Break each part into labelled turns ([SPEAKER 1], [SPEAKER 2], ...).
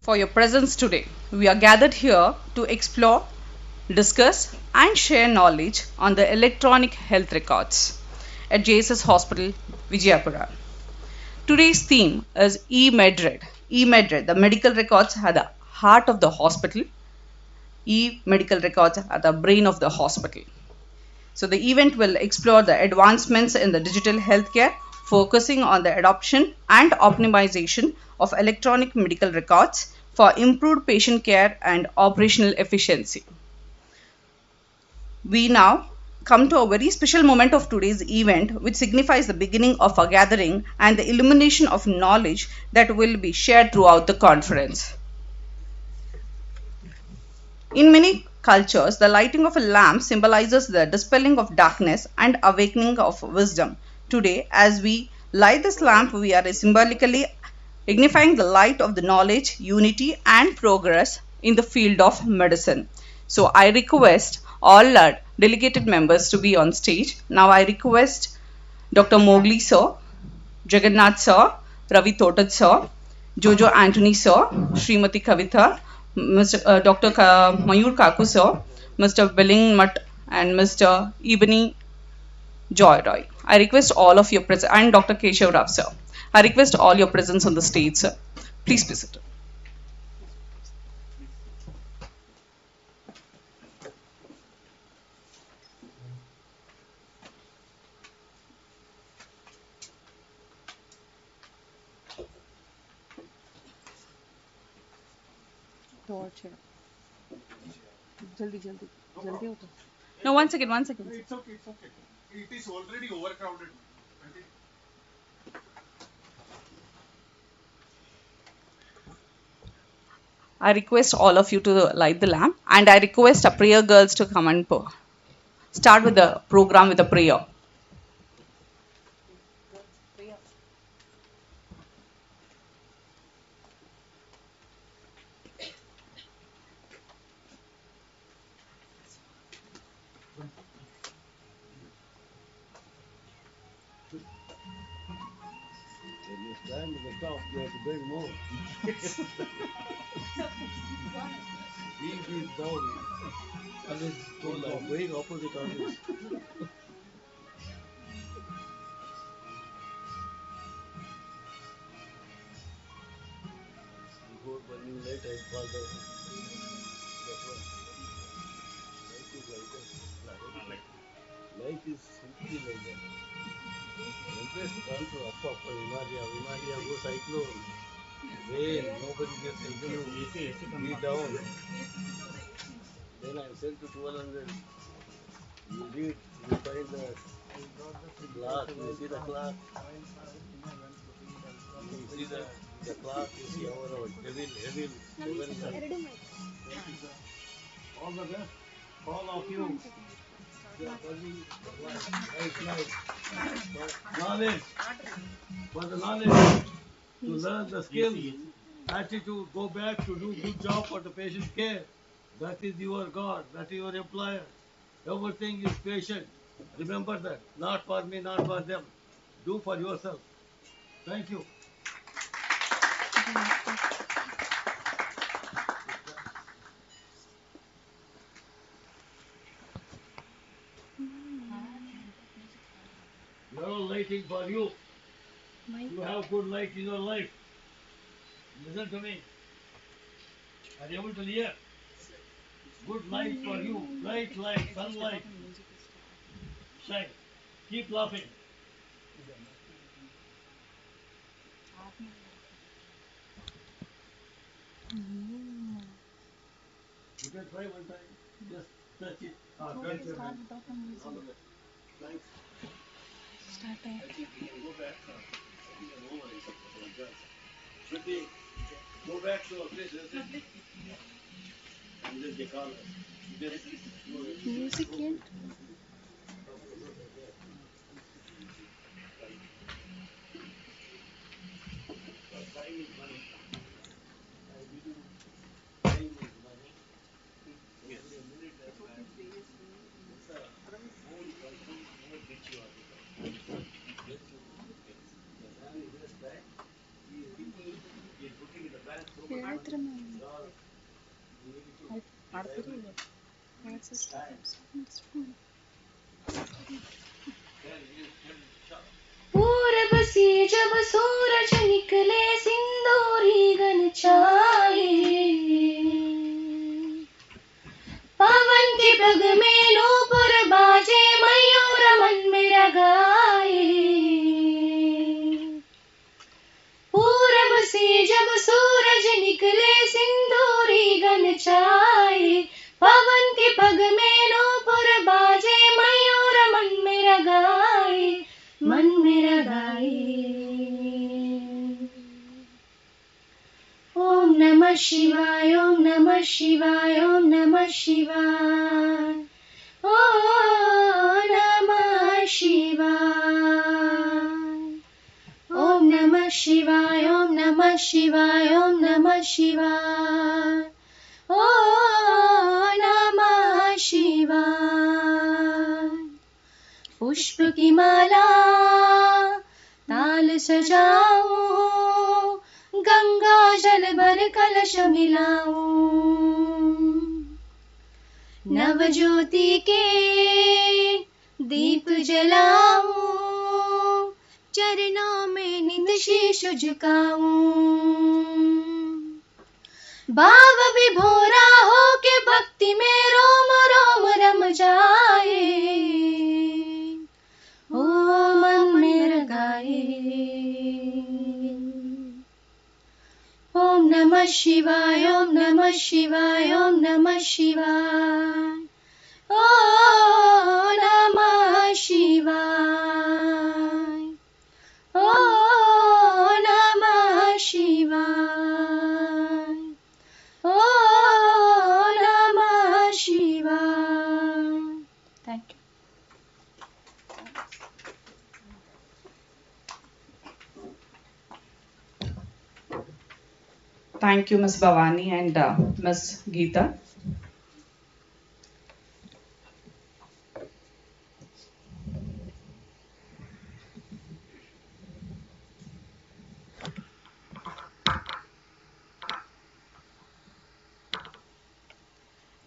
[SPEAKER 1] for your presence today. We are gathered here to explore, discuss, and share knowledge on the electronic health records at JSS Hospital, Vijayapura. Today's theme is E-MEDRED. E-MEDRED, the medical records are the heart of the hospital. E-medical records are the brain of the hospital. So the event will explore the advancements in the digital healthcare, focusing on the adoption and optimization of electronic medical records for improved patient care and operational efficiency. We now come to a very special moment of today's event, which signifies the beginning of a gathering and the illumination of knowledge that will be shared throughout the conference. In many cultures, the lighting of a lamp symbolizes the dispelling of darkness and awakening of wisdom. Today, as we light this lamp, we are symbolically signifying the light of the knowledge, unity, and progress in the field of medicine. So, I request all our delegated members to be on stage. Now, I request Dr. Mowgli sir, Jagannath sir, Ravi Totat sir, Jojo Anthony sir, Srimati Kavita, Dr. Mayur Kaku sir, Mr. Billing Mutt, and Mr. Ebony Joy Roy. I request all of your presence, and Dr. Keshav Rao sir. I request all your presence on the stage, sir. Please be seated.
[SPEAKER 2] Torture. Jaldi, jaldi. Jaldi uto.
[SPEAKER 1] No, one second, one second.
[SPEAKER 3] It's okay, it's okay. It is already overcrowded.
[SPEAKER 1] I request all of you to light the lamp, and I request our prayer girls to come and start with the program with a prayer.
[SPEAKER 4] When you stand at the top, you have to bend more. Deep is down. And it's going opposite always. Before burning light, I fall down. That's why. Light is like that. Light is simply like that. Interest comes to up, Himalaya go cyclone. Rain, nobody gets into. Be down. Then I'm sent to 1200. You read, you find the clock, you see the clock. You see the clock, you see our devil. All the best, all of you. Nice. But knowledge, for the knowledge, to learn the skills, attitude, go back to do good job for the patient care. That is your God, that is your employer. Everything is patient. Remember that. Not for me, not for them. Do for yourself. Thank you. You're all lighting for you. You have good light in your life. Listen to me. Are you able to hear? Good light for you. Light, sunlight. Shine. Keep laughing. You can try one time. Just touch it. Touch your hand. All the best. Thanks. Go back. Shruti, go back to office. And then they call us.
[SPEAKER 2] Music yet?
[SPEAKER 4] Time is money. Time is money. Yes. Every minute that man, it's a more welcome, more rich you are becoming. Yes. The man is just back. He is thinking, he is putting in the bank so much money.
[SPEAKER 2] ಮಾಡ್ತಿರಲಿಲ್ಲ access to
[SPEAKER 5] पूरब से जब सूरज निकले सिंदूरी gun छाए, पवन के पग में नूपुर बाजे मयूर मन में रगाए। पूरब से जब सूरज निकले सिंदूरी गन छाए, पवन के पग में नूपुर बाजे मयूर मन में रगाए, मन में रगाए। ओम नमः शिवाय, ओम नमः शिवाय, ओम नमः शिवाय, ओम नमः शिवाय, ओम नमः शिवाय, ओम नमः शिवाय, ओम नमः शिवाय, ओम नमः शिवाय। पुष्प की माला ताल सजाऊं, गंगा जल भर कलश मिलाऊं, नव ज्योति के दीप जलाऊं, चरणों में नित शीश झुकाऊं। भाव विभोरा हो के भक्ति में रोम रोम रम जाए, ओ मन में रगाए। ओम नमः शिवाय, ओम नमः शिवाय, ओम नमः शिवाय, ओम नमः शिवाय, ओम नमः शिवाय, ओम नमः शिवाय। Thank you.
[SPEAKER 1] Thank you, Ms. Bhavani and Ms. Geeta.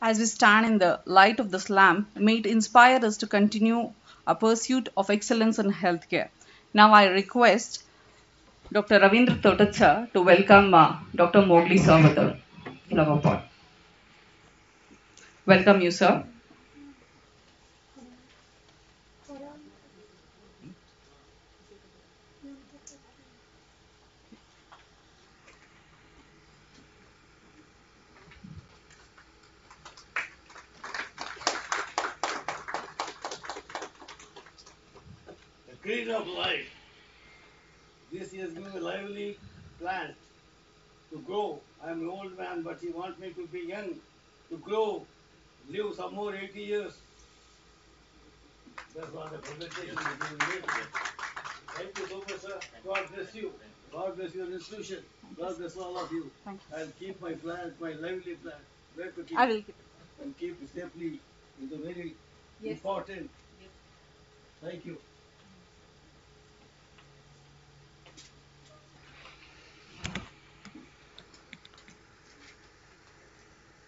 [SPEAKER 1] As we stand in the light of this lamp, may it inspire us to continue a pursuit of excellence in healthcare. Now I request Dr. Ravindra Totacha to welcome Dr. Mowgli sir with the flower pot. Welcome you, sir.
[SPEAKER 4] The creed of life. This has given a lively plant to grow. I am an old man, but he wants me to be young, to grow, live some more 80 years. That's what the presentation is giving me today. Thank you so much, sir. God bless you. God bless your institution. God bless all of you. I'll keep my plant, my lively plant, where to keep
[SPEAKER 1] I will keep it.
[SPEAKER 4] and keep it safely is a very important. Thank you.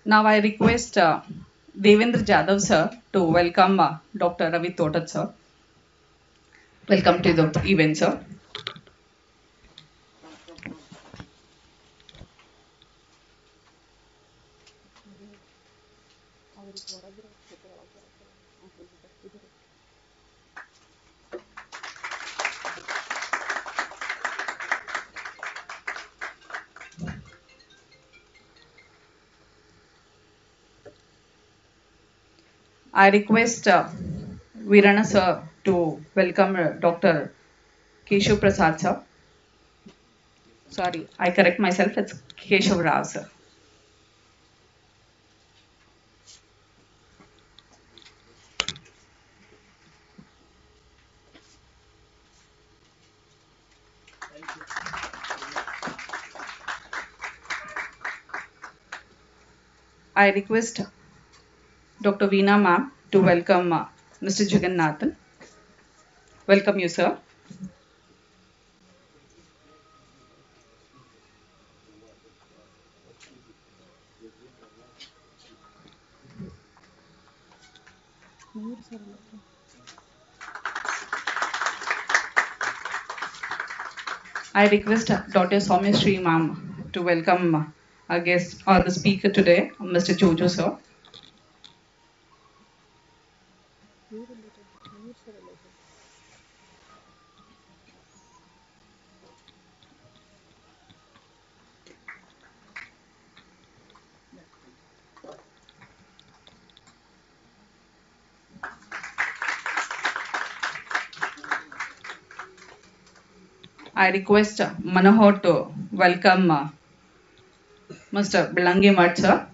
[SPEAKER 1] Now I request Devendra Jadhav sir to welcome Dr. Ravi Totat sir. Welcome to the event, sir.
[SPEAKER 2] ಅವ್ರಿಗೆ ಹೊರಗಿರೋ ಜೊತೆ ಒಳಗೆ ಬರೋಕ್ಕೆ ಬರ್ತಿದ್ರು.
[SPEAKER 1] I request Virana sir to welcome Dr. Keshav Prasad sir. Sorry, I correct myself, it's Keshav Rao sir. I request Dr. Veena ma'am to welcome Mr. Jagannathan. Welcome you, sir.
[SPEAKER 2] Mayur sir letter.
[SPEAKER 1] I request Dr. Soumyasri ma'am to welcome our guest or the speaker today, Mr. Jojo sir.
[SPEAKER 2] Mayur letter. Mayur sir letter.
[SPEAKER 1] I request Manohar to welcome Mr. Bilangi Mat sir.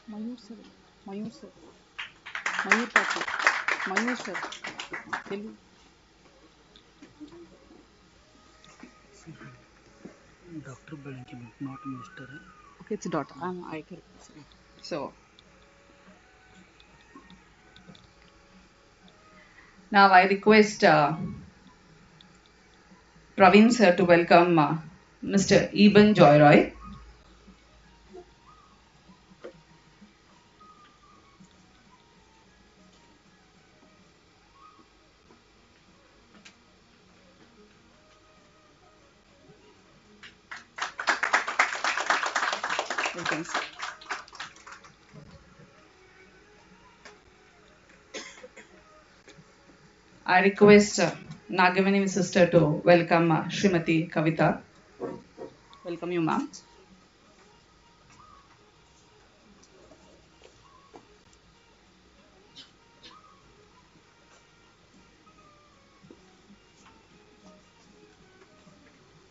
[SPEAKER 2] Mayur sir letter. Mayur sir. Mayur Patil. Mayur sir. Delhi.
[SPEAKER 6] Dr. Belanki, not Mr.
[SPEAKER 2] Okay, it's dot. I can.
[SPEAKER 1] So now I request Praveen sir to welcome Mr. Eben Joyroy.
[SPEAKER 2] Welcome sir.
[SPEAKER 1] I request Nagamani sister to welcome Srimati Kavita. Welcome you, ma'am.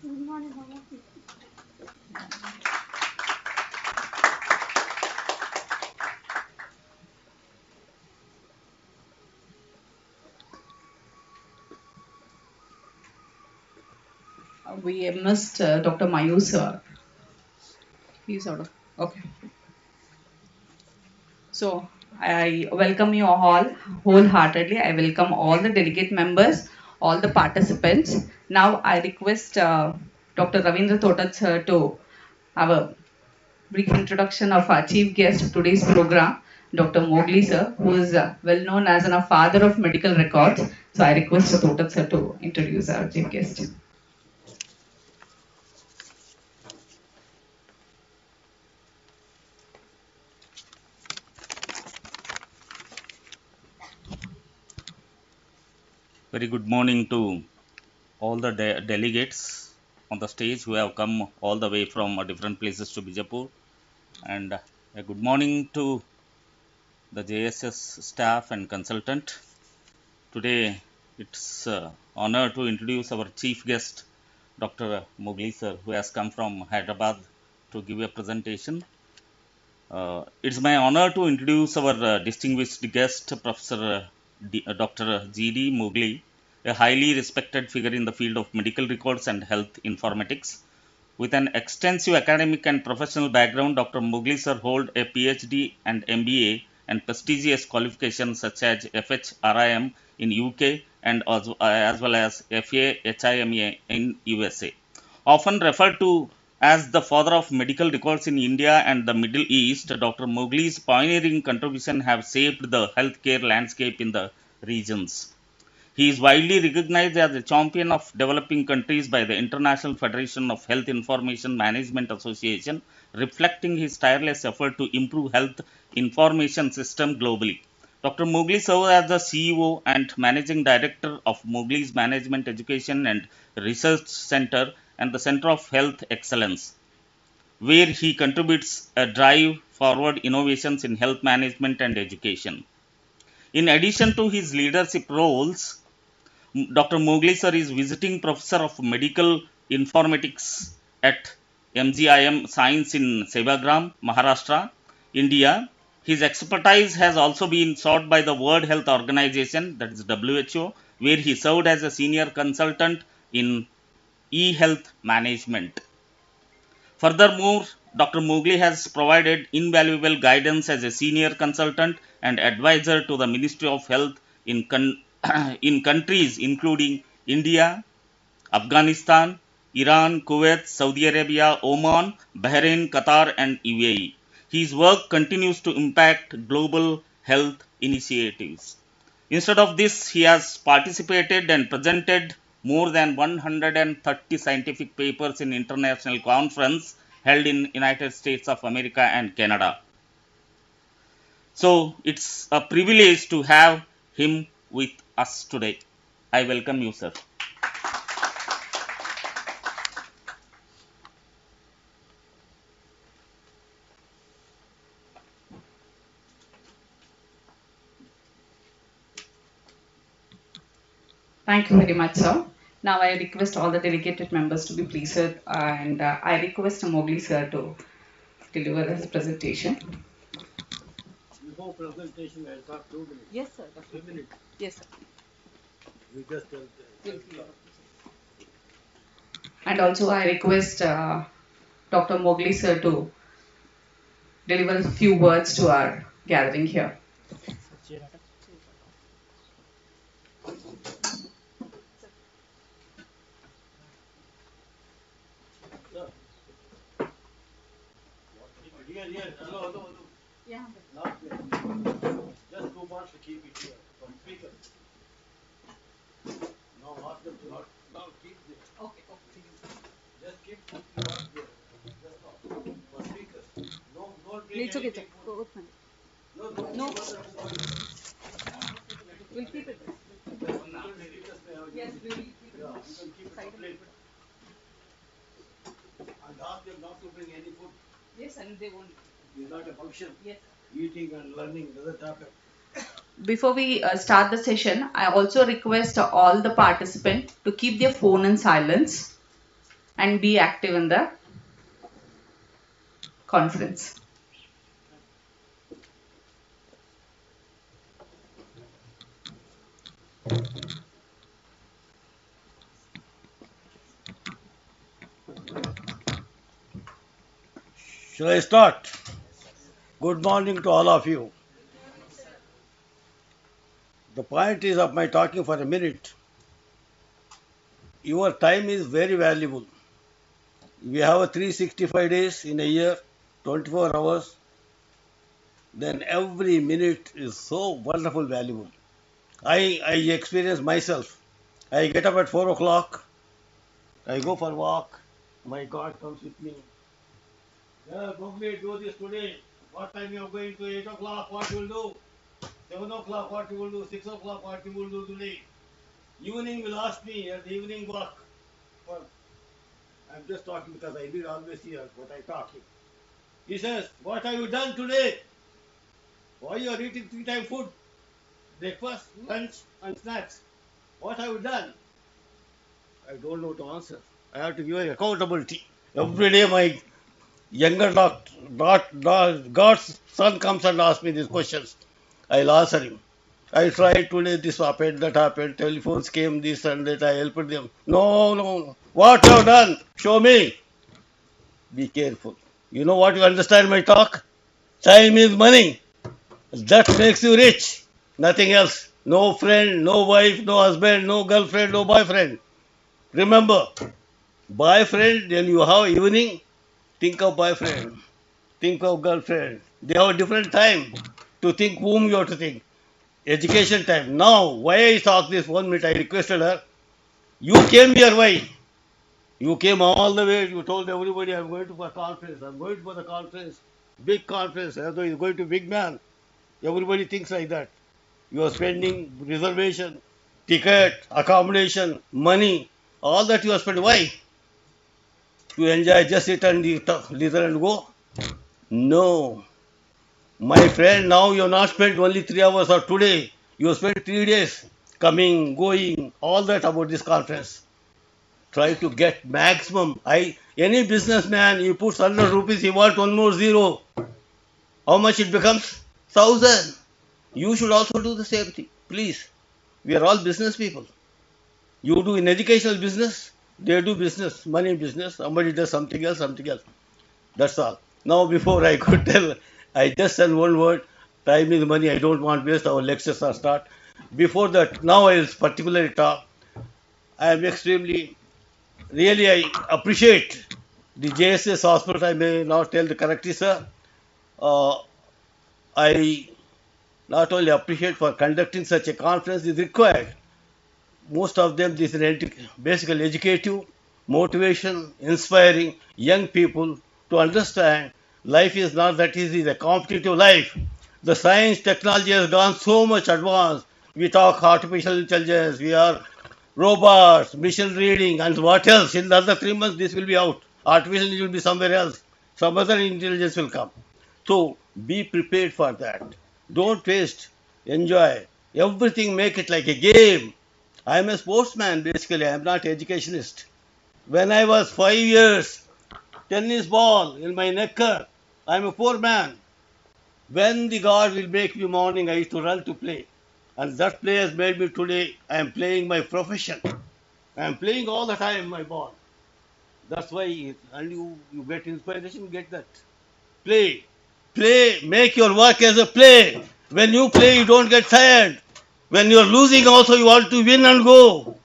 [SPEAKER 5] Good morning, all of you.
[SPEAKER 1] We missed Dr. Mayur sir. He's out of. Okay. So I welcome you all wholeheartedly. I welcome all the delegate members, all the participants. Now I request Dr. Ravindra Thotat sir to have a brief introduction of our chief guest of today's program, Dr. Mowgli sir, who is well known as a father of medical records. So I request Thotat sir to introduce our chief guest.
[SPEAKER 7] Very good morning to all the delegates on the stage who have come all the way from different places to Bijapur, and a good morning to the JSS staff and consultant. Today it's honor to introduce our chief guest, Dr. Mowgli sir, who has come from Hyderabad to give a presentation. It's my honor to introduce our distinguished guest, Professor Dr. G.D. Mowgli, a highly respected figure in the field of medical records and health informatics. With an extensive academic and professional background, Dr. Mowgli sir holds a PhD and MBA and prestigious qualifications such as FHRIM in UK and as well as FAHIMA in USA. Often referred to as the father of medical records in India and the Middle East, Dr. Mowgli's pioneering contribution have shaped the healthcare landscape in the regions. He is widely recognized as a champion of developing countries by the International Federation of Health Information Management Association, reflecting his tireless effort to improve health information system globally. Dr. Mowgli serves as the CEO and Managing Director of Mowgli's Management Education and Research Center and the Center of Health Excellence, where he contributes a drive forward innovations in health management and education. In addition to his leadership roles, Dr. Mowgli sir is visiting professor of medical informatics at MGIM Science in Sevagram, Maharashtra, India. His expertise has also been sought by the World Health Organization, that is WHO, where he served as a senior consultant in e-health management. Furthermore, Dr. Mowgli has provided invaluable guidance as a senior consultant and advisor to the Ministry of Health in countries including India, Afghanistan, Iran, Kuwait, Saudi Arabia, Oman, Bahrain, Qatar, and UAE. His work continues to impact global health initiatives. Instead of this, he has participated and presented more than 130 scientific papers in international conferences held in United States of America and Canada. So it's a privilege to have him with us today. I welcome you, sir.
[SPEAKER 1] Thank you very much, sir. Now I request all the delegated members to be pleased, sir, and I request Mowgli sir to deliver his presentation.
[SPEAKER 4] Before presentation, I'll talk 2 minutes.
[SPEAKER 2] Yes, sir.
[SPEAKER 4] 3 minutes.
[SPEAKER 2] Yes, sir.
[SPEAKER 4] You just tell.
[SPEAKER 1] And also I request Dr. Mowgli sir to deliver a few words to our gathering here.
[SPEAKER 4] Here. Hello.
[SPEAKER 2] Yeah.
[SPEAKER 4] Not there. Just 2 months to keep it here. From speaker. No, ask them to not. No, keep there.
[SPEAKER 2] Okay.
[SPEAKER 4] Just keep putting not there. Just not. For speakers. No, bring
[SPEAKER 2] It's okay, sir.
[SPEAKER 4] anything. No, don't
[SPEAKER 2] No.
[SPEAKER 4] keep other people.
[SPEAKER 2] We'll keep it. Yes, we will keep it.
[SPEAKER 4] Yeah, you can keep it separate. And ask them not to bring any food.
[SPEAKER 2] Yes, and they won't.
[SPEAKER 4] It's not a function.
[SPEAKER 2] Yes.
[SPEAKER 4] Eating and learning doesn't happen.
[SPEAKER 1] Before we start the session, I also request all the participants to keep their phone in silence and be active in the conference.
[SPEAKER 4] Shall I start? Good morning to all of you. The point is of my talking for a minute. Your time is very valuable. We have a 365 days in a year, 24 hours. Then every minute is so wonderful valuable. I experience myself. I get up at 4 o'clock. I go for a walk. My God comes with me. Yeah, Mowgli, do this today. What time you are going to 8 o'clock? What you will do? 7 o'clock, what you will do? 6 o'clock, what you will do today? Evening will ask me at the evening walk. Well, I'm just talking because I did always hear what I talk. He says, what have you done today? Why you are eating 3 times food? Breakfast, lunch and snacks. What have you done? I don't know to answer. I have to give accountability. Every day my younger God's son comes and asks me these questions. I'll answer him. I tried today, this happened, that happened, telephones came, this and that, I helped them. No. What you have done? Show me. Be careful. You know what you understand my talk? Time is money. That makes you rich. Nothing else. No friend, no wife, no husband, no girlfriend, no boyfriend. Remember, boyfriend, when you have evening, think of boyfriend, think of girlfriend. They have a different time to think whom you have to think. Education time. Now, why I talk this 1 minute, I requested her. You came here, why? You came all the way, you told everybody, I'm going to for a conference, I'm going for the conference, big conference, as though you're going to big man. Everybody thinks like that. You are spending reservation, ticket, accommodation, money, all that you are spending. Why? To enjoy, just sit and listen and go? No. My friend, now you have not spent only 3 hours or today. You have spent 3 days coming, going, all that about this conference. Try to get maximum. Any businessman, he puts 100 rupees, he wants one more zero. How much it becomes? 1,000. You should also do the same thing. Please. We are all business people. You do in educational business, they do business, money business, somebody does something else. That's all. Now, before I could tell, I just said one word. Time is money. I don't want to waste. Our lectures are start. Before that, now I will particularly talk. I am extremely, really, I appreciate the JSS hospital. I may not tell the correctly, sir. Uh, I not only appreciate for conducting such a conference is required. Most of them, this is basically educative, motivation, inspiring young people to understand life is not that easy, the competitive life. The science technology has gone so much advanced. We talk artificial intelligence, we are robots, machine reading, and what else? In another 3 months, this will be out. Artificial intelligence will be somewhere else. Some other intelligence will come. So be prepared for that. Don't waste. Enjoy. Everything make it like a game. I am a sportsman basically. I am not educationist. When I was 5 years, tennis ball in my necker. I am a poor man. When the God will make me morning, I used to run to play. And that play has made me today. I am playing my profession. I am playing all the time my ball. That's why, and you get inspiration, you get that. Play. Play. Make your work as a play. When you play, you don't get tired. When you're losing, also, you want to win and go.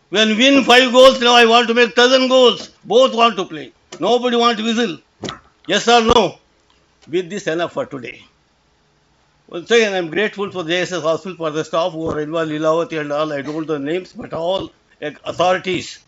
[SPEAKER 4] When win 5 goals, now I want to make dozen goals. Both want to play. Nobody want to whistle. Yes or no? With this, enough for today. Once again, I'm grateful for the JSS Hospital for the staff who are involved, Lilavati and all. I don't know the names, but all authorities.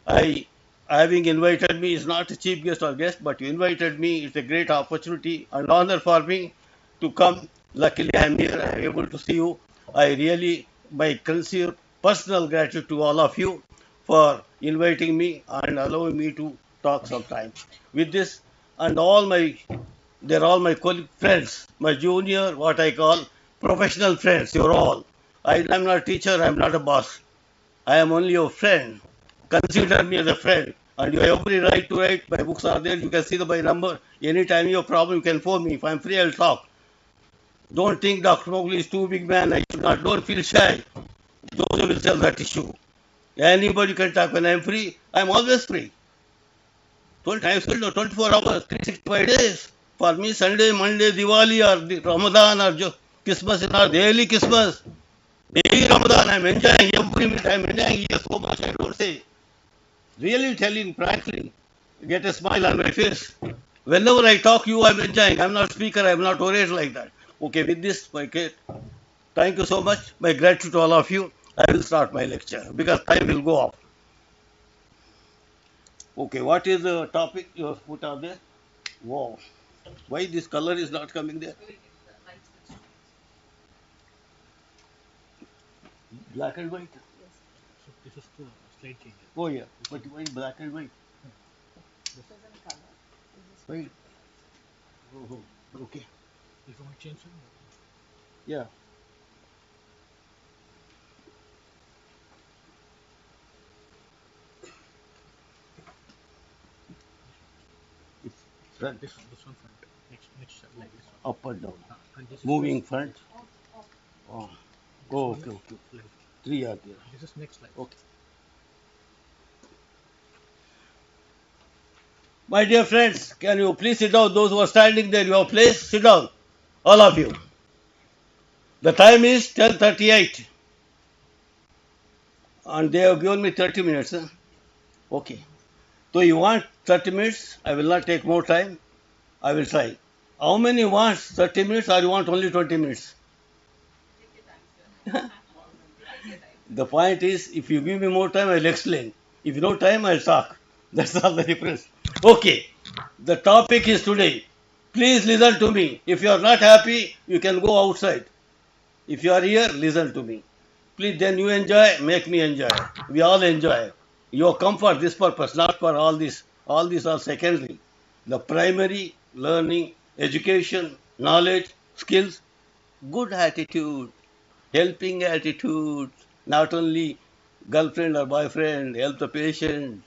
[SPEAKER 4] I having invited me is not a chief guest or guest, but you invited me. It's a great opportunity and honor for me to come. Luckily, I'm here. I'm able to see you. I really, my sincere personal gratitude to all of you for inviting me and allowing me to talk sometime. With this, and all my they're all my colleague friends, my junior, what I call professional friends. You're all. I'm not a teacher, I'm not a boss. I am only your friend. Consider me as a friend. And you have every right to write. My books are there. You can see my number. Anytime you have a problem, you can phone me. If I'm free, I'll talk. Don't think Dr. Mowgli is too big man. I should not. Don't feel shy. Those will solve that issue. Anybody can talk when I'm free. I'm always free. 20 times 24 hours, 365 days. For me, Sunday, Monday, Diwali, or the Ramadan, or Christmas is not daily Christmas. Daily Ramadan, I'm enjoying every minute. I'm enjoying it so much. I don't say. Really telling frankly, get a smile on my face. Whenever I talk you, I'm enjoying. I'm not speaker. I'm not orator like that. Okay, with this, my kid, thank you so much. My gratitude to all of you. I will start my lecture because time will go off. Okay, what is the topic you have put out there? Wow. Why this color is not coming there? Black and white?
[SPEAKER 6] So this is the slide changes.
[SPEAKER 4] Oh yeah, but why black and white? Why? Oh, okay.
[SPEAKER 6] If you want to change it,
[SPEAKER 4] Yeah. It's front,
[SPEAKER 6] this one front, next like this one.
[SPEAKER 4] up and down.
[SPEAKER 6] And this is
[SPEAKER 4] Moving front. Oh,
[SPEAKER 6] this one
[SPEAKER 4] okay,
[SPEAKER 6] is
[SPEAKER 4] okay.
[SPEAKER 6] left.
[SPEAKER 4] 3 are there.
[SPEAKER 6] This is next slide.
[SPEAKER 4] Okay. My dear friends, can you please sit down? Those who are standing there, your place, sit down. All of you. The time is 10:38. And they have given me 30 minutes. Huh? Okay. So you want 30 minutes? I will not take more time. I will try. How many wants 30 minutes or you want only 20 minutes? The point is, if you give me more time, I will explain. If no time, I will talk. That's all the difference. Okay. The topic is today. Please listen to me. If you are not happy, you can go outside. If you are here, listen to me. Please, then you enjoy, make me enjoy. We all enjoy. You come for this purpose, not for all this. All these are secondary. The primary learning, education, knowledge, skills, good attitude, helping attitude, not only girlfriend or boyfriend, help the patient,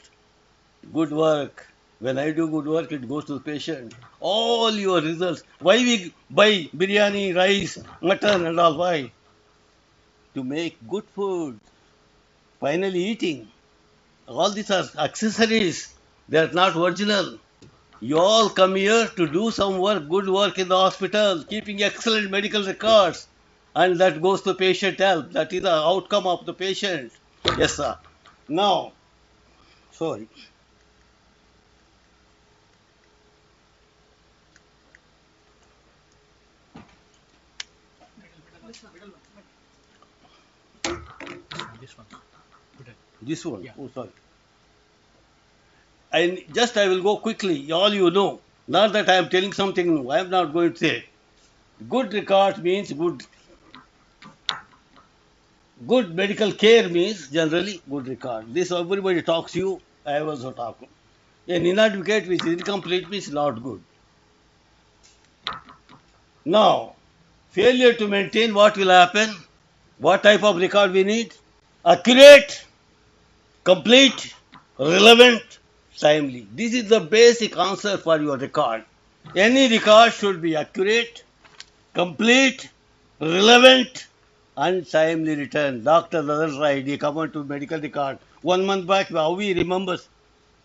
[SPEAKER 4] good work. When I do good work, it goes to the patient. All your results. Why we buy biryani, rice, mutton and all? Why? To make good food. Finally eating. All these are accessories. They are not original. You all come here to do some work, good work in the hospital, keeping excellent medical records, and that goes to patient health. That is the outcome of the patient. Yes, sir. Now, sorry.
[SPEAKER 6] This one. Put it.
[SPEAKER 4] This one.
[SPEAKER 6] Yeah.
[SPEAKER 4] Oh, sorry. I will go quickly. All you know. Not that I am telling something new. I am not going to say. Good record means good medical care means generally good record. This everybody talks you. I also talk. An inadequate which is incomplete means not good. Now, failure to maintain, what will happen? What type of record we need? Accurate, complete, relevant, timely. This is the basic answer for your record. Any record should be accurate, complete, relevant, and timely returned. Doctor doesn't write. He come on to medical record. 1 month back, how he remembers.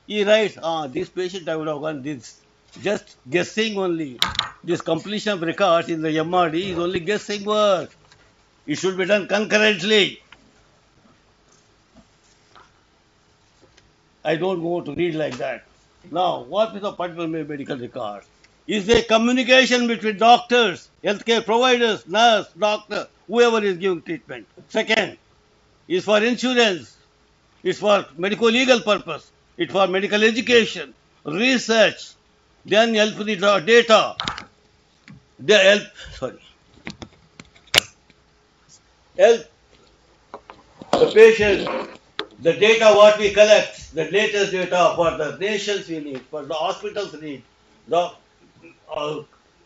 [SPEAKER 4] He writes, this patient I would have gone this. Just guessing only. This completion of records in the MRD is only guessing work. It should be done concurrently. I don't want to read like that. Now, what is the particular medical record? Is there communication between doctors, healthcare providers, nurse, doctor, whoever is giving treatment? Second, is for insurance, it's for medical legal purpose, it's for medical education, research, then help the data, they help, help the patient, the data what we collect, the latest data for the nations we need, for the hospitals need, the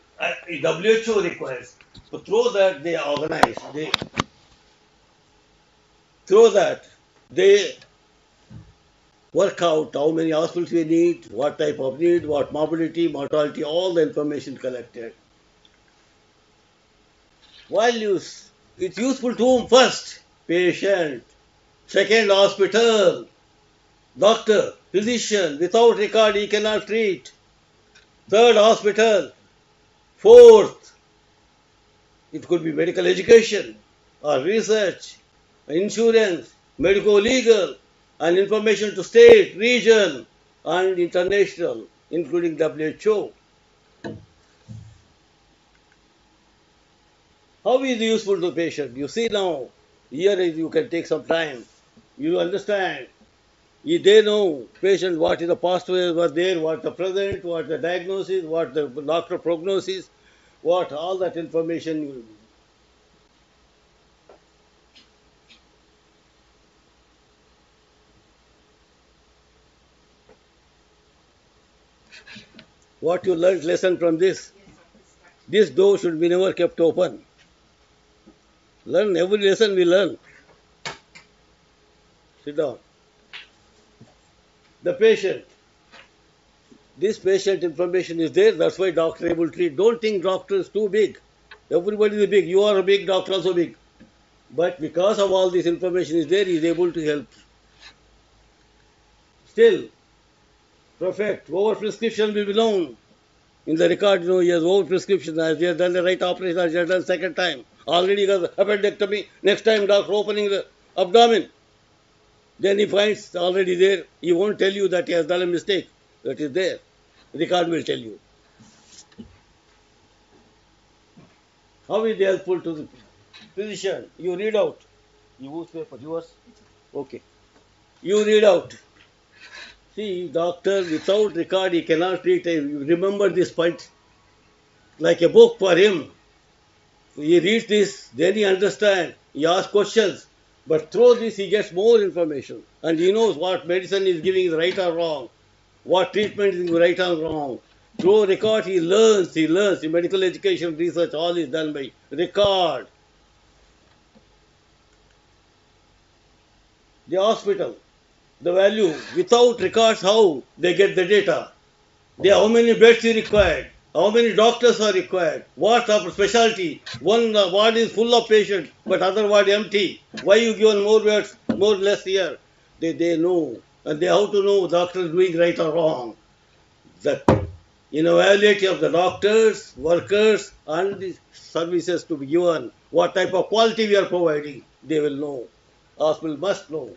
[SPEAKER 4] WHO requires. So through that they organize, through that they work out how many hospitals we need, what type of need, what morbidity, mortality, all the information collected. While it's useful to whom first? Patient. Second, hospital. Doctor, physician. Without record, he cannot treat. Third, hospital. Fourth, it could be medical education or research, insurance, medical legal, and information to state, region, and international, including WHO. How is it useful to the patient? You see now, here you can take some time. You understand. They know patient what is the past was there, what the present, what the diagnosis, what the doctor prognosis, what all that information. What you learned lesson from this? This door should be never kept open. Learn every lesson we learn. Sit down. The patient. This patient information is there, that's why doctor able to treat. Don't think doctor is too big. Everybody is big. You are a big, doctor also big. But because of all this information is there, he is able to help. Still, perfect. Over-prescription will be known. In the record, he has over-prescription. He has done the right operation, he has done second time. Already he has appendectomy. Next time, doctor opening the abdomen. Then he finds already there. He won't tell you that he has done a mistake. That is there. Record will tell you. How is it helpful to the physician? You read out. You use paper. Yours? Okay. You read out. See, doctor, without record, he cannot treat. You remember this point? Like a book for him. He reads this, then he understands. He asks questions. But through this, he gets more information. And he knows what medicine is giving is right or wrong. What treatment is right or wrong. Through record, he learns. The medical education, research, all is done by record. The hospital, the value, without records, how they get the data. How many beds is required. How many doctors are required? What are specialty? One ward is full of patients, but other ward empty. Why you given more beds, more less here? They know. And they have to know doctor is doing right or wrong. That in availability of the doctors, workers, and the services to be given, what type of quality we are providing, they will know. Hospital must know.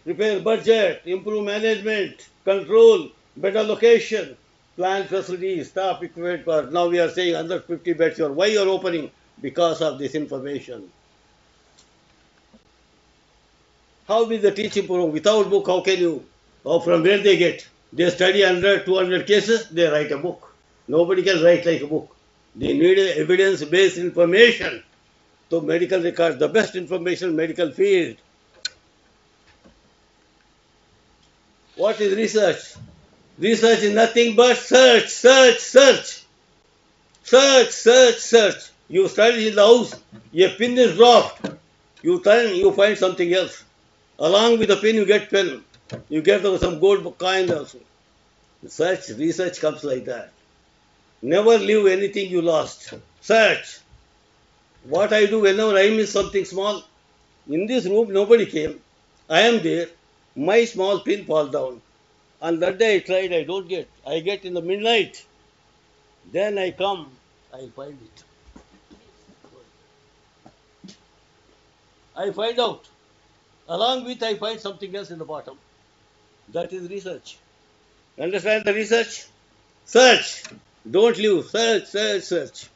[SPEAKER 4] Prepare budget, improve management, control, better location, plan facilities, staff equipment. But now we are saying 150 beds. Why you are opening? Because of this information. How will the teaching program? Without book, how can you? Or from where they get? They study 100, 200 cases, they write a book. Nobody can write like a book. They need evidence-based information. So medical records, the best information medical field. What is research? Research is nothing but search, search, search. Search, search, search. You study in the house, a pin is dropped. You turn, you find something else. Along with the pin, you get pen. You get some gold coin also. Search, research comes like that. Never leave anything you lost. Search. What I do whenever I miss something small, in this room nobody came. I am there. My small pin falls down. And that day I tried, I don't get. I get in the midnight. Then I come, I find it. I find out. Along with I find something else in the bottom. That is research. Understand the research? Search. Don't leave. Search, search, search.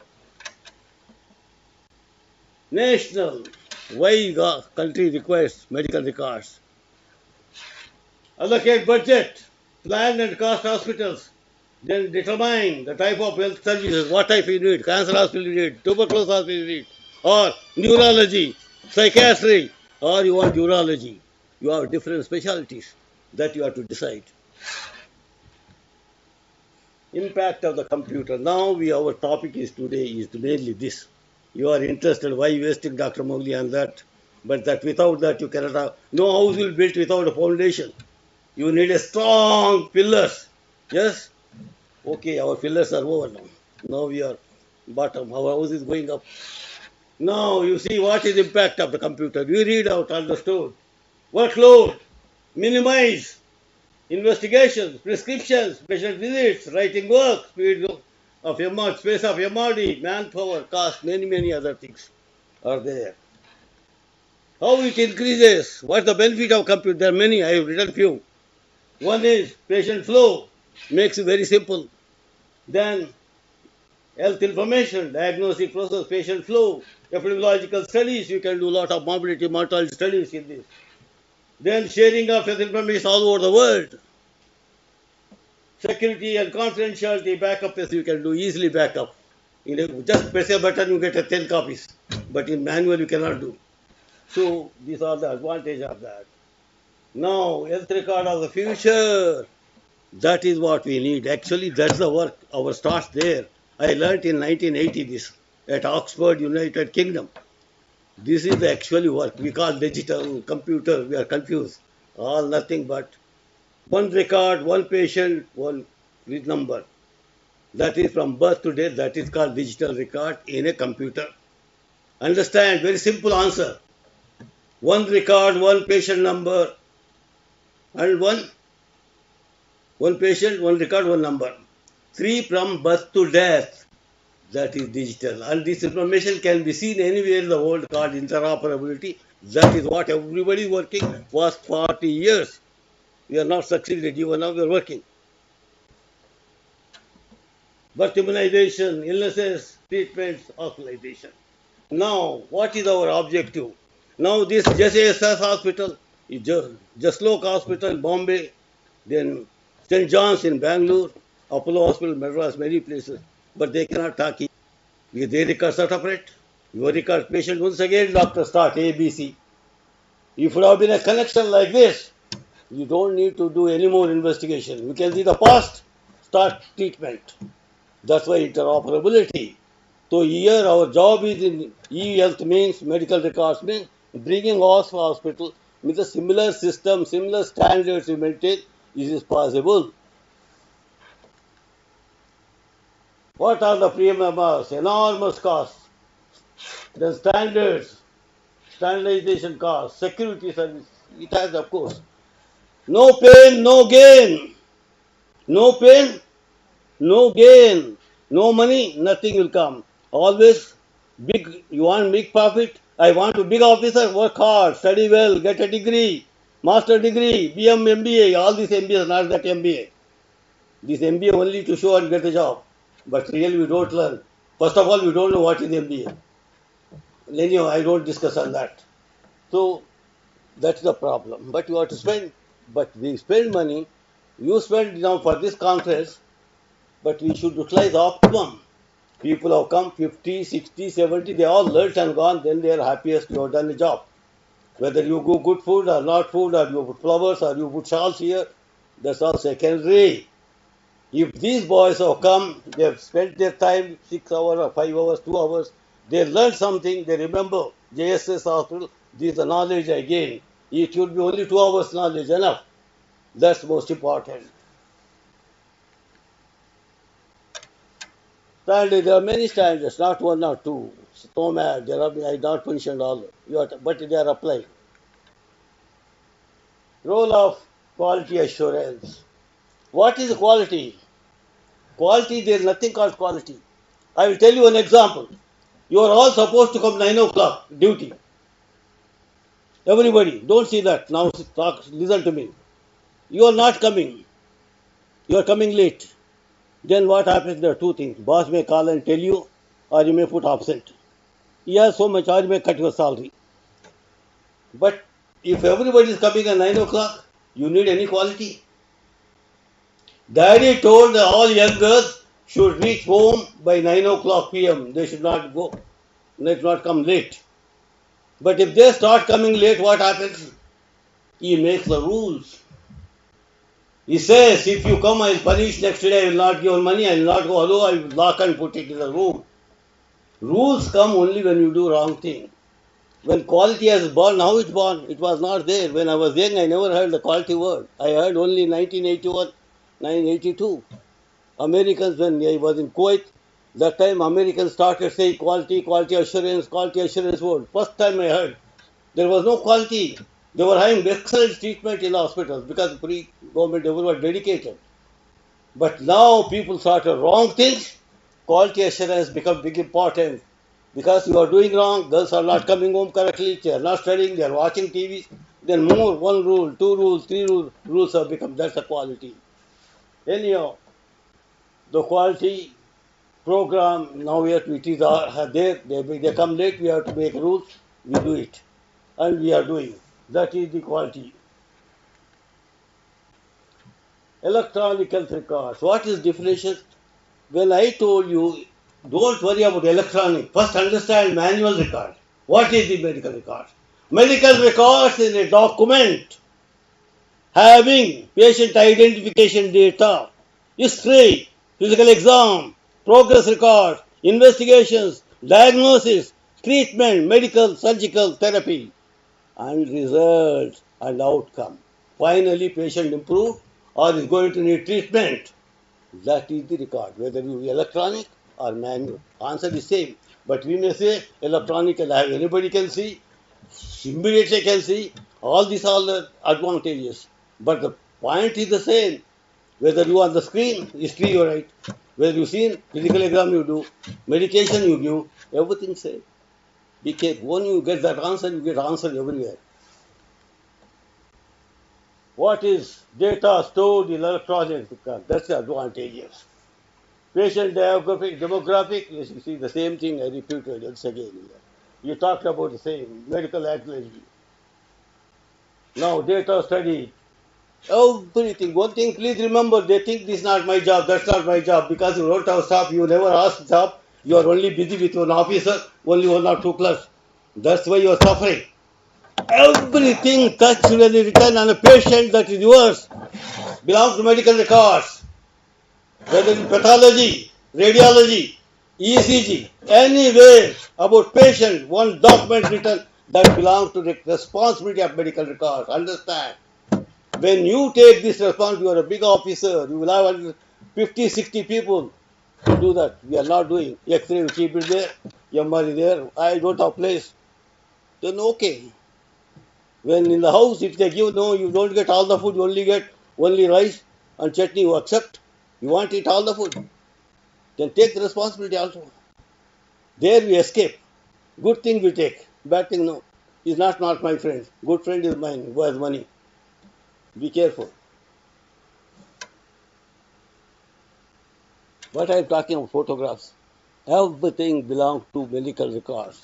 [SPEAKER 4] National. Why the country requires medical records? Allocate budget. Plan and cost hospitals. Then determine the type of health services. What type you need? Cancer hospital you need. Tuberculosis hospital you need. Or neurology, psychiatry. Or you want urology. You have different specialties that you have to decide. Impact of the computer. Now our topic is today is mainly this. You are interested, why wasting Dr. Mowgli on that? But that without that you cannot have, no house will be built without a foundation. You need a strong pillars. Yes? Okay, our pillars are over now. Now we are bottom. Our house is going up. Now you see what is the impact of the computer. You read out, understood. Workload, minimize, investigations, prescriptions, patient visits, writing work, speed of MR, space of MRD, manpower, cost, many other things are there. How it increases? What's the benefit of computer? There are many, I have written few. One is patient flow, makes it very simple. Then health information, diagnostic process, patient flow, epidemiological studies, you can do a lot of morbidity, mortality studies in this. Then sharing of health information all over the world. Security and confidentiality, backup, you can do easily backup. Just press a button, you get 10 copies. But in manual, you cannot do. So, these are the advantages of that. Now, health record of the future. That is what we need. Actually, that's the work. Our starts there. I learnt in 1980 this at Oxford, United Kingdom. This is the actually work. We call digital, computer. We are confused. All nothing but one record, one patient, one number. That is from birth to death. That is called digital record in a computer. Understand? Very simple answer. One record, one patient number, and one patient, one record, one number. 3 from birth to death. That is digital. And this information can be seen anywhere in the world called interoperability. That is what everybody is working for 40 years. We are not succeeded, even now we are working. Birth immunization, illnesses, treatments, hospitalization. Now, what is our objective? Now this JSS hospital, Jaslok Hospital in Bombay, then St. John's in Bangalore, Apollo Hospital, Madras, many places, but they cannot talk. They record separate. You record patient once again, doctor start ABC. If it would have been a connection like this, you don't need to do any more investigation. You can see the past, start treatment. That's why interoperability. So here our job is in e-health means medical records means bringing us to hospital with a similar system, similar standards we maintain. This is possible. What are the premiums? Enormous costs. The standards, standardization costs, security service. It has, of course. No pain, no gain. No pain, No gain, no money, nothing will come. Always big, you want big profit? I want to big officer, work hard, study well, get a degree, master degree, BM, MBA, all these MBAs, not that MBA. This MBA only to show and get a job. But really we don't learn. First of all, we don't know what is MBA. Anyhow, I don't discuss on that. So that's the problem. But you have to spend, but we spend money. You spend now for this conference, but we should utilize optimum. People have come 50, 60, 70, they all learnt and gone, then they are happiest you have done the job. Whether you go good food or not food, or you put flowers or you put shawls here, that's all secondary. If these boys have come, they have spent their time 6 hours or 5 hours, 2 hours, they learned something, they remember JSS hospital, this is the knowledge I gained. It should be only 2 hours knowledge enough. That's most important. Standards, there are many standards, not one or two. So mad, there are, I not mentioned all, but they are applying. Role of quality assurance. What is quality? Quality, there is nothing called quality. I will tell you an example. You are all supposed to come 9 o'clock duty. Everybody, don't see that. Now listen to me. You are not coming. You are coming late. Then what happens? There are two things. Boss may call and tell you, or you may put absent. He has so much, or you may cut your salary. But if everybody is coming at 9 o'clock, you need any quality? Daddy told all young girls should reach home by 9 o'clock p.m. They should not go. They should not come late. But if they start coming late, what happens? He makes the rules. He says, if you come, I will punish. Next day I will not give money, I will not go. Hello, I will lock and put it in the room. Rules come only when you do wrong thing. When quality has born, now it's born. It was not there. When I was young, I never heard the quality word. I heard only 1981, 1982. Americans, when I was in Kuwait, that time Americans started saying quality assurance word. First time I heard. There was no quality. They were having excellent treatment in hospitals because pre-government they were dedicated. But now people started wrong things. Quality assurance become big important. Because you are doing wrong, girls are not coming home correctly, they are not studying, they are watching TV. Then more, one rule, two rules, three rules have become, that's the quality. Anyhow, the quality program, now we have to, it is there, they come late, we have to make rules, we do it. And we are doing. That is the quality. Electronic health records. What is definition? When I told you, don't worry about electronic, first understand manual record. What is the medical record? Medical records is a document having patient identification data, history, physical exam, progress record, investigations, diagnosis, treatment, medical, surgical, therapy, and results and outcome. Finally, patient improved or is going to need treatment. That is the record, whether you electronic or manual. Answer is same. But we may say electronic and anybody can see, immediately can see, all these are the advantages. But the point is the same. Whether you on the screen, history you write, whether you seen, physical exam you do, medication you give, everything same. Be careful. When you get that answer, you get answer everywhere. What is data stored in electronic record? That's the advantages. Patient demographic, you see the same thing I repeated once again here. You talked about the same, medical accuracy. Now data study, everything. One thing, please remember, they think this is not my job, that's not my job, because you don't have staff, you never ask staff, you are only busy with one officer, only 1 or 2 clerks. That's why you are suffering. Everything touched when written on a patient that is yours belongs to medical records. Whether in pathology, radiology, ECG, anywhere about patient, one document written that belongs to the responsibility of medical records. Understand? When you take this responsibility, you are a big officer, you will have 50, 60 people to do that. We are not doing. X-ray, you keep it there, MR is there, I don't have place. Then okay. When in the house, if they give, no, you don't get all the food, you only get only rice and chutney, you accept. You want to eat all the food? Then take the responsibility also. There we escape. Good thing we take. Bad thing no. He's not my friend. Good friend is mine who has money. Be careful. What I am talking about photographs. Everything belongs to medical records.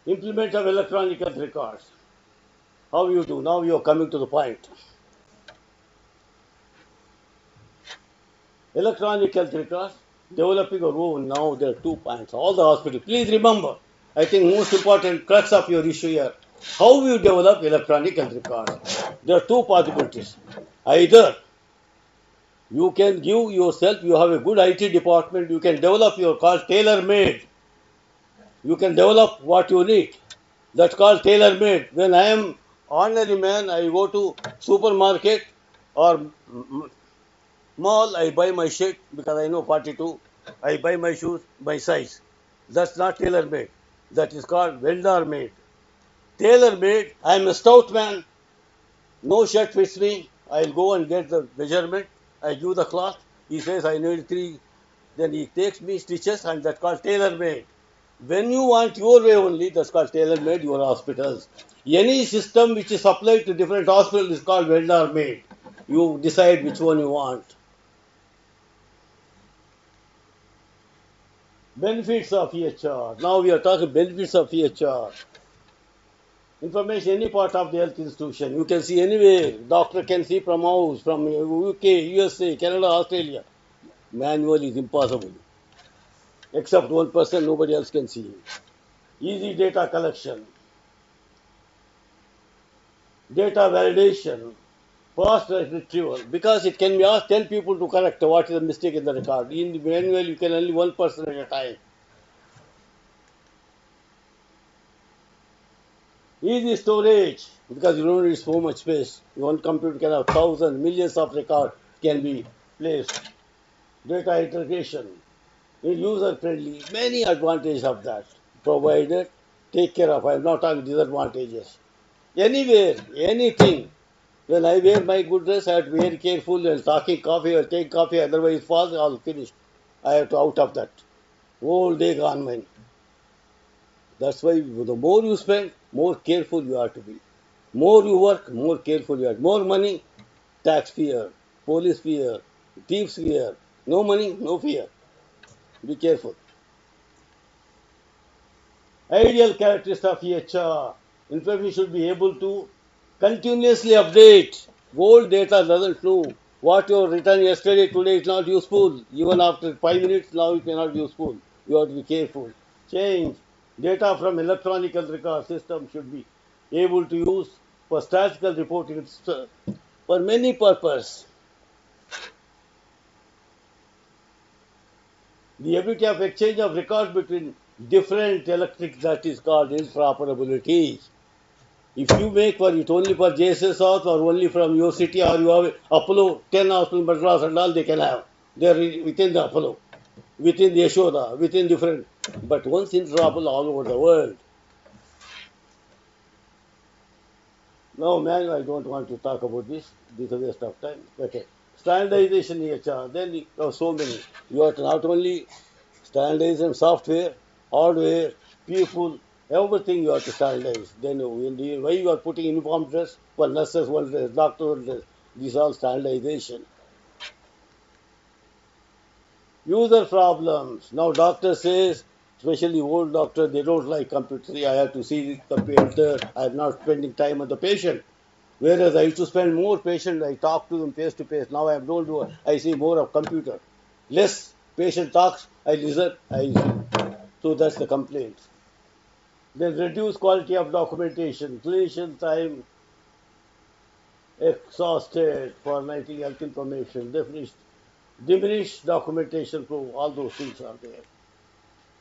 [SPEAKER 4] Implement of electronic health records. How you do? Now you are coming to the point. Electronic health records, developing a own. Now there are 2 points. All the hospitals. Please remember, I think most important crux of your issue here. How you develop electronic health records? There are 2 possibilities. Either you can give yourself, you have a good IT department, you can develop your call tailor-made. You can develop what you need. That's called tailor-made. When I am ordinary man, I go to supermarket or mall, I buy my shirt because I know 42. I buy my shoes by size. That's not tailor-made. That is called vendor-made. Tailor-made, I am a stout man. No shirt fits me. I'll go and get the measurement. I give the cloth. He says I need 3. Then he takes me stitches and that's called tailor-made. When you want your way only, that's called tailor-made, your hospitals. Any system which is supplied to different hospitals is called vendor-made. You decide which one you want. Benefits of EHR. Now we are talking benefits of EHR. Information any part of the health institution. You can see anywhere. Doctor can see from house, from UK, USA, Canada, Australia. Manual is impossible. Except one person, nobody else can see. Easy data collection. Data validation. Fast retrieval. Because it can be asked 10 people to correct what is the mistake in the record. In the manual, you can only one person at a time. Easy storage, because you don't need so much space. One computer can have thousands, millions of records can be placed. Data integration is user friendly. Many advantages of that. Provided, take care of. I am not talking disadvantages. Anywhere, anything. When I wear my good dress, I have to be very careful and talking coffee or take coffee, otherwise falls, all finished. I have to out of that. Whole day gone mine. That's why the more you spend, more careful you have to be. More you work, more careful you are. More money, tax fear, police fear, thieves fear. No money, no fear. Be careful. Ideal characteristics of EHR. Information should be able to continuously update. Old data doesn't know. What you written yesterday, today is not useful. Even after 5 minutes, now it may not be useful. You have to be careful. Change. Data from electronic health record system should be able to use for statistical reporting for many purposes. The ability of exchange of records between different electric, that is called interoperability. If you make for it only for JSS or only from your city, or you have Apollo, 10 hospitals, Madras and all, they can have. They are within the Apollo, within the Yashoda, within different. But once interoperable all over the world. No, man, I don't want to talk about this. This is a waste of time. Okay. Standardization EHR. Then you have so many. You have to not only standardization software, hardware, people, everything you have to standardize. Then why you are putting uniform dress for nurses one dress, doctor one dress. These are all standardization. User problems. Now doctor says, especially old doctors, they don't like computer. I have to see the computer. I am not spending time on the patient. Whereas I used to spend more patient, I talk to them face to face. Now I don't do it. I see more of computer. Less patient talks, I listen, I see. So that's the complaint. Then reduce quality of documentation. Clinician time exhausted for writing health information. Diminish documentation flow. All those things are there.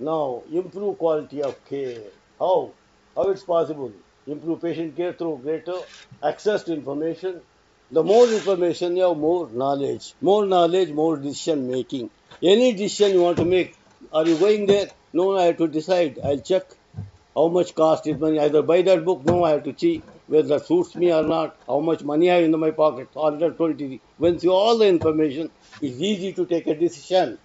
[SPEAKER 4] Now, improve quality of care. How? How it's possible? Improve patient care through greater access to information. The more information you have, more knowledge. More knowledge, more decision making. Any decision you want to make, are you going there? No, I have to decide. I'll check. How much cost is money? Either buy that book, no, I have to see whether that suits me or not. How much money I have in my pocket, 120. When you see all the information, it's easy to take a decision.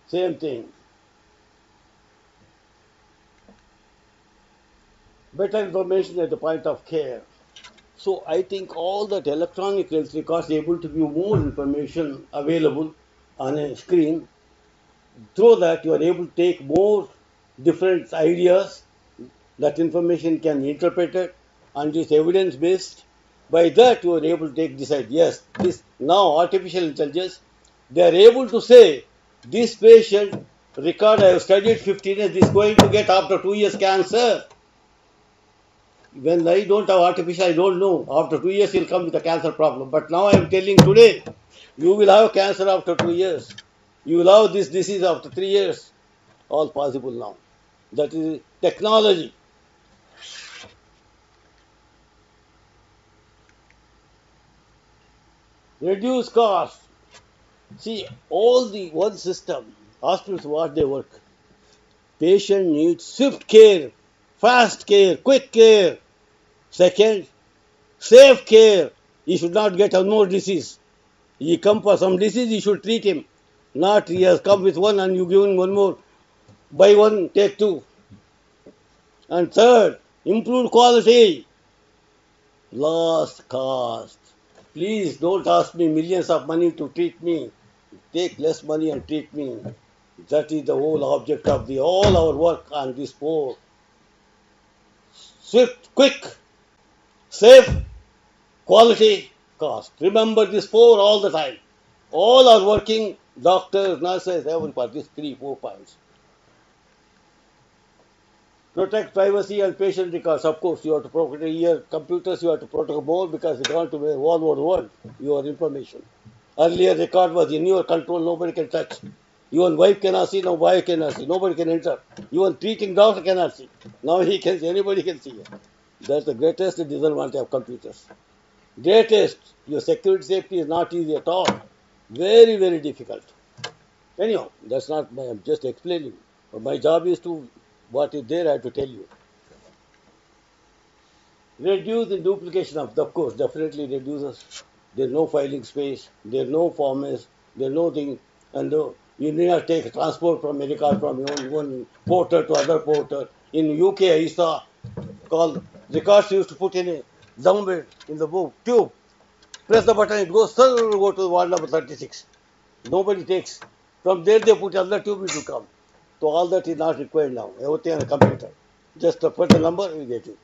[SPEAKER 4] Same thing. Better information at the point of care. So I think all that electronic health records able to give more information available on a screen. Through that, you are able to take more different ideas. That information can be interpreted and is evidence based. By that, you are able to decide. Yes, this now artificial intelligence. They are able to say this patient record I have studied 15 years is going to get after 2 years cancer. When I don't have artificial, I don't know. After 2 years, he'll come with a cancer problem. But now I am telling today, you will have cancer after 2 years. You will have this disease after 3 years. All possible now. That is technology. Reduce cost. See, all the one system, hospitals, what they work. Patient needs swift care, fast care, quick care. Second, safe care. He should not get one more disease. He come for some disease, you should treat him. Not he has come with one and you give him one more. Buy one, take two. And third, improved quality. Lost cost. Please don't ask me millions of money to treat me. Take less money and treat me. That is the whole object of all our work on this four. Swift, quick, safe, quality, cost. Remember this four all the time. All are working, doctors, nurses, everybody, these 3-4 points. Protect privacy and patient records. Of course, you have to protect your computers, you have to protect more because you want to be all over the world, your information. Earlier record was in your control, nobody can touch. Even wife cannot see, now wife cannot see, nobody can enter. Even treating doctor cannot see. Now he can see, anybody can see. That's the greatest disadvantage of computers. Greatest, your security safety is not easy at all. Very, very difficult. Anyhow, that's not my, I'm just explaining. But my job is to, what is there, I have to tell you. Reduce the duplication of course, definitely reduces. There's no filing space, there's no formats, there's no thing, and you need not take transport from a record from one porter to other porter. In UK, I saw called records used to put in a somewhere in the book tube. Press the button, it goes, sir, go to ward number 36. Nobody takes. From there, they put another tube, it will come. So all that is not required now. Everything on a computer. Just put the number, you get it.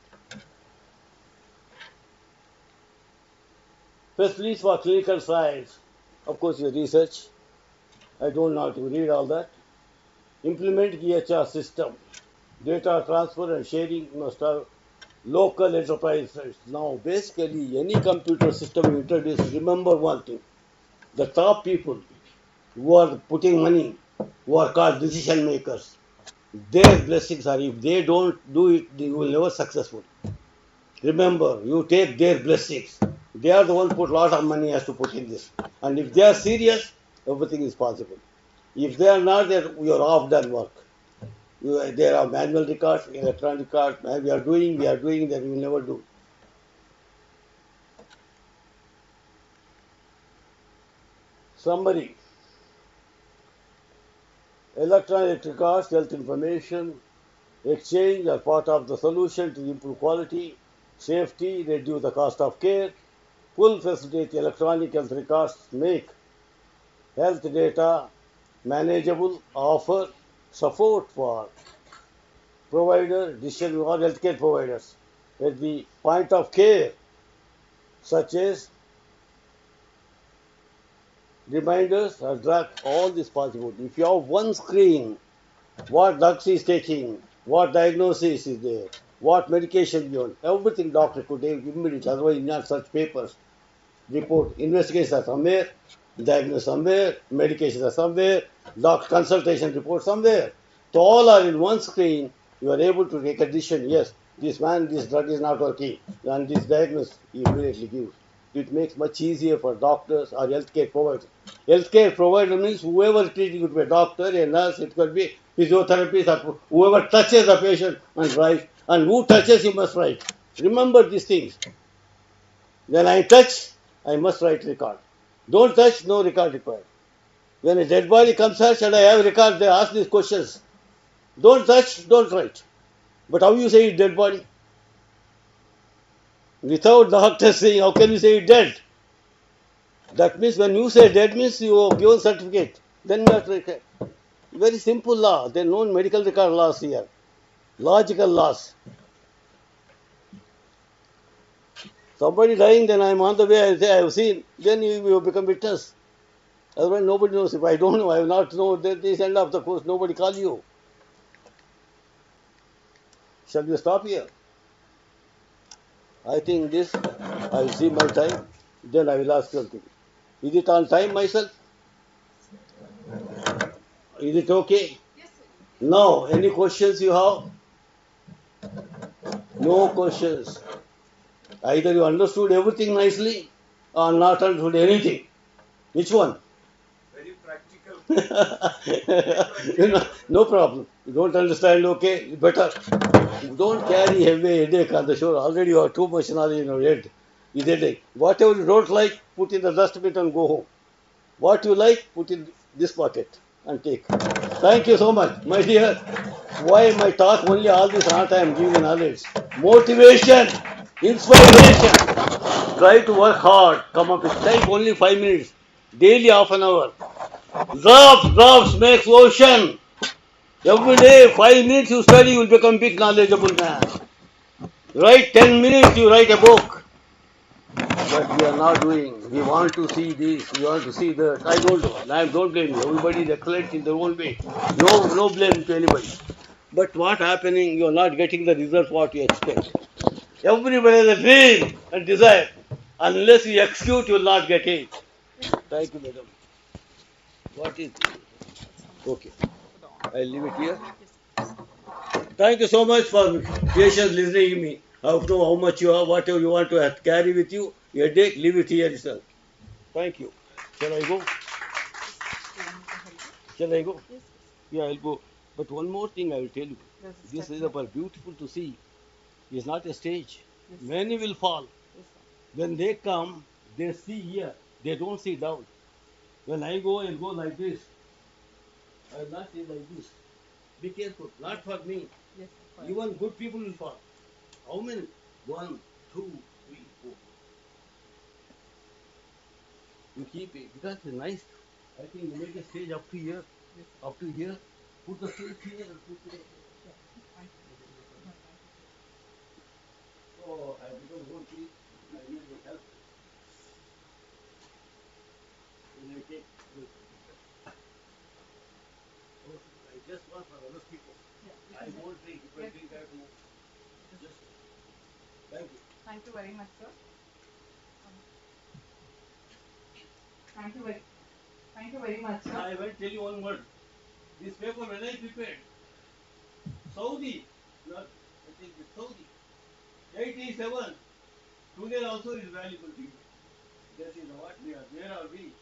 [SPEAKER 4] Facilities for clinical science. Of course, your research. I don't know how to read all that. Implement EHR system. Data transfer and sharing must have local enterprise. Now, basically, any computer system you introduce, remember one thing. The top people who are putting money, who are called decision makers, their blessings are, if they don't do it, they will never successful. Remember, you take their blessings. They are the ones who put a lot of money has to put in this. And if they are serious, everything is possible. If they are not, you are off done work. There are manual records, electronic records, we are doing that we will never do. Summary. Electronic records, health information, exchange are part of the solution to improve quality, safety, reduce the cost of care, full facilitate electronic health records, make health data manageable, offer support for providers, decision or healthcare providers at the point of care, such as reminders or drug, all this possible. If you have one screen, what drugs is taking, what diagnosis is there, what medication given, everything doctor could take immediately, otherwise not such papers. Report, investigations are somewhere, diagnosis somewhere, medications are somewhere, doctor consultation report somewhere. So all are in one screen, you are able to take a decision, yes, this drug is not working, and this diagnosis he immediately gives. It makes much easier for doctors or healthcare providers. Healthcare provider means whoever treating it, a doctor, a nurse, it could be physiotherapist, or whoever touches the patient and write. And who touches, you must write. Remember these things. When I touch, I must write record. Don't touch, no record required. When a dead body comes out, shall I have record? They ask these questions. Don't touch, don't write. But how you say it dead body? Without doctor saying, how can you say it dead? That means when you say dead means you have given certificate. Then you have to record. Very simple law. There are no medical record laws here. Logical laws. Somebody dying, then I am on the way, I say I have seen. Then you become witness. Otherwise nobody knows. If I don't know, I have not known this end of the course, nobody call you. Shall we stop here? I think this, I will see my time, then I will ask something. Is it on time myself? Is it okay?
[SPEAKER 2] Yes, sir.
[SPEAKER 4] Now, any questions you have? No questions. Either you understood everything nicely or not understood anything. Which one?
[SPEAKER 3] Very practical.
[SPEAKER 4] No problem. You don't understand, okay? Better. Don't carry heavy headache on the shoulder. Already you have too much knowledge in your head. Is headache. Whatever you don't like, put in the dustbin and go home. What you like, put in this pocket and take. Thank you so much, my dear. Why my talk only all this art I am giving knowledge? Motivation, inspiration. Try to work hard. Come up with take only 5 minutes. Daily half an hour. Drops makes ocean. Every day 5 minutes you study, you will become big knowledgeable man. Write 10 minutes, you write a book. But we are not doing. We want to see this, we want to see that. I don't know. I don't blame you. Everybody is excellent in their own way. No blame to anybody. But what happening, you are not getting the result what you expect. Everybody has a dream and desire. Unless you execute, you will not get it. Thank you, madam. What is it? Okay. I'll leave it here. Thank you so much for patience listening to me. I don't know how much you have, whatever you want to carry with you. Your day, leave it here itself. Thank you. Shall I go? Shall I go?
[SPEAKER 2] Yes,
[SPEAKER 4] Yeah, I'll go. But one more thing I will tell you.
[SPEAKER 2] yes.
[SPEAKER 4] This is beautiful to see. It's not a stage.
[SPEAKER 2] Yes.
[SPEAKER 4] Many will fall.
[SPEAKER 2] Yes, sir.
[SPEAKER 4] When they come, they see here. They don't see down. When I go and go like this, I will not say like this. Be careful. Not for me.
[SPEAKER 2] Yes, sir.
[SPEAKER 4] Even good people will fall. How many? 1, 2, 3, 4. You keep it because it's nice. I think you make a stage up to here.
[SPEAKER 2] Yes,
[SPEAKER 4] Up to here. Put the stage here and put it.
[SPEAKER 2] sir. Thank you.
[SPEAKER 4] So I become one piece. I need your help. When I take. I just want for other people.
[SPEAKER 2] Yeah,
[SPEAKER 4] I won't drink. If I
[SPEAKER 2] Yes.
[SPEAKER 4] drink, I have to. Just. Thank you.
[SPEAKER 2] Thank you very much, sir. Thank you very, thank you very much, sir.
[SPEAKER 4] I will tell you one word. This paper when I prepared, Saudi, not I think it's Saudi, 87. Today also is valuable to you. This is what we are. Where are we?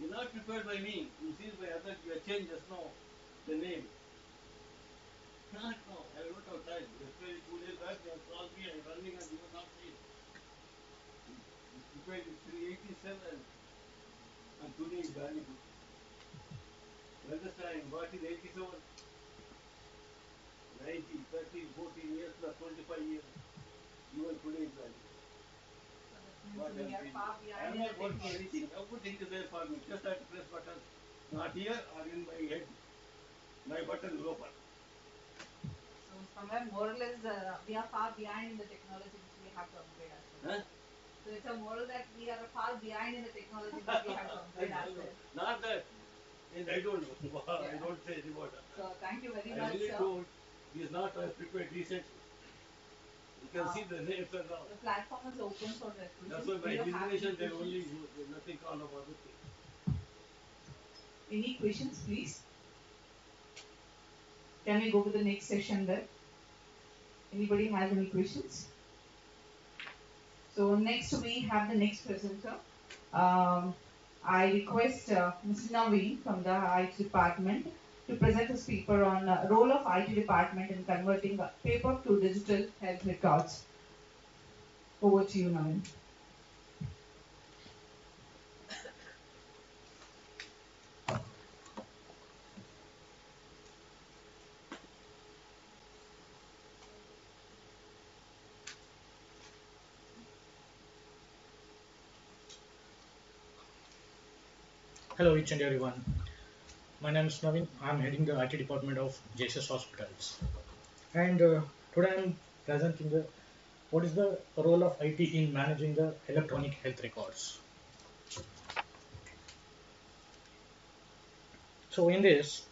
[SPEAKER 4] You're not prepared by me. You see by others, you have changed just now the name. Not now. I don't have time. Yesterday, 2 days back, they have called me. I'm running and you were not free. You prepared in 387 and today is valuable. You understand what is 87? 90, 13, 14 years plus 25 years. Even today is valuable. What
[SPEAKER 2] We are far
[SPEAKER 4] I
[SPEAKER 2] behind
[SPEAKER 4] am
[SPEAKER 2] in
[SPEAKER 4] not
[SPEAKER 2] the
[SPEAKER 4] working
[SPEAKER 2] technology.
[SPEAKER 4] anything. Everything is there for me. Just have to press buttons. Not here or in my head. My button will open.
[SPEAKER 2] So somewhere more or less we are far behind in the technology which we have to upgrade ourselves.
[SPEAKER 4] Huh?
[SPEAKER 2] So it's a moral that we are far behind in the technology which we have to upgrade ourselves.
[SPEAKER 4] Not that. And I don't know. I
[SPEAKER 2] Yeah.
[SPEAKER 4] don't say anymore.
[SPEAKER 2] So thank you very
[SPEAKER 4] I
[SPEAKER 2] much,
[SPEAKER 4] only
[SPEAKER 2] sir.
[SPEAKER 4] told he is not prepared recently. You can see the names and all.
[SPEAKER 2] The platform is open for the
[SPEAKER 4] That's
[SPEAKER 2] questions.
[SPEAKER 4] why
[SPEAKER 2] Do
[SPEAKER 4] my
[SPEAKER 2] you have
[SPEAKER 4] designation
[SPEAKER 2] any
[SPEAKER 4] there only
[SPEAKER 2] questions?
[SPEAKER 4] nothing called of other things.
[SPEAKER 2] Any questions, please? Can we go to the next session then? Anybody has any questions?
[SPEAKER 1] So next we have the next presenter. Um, I request Mr. Naveen from the IT department to present his paper on role of IT department in converting paper to digital health records. Over to you, Naveen.
[SPEAKER 6] Hello, each and everyone. My name is Navin. I'm heading the IT department of JSS Hospitals. And today I'm presenting what is the role of IT in managing the electronic health records. So in this,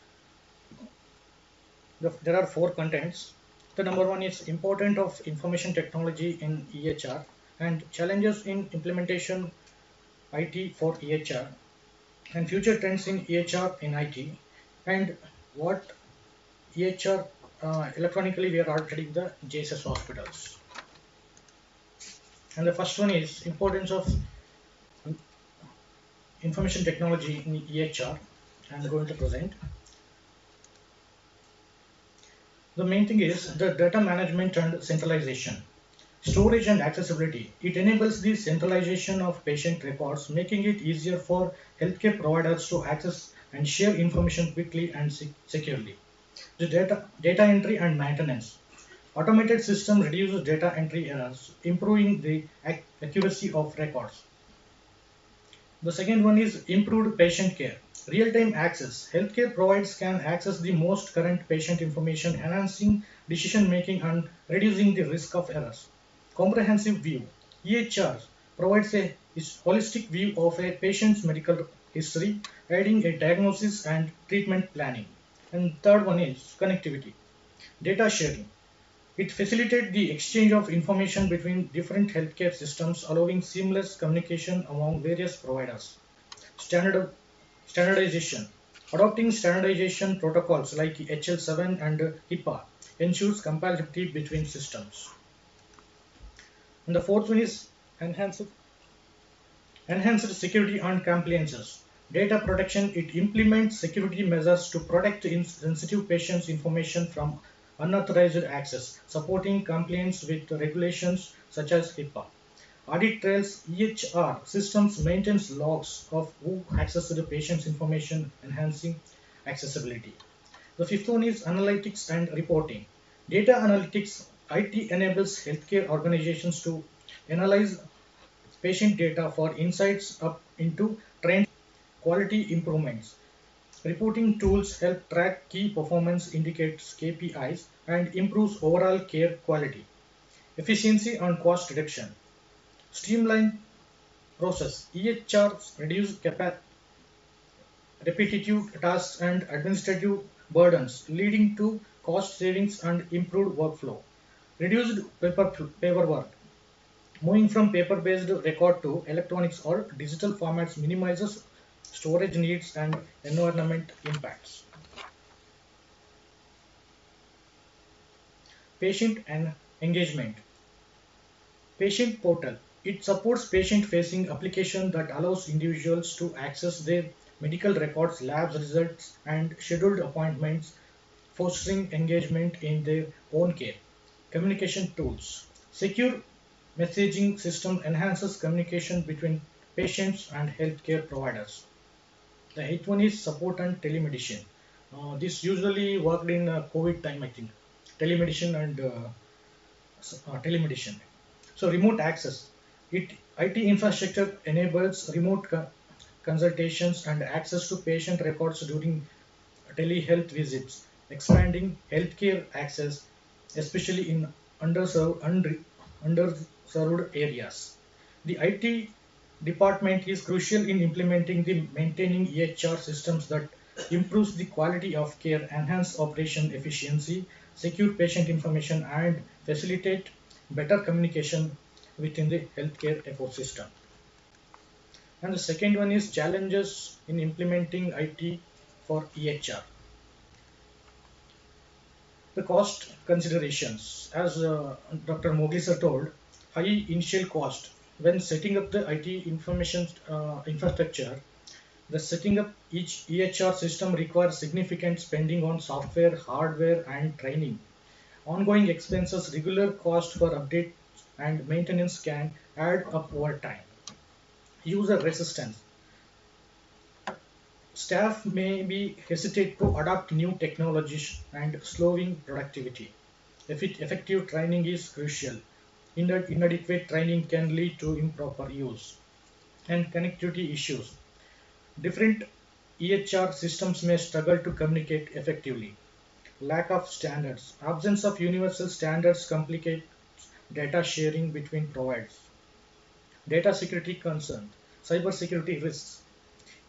[SPEAKER 6] there are four contents. The number one is important of information technology in EHR and challenges in implementation IT for EHR and future trends in EHR in IT and what EHR electronically we are already the JSS hospitals. And the first one is importance of information technology in EHR. I'm going to present. The main thing is the data management and centralization. Storage and accessibility. It enables the centralization of patient records, making it easier for healthcare providers to access and share information quickly and securely. The data entry and maintenance. Automated system reduces data entry errors, improving the accuracy of records. The second one is improved patient care. Real-time access. Healthcare providers can access the most current patient information, enhancing decision making and reducing the risk of errors. Comprehensive view. EHR provides a holistic view of a patient's medical history, aiding a diagnosis and treatment planning. And third one is connectivity. Data sharing. It facilitates the exchange of information between different healthcare systems, allowing seamless communication among various providers. Standardization. Adopting standardization protocols like HL7 and HIPAA ensures compatibility between systems. And the fourth one is enhanced security and compliances. Data protection. It implements security measures to protect sensitive patients' information from unauthorized access, supporting compliance with regulations such as HIPAA. Audit trails. EHR systems maintains logs of who accessed the patient's information, enhancing accessibility. The fifth one is analytics and reporting. Data analytics. IT enables healthcare organizations to analyze patient data for insights up into trends, quality improvements. Reporting tools help track key performance indicators KPIs and improves overall care quality. Efficiency and cost reduction. Streamline process. EHRs reduce repetitive tasks and administrative burdens, leading to cost savings and improved workflow. Reduced paperwork. Moving from paper-based record to electronics or digital formats minimizes storage needs and environment impacts. Patient and engagement. Patient portal. It supports patient-facing application that allows individuals to access their medical records, labs results, and scheduled appointments, fostering engagement in their own care. Communication tools. Secure messaging system enhances communication between patients and healthcare providers. The eighth one is support and telemedicine. This usually worked in COVID time, I think. Telemedicine and telemedicine. So remote access. IT infrastructure enables remote consultations and access to patient records during telehealth visits, expanding healthcare access, especially in underserved areas. The IT department is crucial in implementing the maintaining EHR systems that improves the quality of care, enhance operation efficiency, secure patient information, and facilitate better communication within the healthcare ecosystem. And the second one is challenges in implementing IT for EHR. The cost considerations, as Dr. Mogli sir told, high initial cost. When setting up the IT information infrastructure, the setting up each EHR system requires significant spending on software, hardware, and training. Ongoing expenses, regular cost for updates and maintenance can add up over time. User resistance. Staff may be hesitate to adopt new technologies and slowing productivity. Effective training is crucial. Inadequate training can lead to improper use. And connectivity issues. Different EHR systems may struggle to communicate effectively. Lack of standards. Absence of universal standards complicate data sharing between providers. Data security concerns. Cybersecurity risks.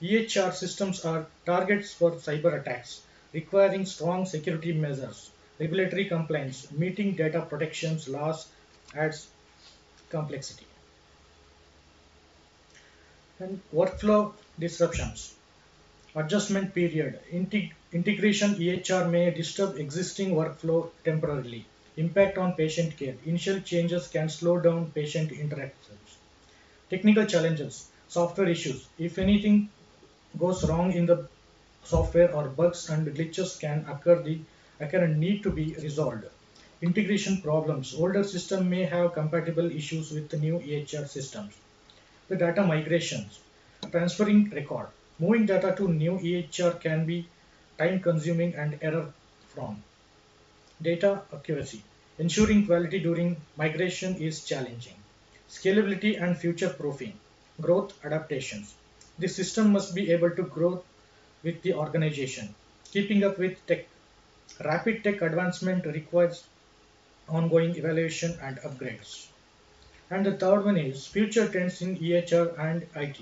[SPEAKER 6] EHR systems are targets for cyber attacks, requiring strong security measures. Regulatory compliance. Meeting data protections laws adds complexity. And workflow disruptions. Adjustment period. Integration EHR may disturb existing workflow temporarily. Impact on patient care. Initial changes can slow down patient interactions. Technical challenges. Software issues. If anything goes wrong in the software or bugs and glitches can occur and need to be resolved. Integration problems. Older system may have compatible issues with the new EHR systems. The data migrations. Transferring record. Moving data to new EHR can be time consuming and error prone. Data accuracy. Ensuring quality during migration is challenging. Scalability and future proofing. Growth adaptations. The system must be able to grow with the organization. Keeping up with tech. Rapid tech advancement requires ongoing evaluation and upgrades. And the third one is future trends in EHR and IT.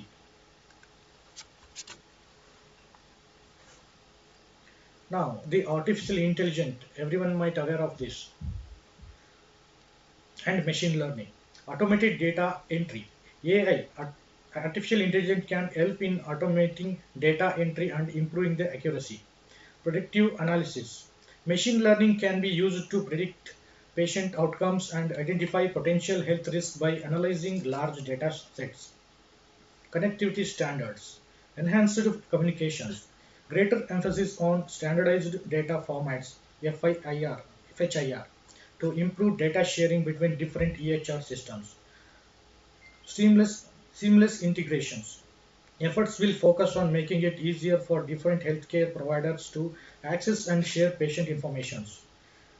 [SPEAKER 6] Now, the artificial intelligence, everyone might aware of this, and machine learning. Automated data entry. AI, artificial intelligence can help in automating data entry and improving the accuracy. Predictive analysis. Machine learning can be used to predict patient outcomes and identify potential health risks by analyzing large data sets. Connectivity standards. Enhanced communications. Greater emphasis on standardized data formats FHIR, to improve data sharing between different EHR systems. Seamless integrations. Efforts will focus on making it easier for different healthcare providers to access and share patient information.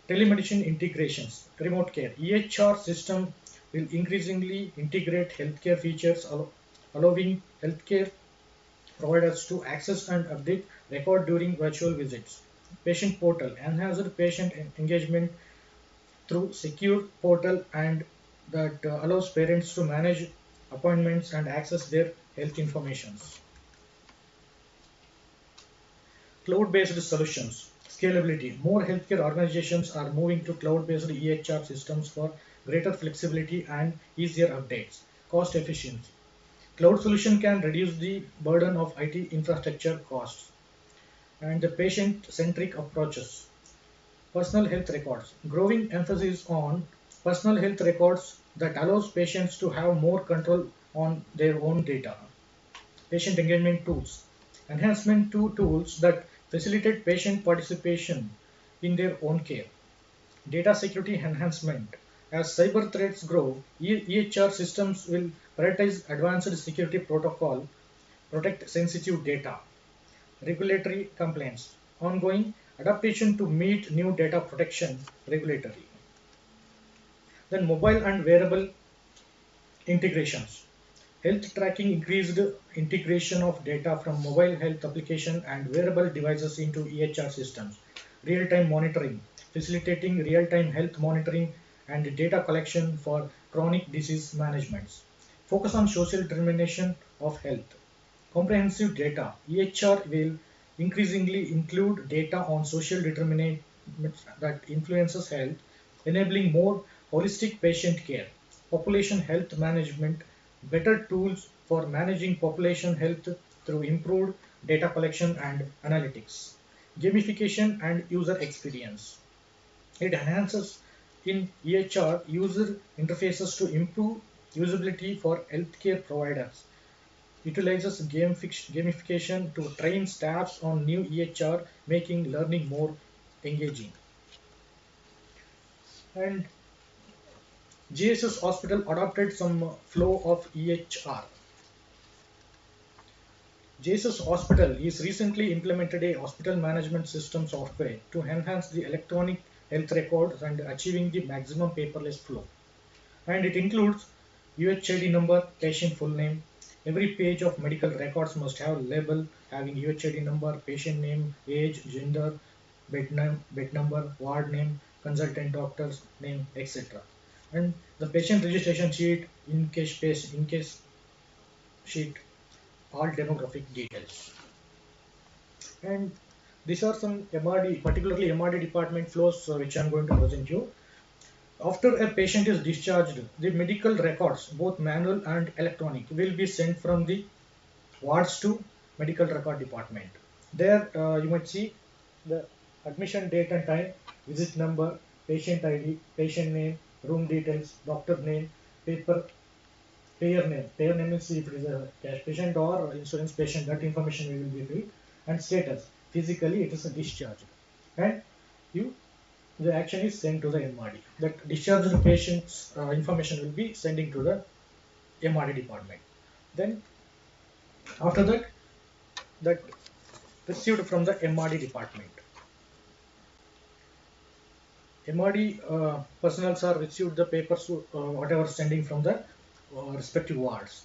[SPEAKER 6] Telemedicine integrations. Remote care. EHR system will increasingly integrate healthcare features, allowing healthcare providers to access and update record during virtual visits. Patient portal. Enhanced patient engagement through secure portal and that allows parents to manage appointments and access their health informations. Cloud-based solutions. Scalability. More healthcare organizations are moving to cloud-based EHR systems for greater flexibility and easier updates. Cost efficiency. Cloud solution can reduce the burden of IT infrastructure costs. And the patient-centric approaches. Personal health records. Growing emphasis on personal health records that allows patients to have more control on their own data. Patient engagement tools. Enhancement to tools that facilitate patient participation in their own care. Data security enhancement. As cyber threats grow, EHR systems will prioritize advanced security protocol, protect sensitive data. Regulatory compliance. Ongoing adaptation to meet new data protection regulatory. Then mobile and wearable integrations. Health tracking increased integration of data from mobile health application and wearable devices into EHR systems. Real-time monitoring, facilitating real-time health monitoring and data collection for chronic disease management. Focus on social determination of health. Comprehensive data. EHR will increasingly include data on social determinants that influences health, enabling more holistic patient care. Population health management. Better tools for managing population health through improved data collection and analytics. Gamification and user experience. It enhances In EHR, user interfaces to improve usability for healthcare providers. Utilizes gamification to train staffs on new EHR, making learning more engaging. And JSS Hospital adopted some flow of EHR. JSS Hospital is recently implemented a hospital management system software to enhance the electronic health records and achieving the maximum paperless flow. And it includes UHID number, patient full name. Every page of medical records must have a label having UHID number, patient name, age, gender, bed number, ward name, consultant doctor's name, etc. And the patient registration sheet, in case sheet, all demographic details. And these are some MRD, particularly MRD department flows which I am going to present you. After a patient is discharged, the medical records, both manual and electronic, will be sent from the wards to medical record department. There you might see the admission date and time, visit number, patient ID, patient name, room details, doctor name, paper, payer name. Payer name is if it is a cash patient or insurance patient, that information we will be filled, and status. Physically, it is a discharge, and the action is sent to the MRD. That discharged patient's information will be sending to the MRD department. Then after that received from the MRD department. MRD personnel are received the papers whatever sending from the respective wards.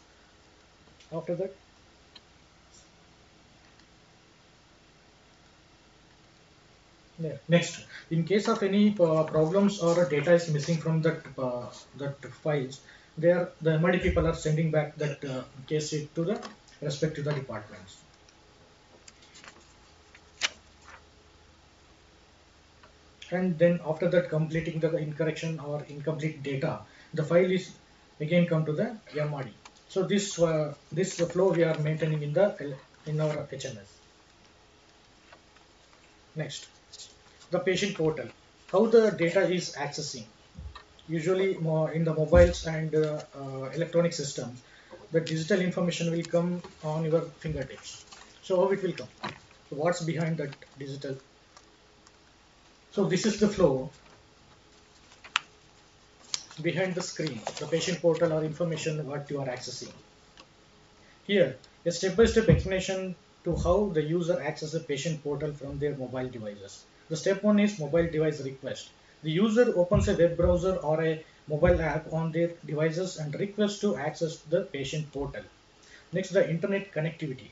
[SPEAKER 6] After that, yeah. Next, in case of any problems or data is missing from that files, there the MRD people are sending back that case sheet to the respective the departments. And then after that, completing the incorrection or incomplete data, the file is again come to the MRD. So this flow we are maintaining in our HMS. Next, the patient portal. How the data is accessing. Usually in the mobiles and electronic systems, the digital information will come on your fingertips. So how it will come? So what's behind that digital? So this is the flow behind the screen, the patient portal or information what you are accessing. Here, a step-by-step explanation to how the user accesses the patient portal from their mobile devices. The step one is mobile device request. The user opens a web browser or a mobile app on their devices and requests to access the patient portal. Next, the internet connectivity.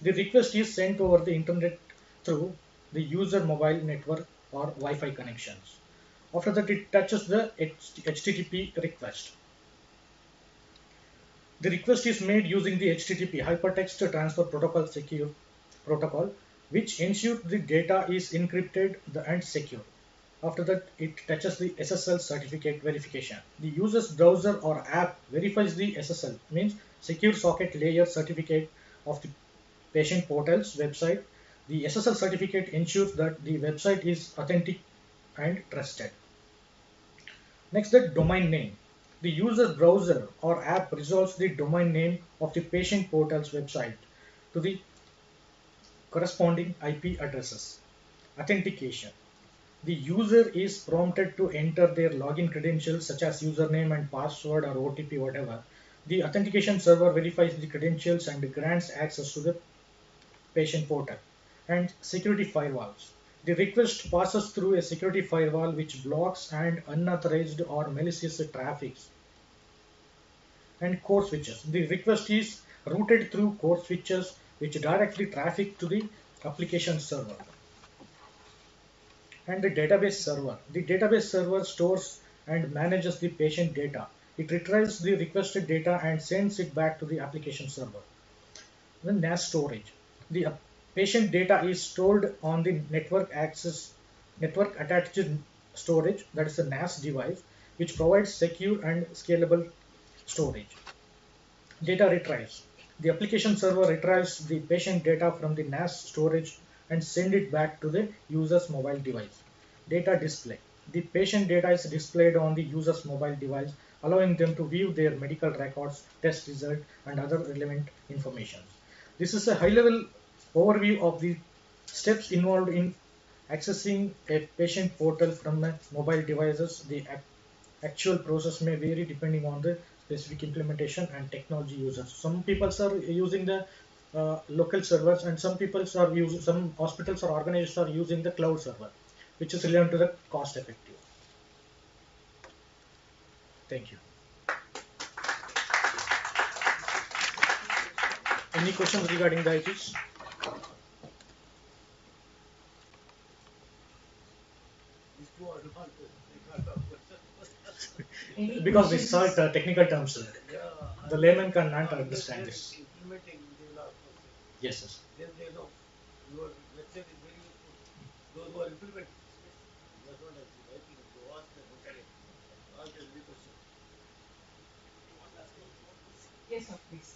[SPEAKER 6] The request is sent over the internet through the user mobile network or Wi-Fi connections. After that, it touches the HTTP request. The request is made using the HTTP hypertext transfer protocol secure protocol, which ensures the data is encrypted and secure. After that, it touches the SSL certificate verification. The user's browser or app verifies the SSL, means secure socket layer certificate of the patient portal's website. The SSL certificate ensures that the website is authentic and trusted. Next, the domain name. The user browser or app resolves the domain name of the patient portal's website to the corresponding IP addresses. Authentication. The user is prompted to enter their login credentials such as username and password or OTP, whatever. The authentication server verifies the credentials and grants access to the patient portal. And security firewalls. The request passes through a security firewall which blocks and unauthorized or malicious traffic. And core switches. The request is routed through core switches which directly traffic to the application server. And the database server. The database server stores and manages the patient data. It retrieves the requested data and sends it back to the application server. The NAS storage. The patient data is stored on the network attached storage, that is the NAS device, which provides secure and scalable storage. Data retrieves. The application server retrieves the patient data from the NAS storage and send it back to the user's mobile device. Data display. The patient data is displayed on the user's mobile device, allowing them to view their medical records, test result, and other relevant information. This is a high-level overview of the steps involved in accessing a patient portal from a mobile devices. The actual process may vary depending on the specific implementation and technology users. Some people are using the local servers, and some hospitals or organizations are using the cloud server, which is relevant to the cost effective. Thank you. Any questions regarding the ITs?
[SPEAKER 4] These two are not they can't have questions.
[SPEAKER 6] Because these are technical terms,
[SPEAKER 4] Yeah,
[SPEAKER 6] the layman cannot understand this.
[SPEAKER 4] implementing they will have questions.
[SPEAKER 6] Yes, yes.
[SPEAKER 4] Then they know your lecture is very useful. Those who are implementing this, that's what I think. I think you ask them okay. Ask them any question.
[SPEAKER 8] Yes, sir, please.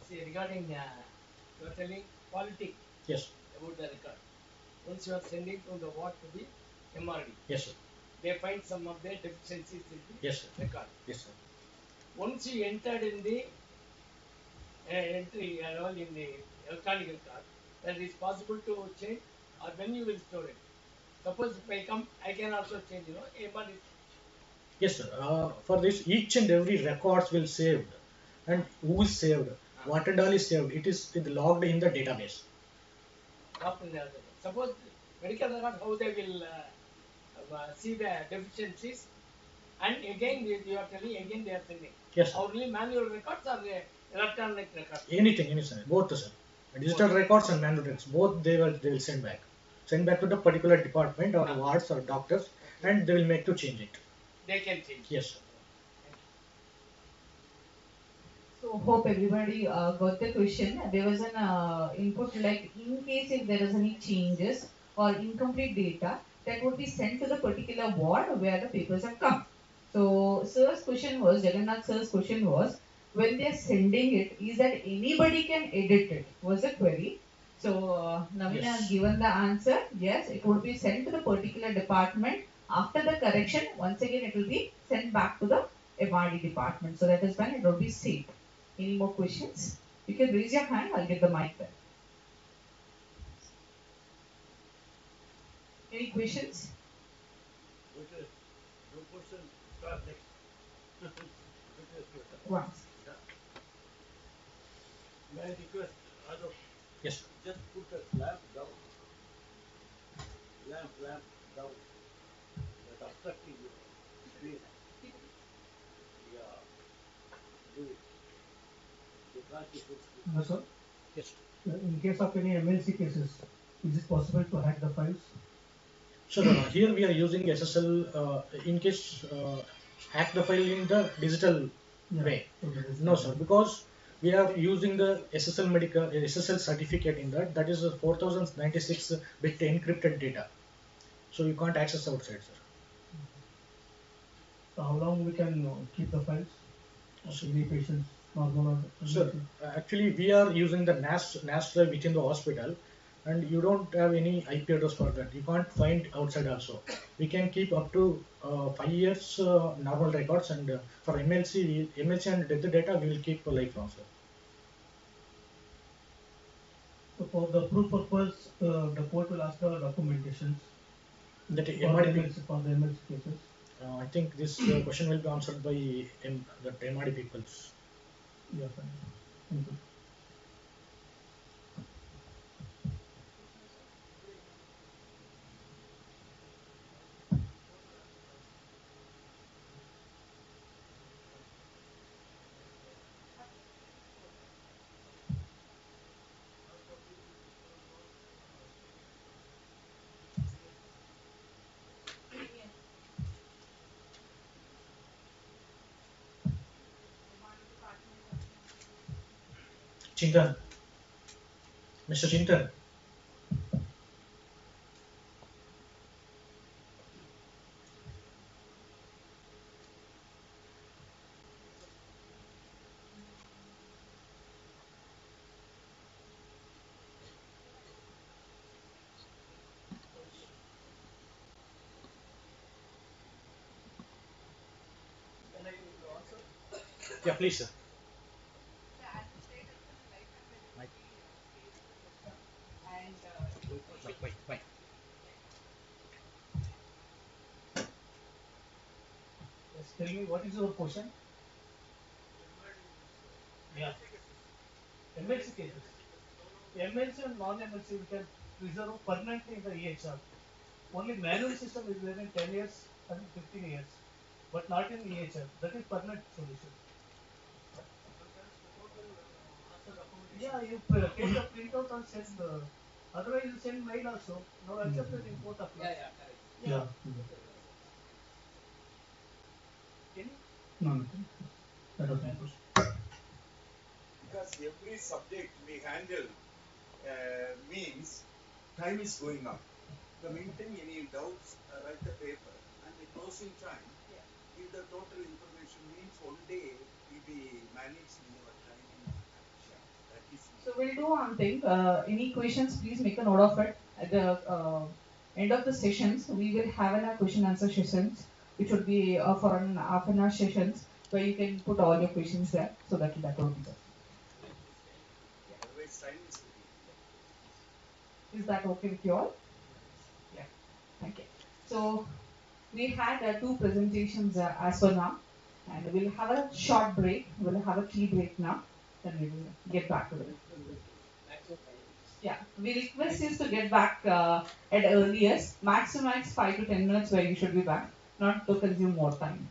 [SPEAKER 8] See, regarding you are telling quality
[SPEAKER 6] Yes.
[SPEAKER 8] about the record. Once you are sending from the what to the MRD,
[SPEAKER 6] Yes, sir.
[SPEAKER 8] they find some of the deficiencies in the
[SPEAKER 6] Yes, sir.
[SPEAKER 8] record.
[SPEAKER 6] Yes, sir.
[SPEAKER 8] Once you entered in the entry in the electronic record, that is possible to change, or when you will store it. Suppose if I come, I can also change, but
[SPEAKER 6] Yes, sir. For this, each and every records will saved, and who is saved, what and all is saved. It is logged in the database.
[SPEAKER 8] not in the other. Suppose medical record, how they will see the deficiencies, and again you are telling again they are sending.
[SPEAKER 6] Yes, sir.
[SPEAKER 8] Only manual records or electronic records?
[SPEAKER 6] Anything, both, sir. Digital records and manual records, both they will send back to the particular department or wards or doctors, and they will make to change it.
[SPEAKER 8] They can change.
[SPEAKER 6] Yes, sir.
[SPEAKER 9] So hope everybody got the question. There was an input like in case if there is any changes or incomplete data that would be sent to the particular ward where the papers have come. So Jagannath sir's question was, when they are sending it, is that anybody can edit it? Was the query. So Naveen has given the answer. Yes, it would be sent to the particular department. After the correction, once again it will be sent back to the MRD department. So that is when it will be saved. Any more questions? You can raise your hand, I'll get the mic there. Any questions?
[SPEAKER 4] Okay. No question. Start next.
[SPEAKER 9] Once.
[SPEAKER 4] May I request Adolf?
[SPEAKER 6] Yes, sir.
[SPEAKER 4] Just put a lamp down. Lamp down. That obstructing your screen. Yeah. Do it. You can't keep it.
[SPEAKER 10] Sir,
[SPEAKER 6] Yes, sir.
[SPEAKER 10] in case of any MLC cases, is it possible to hack the files?
[SPEAKER 6] So here we are using SSL in case hack the file in the digital way. No, sir, because we are using the SSL certificate in that. That is a 4096 bit encrypted data. So you can't access outside, sir.
[SPEAKER 10] So how long we can keep the files of any patients, normal or
[SPEAKER 6] Sir, actually we are using the NAS drive within the hospital, and you don't have any IP address for that. You can't find outside also. We can keep up to 5 years normal records, and for MLC and death data we will keep lifelong, sir.
[SPEAKER 10] So for the proof purpose, the court will ask the documentations
[SPEAKER 6] That
[SPEAKER 10] for the MLC cases.
[SPEAKER 6] I think this question will be answered by the MRD peoples.
[SPEAKER 10] Yeah, fine. Thank you.
[SPEAKER 6] Chintan, Mr. Chintan. Yeah, please, sir. Bye.
[SPEAKER 10] Yes, tell me what is your question? Yeah. MLC cases. MLC and non-MLC we can preserve permanently in the EHR. Only manual system is there in 10 years and 15 years, but not in EHR. That is permanent solution. Yeah, you take a printout and send. Otherwise, you send mail also. Now accepted in both applies.
[SPEAKER 8] Yeah, correct.
[SPEAKER 10] Yeah. Any?
[SPEAKER 6] No, nothing. That was my question.
[SPEAKER 3] Because every subject we handle means time is going up. The maintain any doubts, write the paper, and the closing time, give the total information means one day will be managed in your time. That is.
[SPEAKER 9] So we'll do one thing. Any questions, please make a note of it. At the end of the sessions, we will have a question answer sessions, which would be for an half an hour sessions, where you can put all your questions there. So that will be there.
[SPEAKER 3] Otherwise, time is.
[SPEAKER 9] Is that okay with you all? Yeah. Thank you. So we had two presentations as for now, and we'll have a short break. We'll have a tea break now, then we will get back to it. Yeah, we request you to get back at earliest, max 5 to 10 minutes where you should be back, not to consume more time.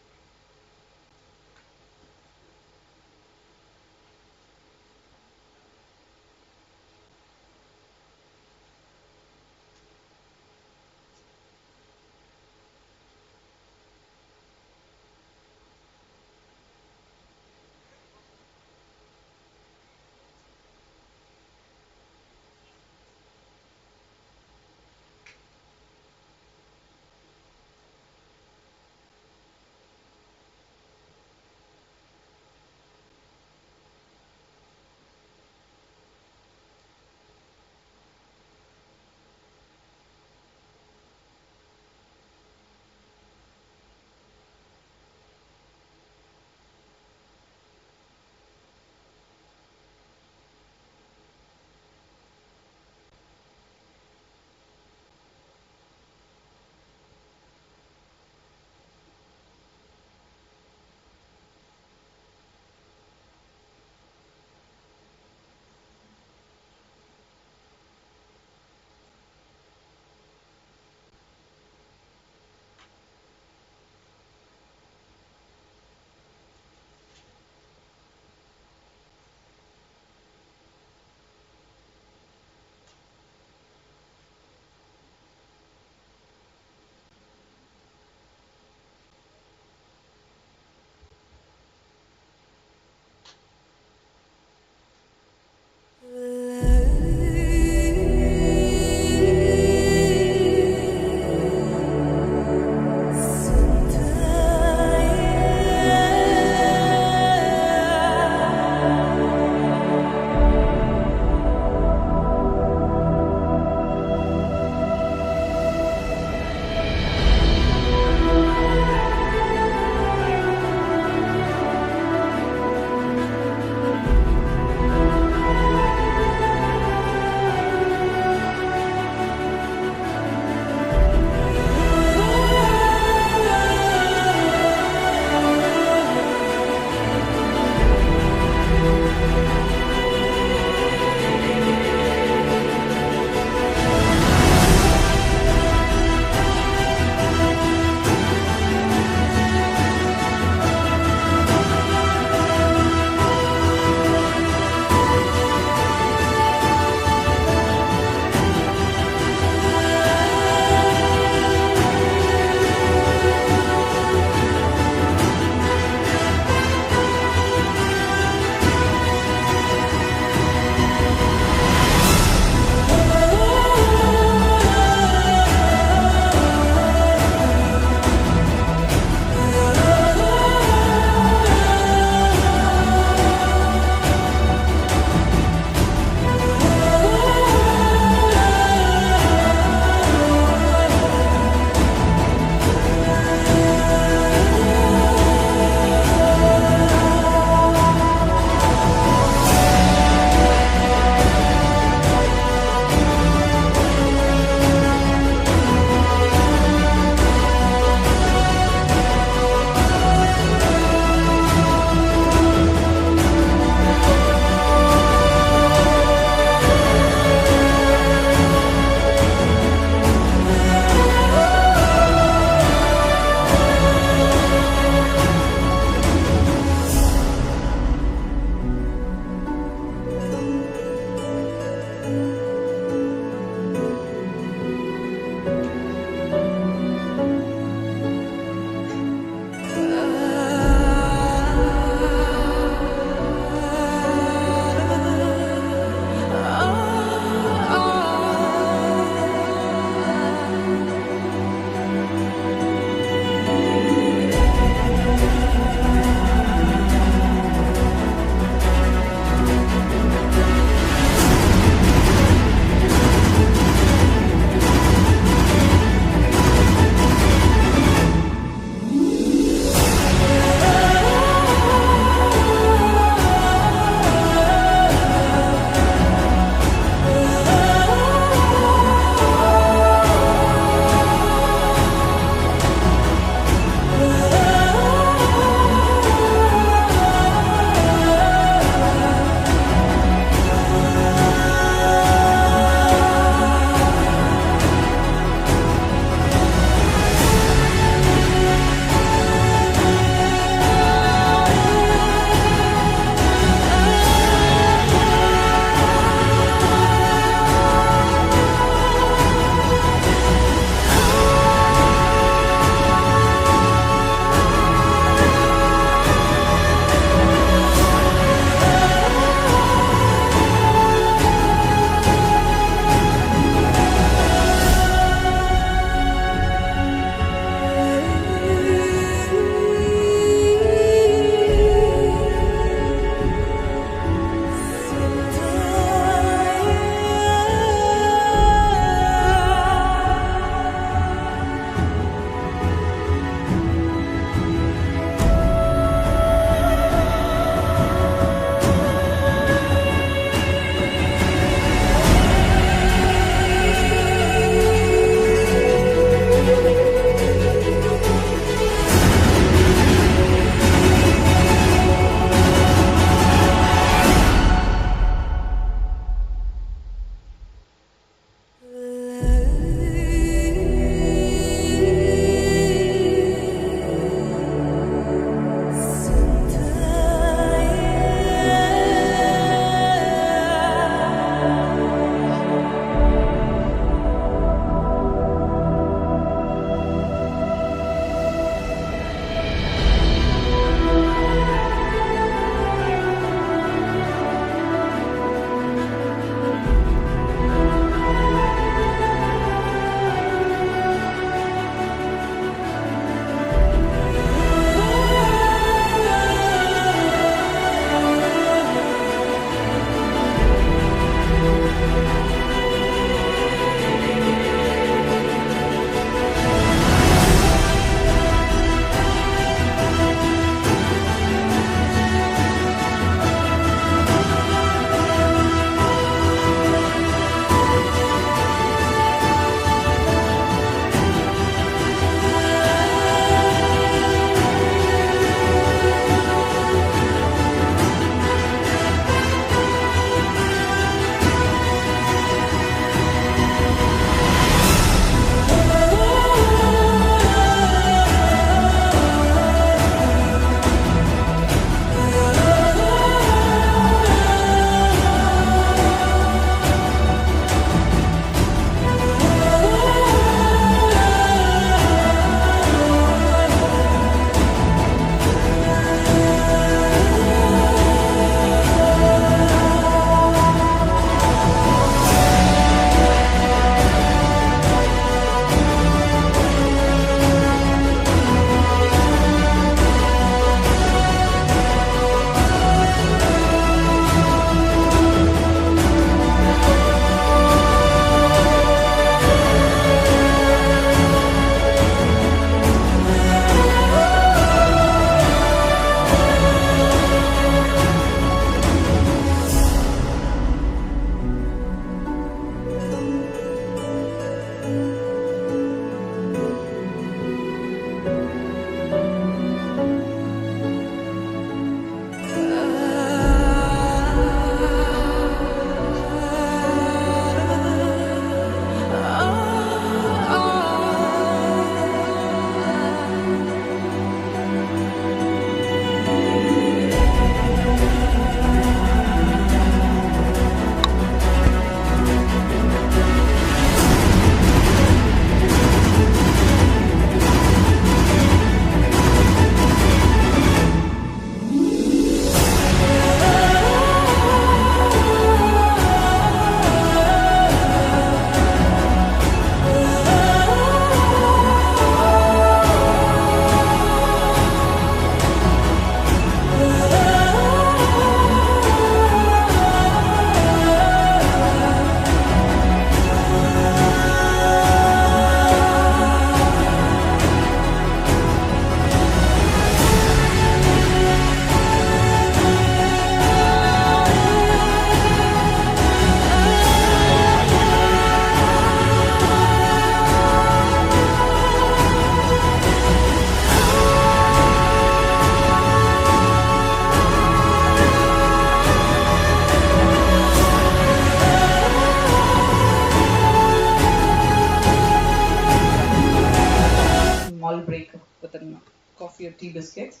[SPEAKER 1] small break with a coffee or tea biscuits.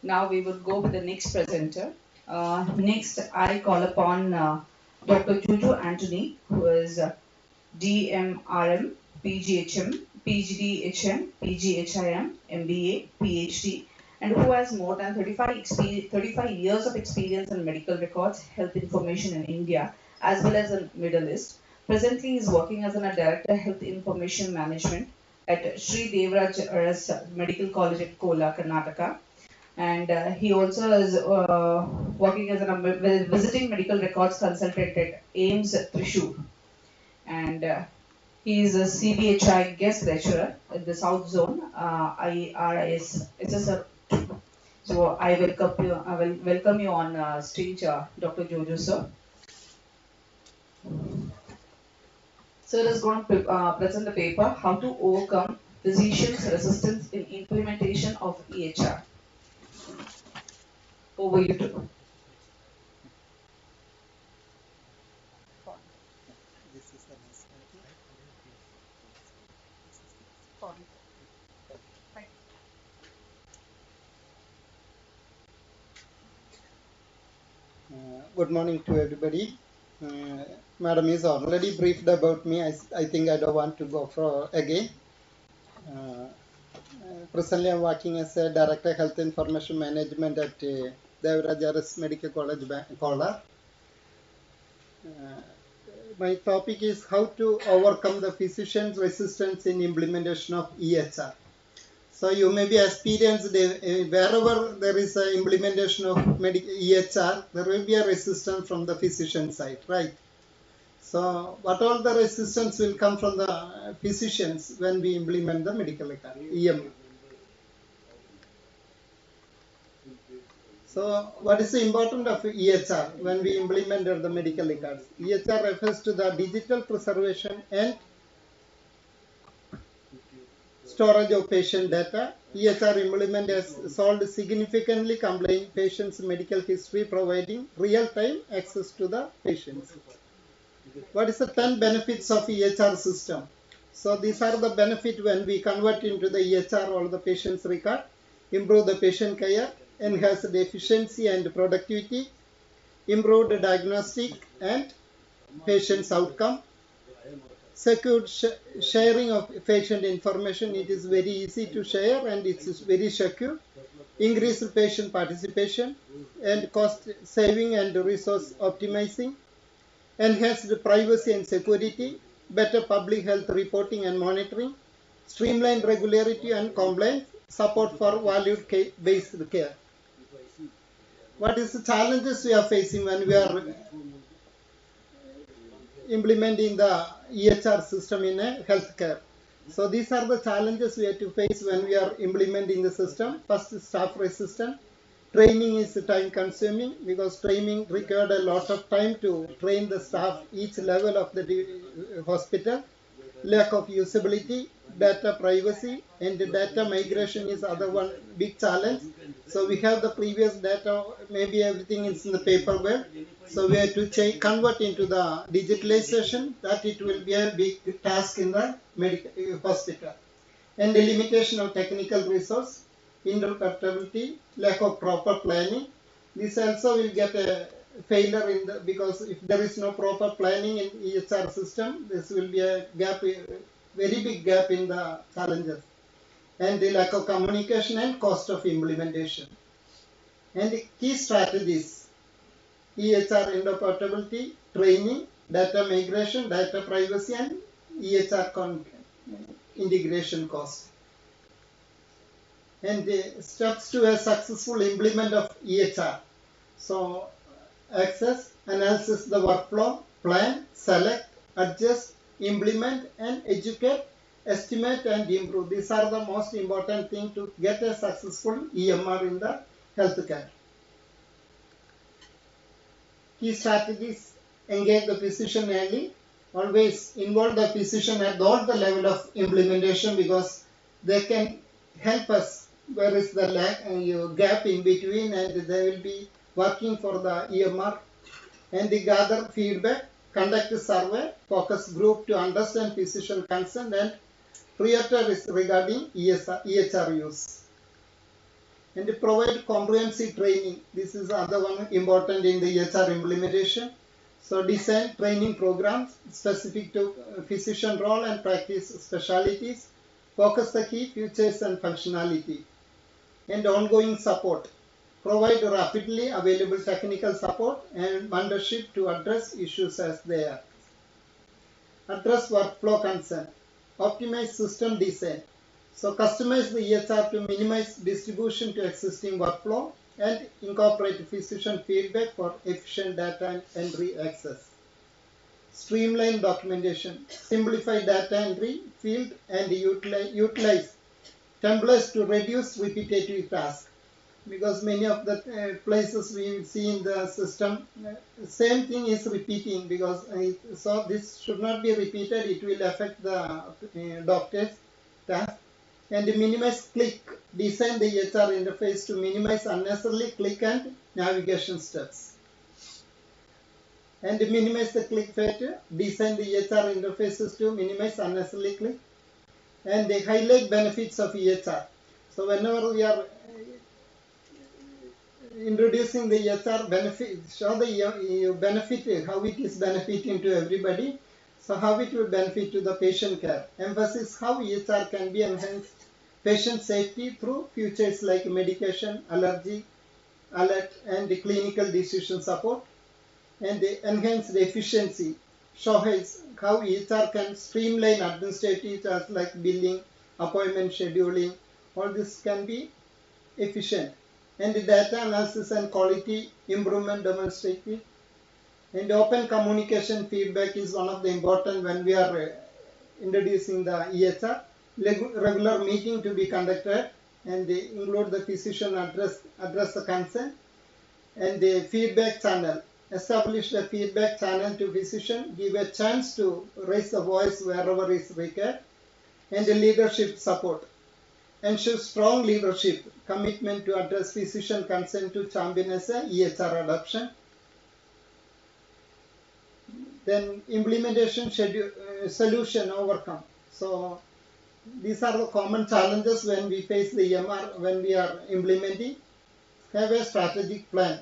[SPEAKER 1] Now we would go with the next presenter. Next, I call upon Dr. Juju Anthony, who is DMRM, PGHM, PGDHM, PGHIM, MBA, PhD, and who has more than 35 years of experience in medical records, health information in India, as well as in Middle East. Presently, he is working as a Director Health Information Management at Sri Devraj Aras Medical College at Kola, Karnataka. And he also is working as a visiting medical records consultant at AIMS Thrissur. And he is a CBHI guest lecturer at the South Zone, IRIS SSR. So I will welcome you on stage, Dr. Jojo sir. Sir is going to present the paper, How to Overcome Physicians' Resistance in Implementation of EHR. Over you to.
[SPEAKER 11] Good morning to everybody. Madam is already briefed about me. I think I don't want to go for again. Presently, I'm working as a Director Health Information Management at Devraj Aras Medical College, Kolar. My topic is how to overcome the physician's resistance in implementation of EHR. So you may be experienced wherever there is an implementation of EHR, there will be a resistance from the physician side, right? So what all the resistance will come from the physicians when we implement the medical record, EM. So what is the importance of EHR when we implement the medical records? EHR refers to the digital preservation and storage of patient data. EHR implement has solved significantly complaint patients' medical history, providing real-time access to the patients. What is the 10 benefits of EHR system? So these are the benefits when we convert into the EHR all the patient's record, improve the patient care, enhance the efficiency and productivity, improve the diagnostic and patient's outcome, secure sharing of patient information. It is very easy to share and it is very secure. Increase patient participation and cost saving and resource optimizing. Enhance the privacy and security. Better public health reporting and monitoring. Streamline regularity and compliance. Support for value-based care. What is the challenges we are facing when we are implementing the EHR system in a healthcare? So these are the challenges we have to face when we are implementing the system. First, staff resistance. Training is time consuming because training required a lot of time to train the staff each level of the hospital. Lack of usability, data privacy, and data migration is other one big challenge. So we have the previous data, maybe everything is in the paper web. So we have to convert into the digitalization. That it will be a big task in the medical hospital. And the limitation of technical resource, interoperability, lack of proper planning. This also will get a failure in the, because if there is no proper planning in EHR system, this will be a gap, very big gap in the challenges. And the lack of communication and cost of implementation. And the key strategies, EHR interoperability, training, data migration, data privacy, and EHR integration cost. And the steps to a successful implement of EHR. So access, analysis the workflow, plan, select, adjust, implement, and educate, estimate, and improve. These are the most important things to get a successful EMR in the healthcare. Key strategies: engage the physician early. Always involve the physician at all the level of implementation because they can help us where is the gap in between, and they will be working for the EMR. And they gather feedback, conduct a survey, focus group to understand physician concern, and Priority is regarding EHR use. And to provide comprehensive training. This is other one important in the EHR implementation. So design training programs specific to physician role and practice specialties. Focus the key features and functionality. And ongoing support. Provide rapidly available technical support and mentorship to address issues as they are. Address workflow concern. Optimize system design. So customize the EHR to minimize distribution to existing workflow and incorporate physician feedback for efficient data and entry access. Streamline documentation. Simplify data entry, field and utilize templates to reduce repetitive tasks. Because many of the places we see in the system, same thing is repeating because so this should not be repeated. It will affect the doctor's task. And minimize click. Design the EHR interface to minimize unnecessarily click and navigation steps. And minimize the click factor. Design the EHR interfaces to minimize unnecessarily click. And they highlight benefits of EHR. So whenever we are introducing the EHR benefit, show the benefit, how it is benefiting to everybody. So how it will benefit to the patient care. Emphasis how EHR can be enhanced patient safety through features like medication, allergy, alert, and clinical decision support. And enhance the efficiency. Shows how EHR can streamline administrative tasks like billing, appointment scheduling. All this can be efficient. And the data analysis and quality improvement demonstrated. And open communication feedback is one of the important when we are introducing the EHR. Regular meeting to be conducted and they include the physician address the concern and the feedback channel. Establish the feedback channel to physician, give a chance to raise the voice wherever is required, and the leadership support. Ensure strong leadership, commitment to address physician concern to champion as a EHR adoption. Then implementation schedule, solution overcome. So these are the common challenges when we face the EMR when we are implementing. Have a strategic plan.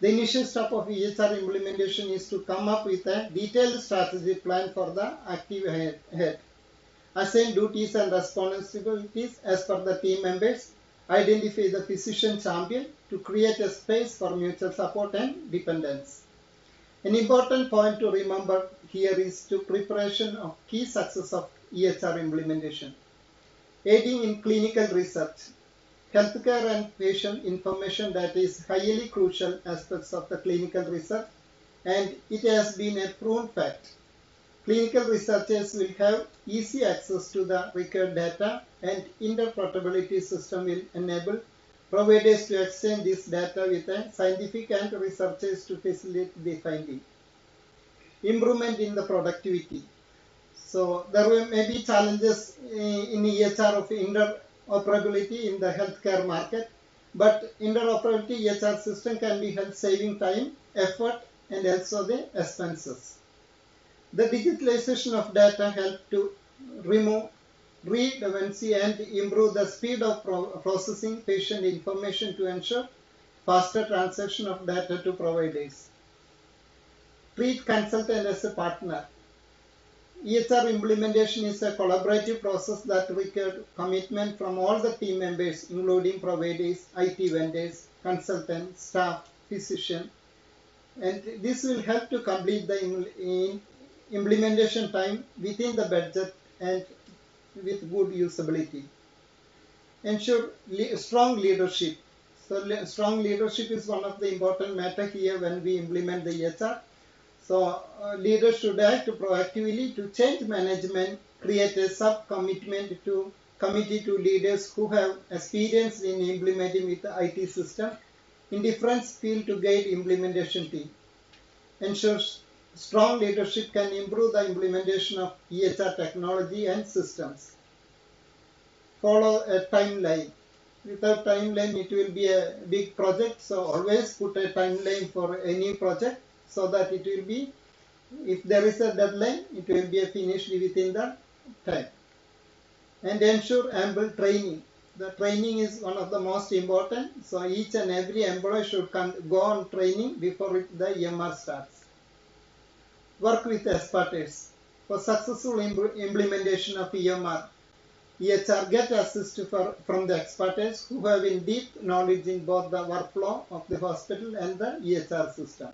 [SPEAKER 11] The initial step of EHR implementation is to come up with a detailed strategic plan for the active head. Assign duties and responsibilities as per the team members. Identify the physician champion to create a space for mutual support and dependence. An important point to remember here is to preparation of key success of EHR implementation. Aiding in clinical research. Healthcare and patient information data is highly crucial aspects of the clinical research and it has been a proven fact. Clinical researchers will have easy access to the required data and interoperability system will enable providers to exchange this data with scientific and researchers to facilitate the finding. Improvement in the productivity. So there may be challenges in EHR of interoperability in the healthcare market, but interoperability EHR system can be help saving time, effort, and also the expenses. The digitalization of data help to remove redundancy and improve the speed of processing patient information to ensure faster transaction of data to providers. Treat consultant as a partner. EHR implementation is a collaborative process that requires commitment from all the team members, including providers, IT vendors, consultants, staff, physician, and this will help to complete the implementation time within the budget and with good usability. Ensure strong leadership. So strong leadership is one of the important matter here when we implement the EHR. So leaders should act proactively to change management, create a sub-commitment to committee to leaders who have experience in implementing with the IT system in different field to guide implementation team. Ensure strong leadership can improve the implementation of EHR technology and systems. Follow a timeline. Without timeline, it will be a big project. So always put a timeline for any project so that it will be, if there is a deadline, it will be finished within the time. and ensure ample training. The training is one of the most important, so each and every employee should go on training before the EMR starts. Work with experts. For successful implementation of EMR, EHR get assist from the experts who have in deep knowledge in both the workflow of the hospital and the EHR system.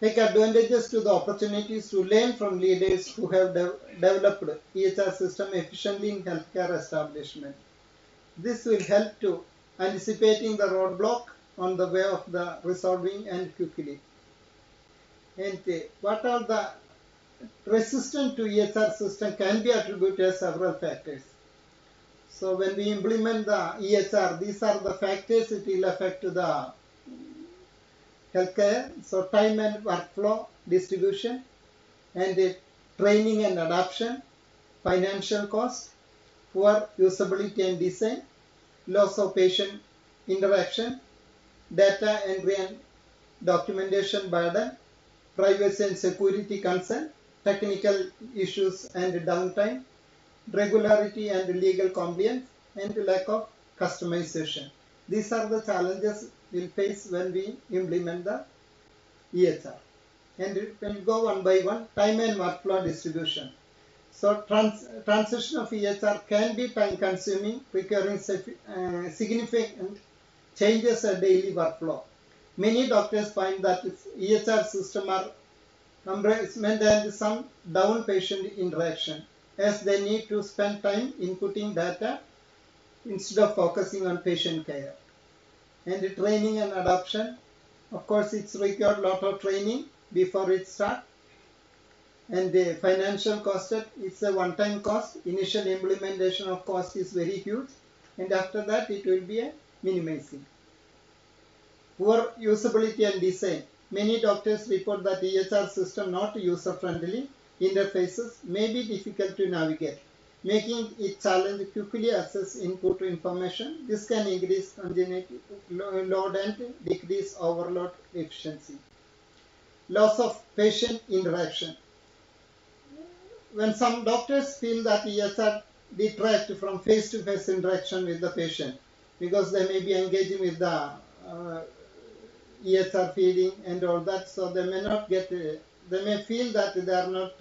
[SPEAKER 11] Take advantages to the opportunities to learn from leaders who have developed EHR system efficiently in healthcare establishment. This will help to anticipating the roadblock on the way of the resolving and quickly. And what are the resistance to EHR system can be attributed to several factors. So when we implement the EHR, these are the factors it will affect to the healthcare. So time and workflow distribution, and training and adoption, financial cost, poor usability and design, loss of patient interaction, data entry and documentation burden, privacy and security concern, technical issues and downtime, regularity and legal compliance, and lack of customization. These are the challenges we'll face when we implement the EHR. And we'll go one by one. Time and workflow distribution. So transition of EHR can be time consuming, requiring significant changes in daily workflow. Many doctors find that EHR system are embarrassment and some down patient interaction, as they need to spend time inputting data instead of focusing on patient care. And training and adoption, of course it's required a lot of training before it starts. And the financial cost, it's a one-time cost. Initial implementation of cost is very huge, and after that it will be a minimizing. Poor usability and design. Many doctors report that EHR system not user-friendly. Interfaces may be difficult to navigate, making it challenging to quickly access input information. This can increase congenital load and decrease overload efficiency. Loss of patient interaction. When some doctors feel that EHR detract from face-to-face interaction with the patient, because they may be engaging with the EHR feeding and all that, so they may not get, they may feel that they are not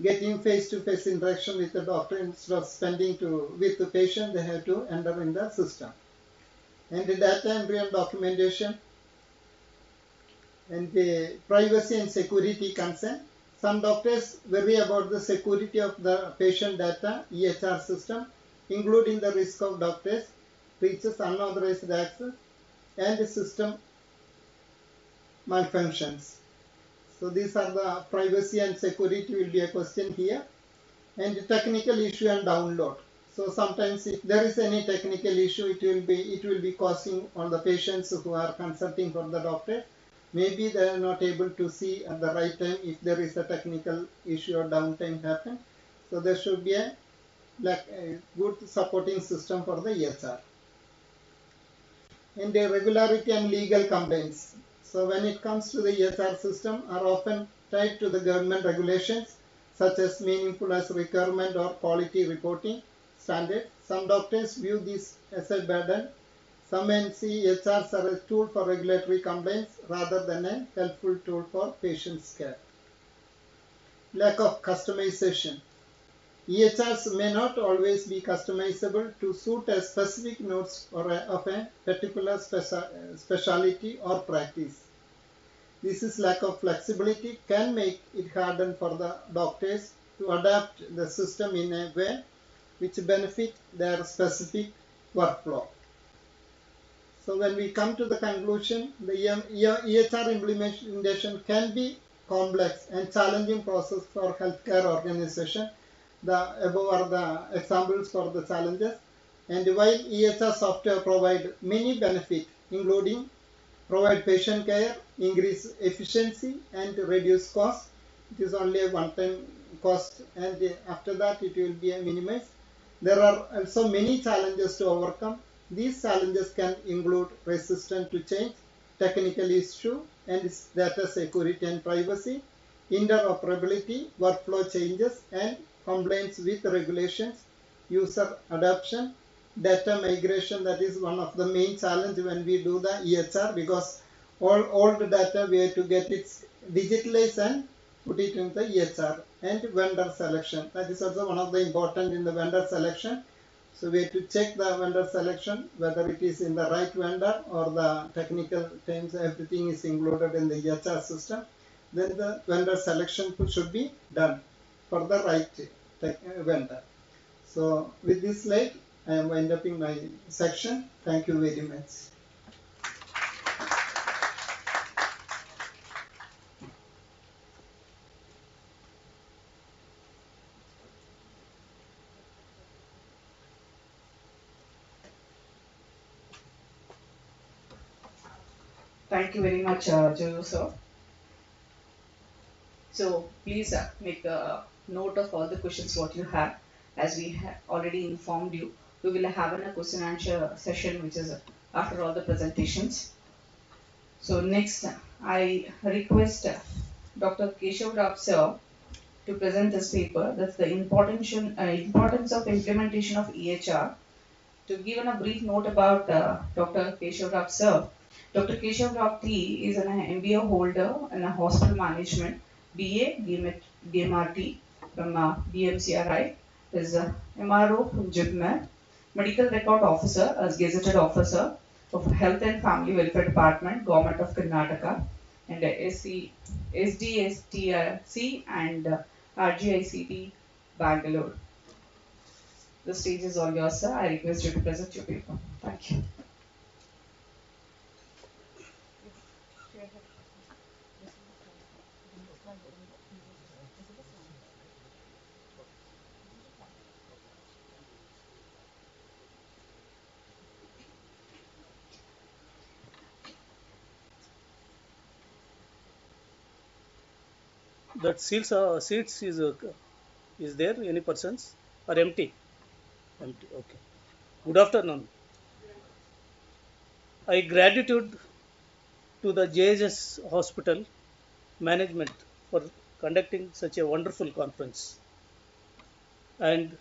[SPEAKER 11] getting face-to-face interaction with the doctor. Instead of spending with the patient, they have to enter in the system. And the data entry and documentation, and the privacy and security concern. Some doctors worry about the security of the patient data EHR system, including the risk of doctors breaches, unauthorized access, and system malfunctions. So these are the privacy and security will be a question here. And the technical issue and download. So sometimes if there is any technical issue, it will be causing on the patients who are consulting for the doctor. Maybe they are not able to see at the right time if there is a technical issue or downtime happen. So there should be a good supporting system for the EHR. And the regularity and legal complaints. So when it comes to the EHR system are often tied to the government regulations, such as meaningful as requirement or quality reporting standard. Some doctors view this as a burden. Some may see EHRs as a tool for regulatory complaints rather than a helpful tool for patients' care. Lack of customization. EHRs may not always be customizable to suit a specific needs of a particular specialty or practice. This is lack of flexibility can make it harder for the doctors to adapt the system in a way which benefit their specific workflow. So when we come to the conclusion, the EHR implementation can be complex and challenging process for healthcare organization. The above are the examples for the challenges. And while EHR software provide many benefits, including provide patient care, increase efficiency, and reduce cost, it is only a one-time cost, and after that it will be minimized. There are also many challenges to overcome. These challenges can include resistance to change, technical issue, and data security and privacy, interoperability, workflow changes, and compliance with regulations, user adoption, data migration. That is one of the main challenge when we do the EHR, because all the data we have to get it digitalized and put it in the EHR. And vendor selection, that is also one of the important in the vendor selection. So we have to check the vendor selection, whether it is in the right vendor or the technical terms, everything is included in the EHR system. Then the vendor selection should be done for the right vendor. So with this slide, I am winding up my section. Thank you very much.
[SPEAKER 1] Thank you very much, Joe, sir. So please make a note of all the questions what you have. As we have already informed you, we will have a question and answer session, which is after all the presentations. So next, I request Dr. Keshav Rao sir to present this paper. That's the importance of implementation of EHR. To give a brief note about Dr. Keshav Rao sir. Dr. Keshav Rao T is an MBA holder in hospital management, BA, DMRT from BMCRI, is MRO from JIPMER, medical record officer as gazetted officer of Health and Family Welfare Department, Government of Karnataka, and SDSTC and RGICT Bangalore. The stage is all yours, sir. I request you to present your paper. Thank you.
[SPEAKER 10] That seats is there any persons or empty? Empty. Okay. Good afternoon. I gratitude to the JSS hospital management for conducting such a wonderful conference, and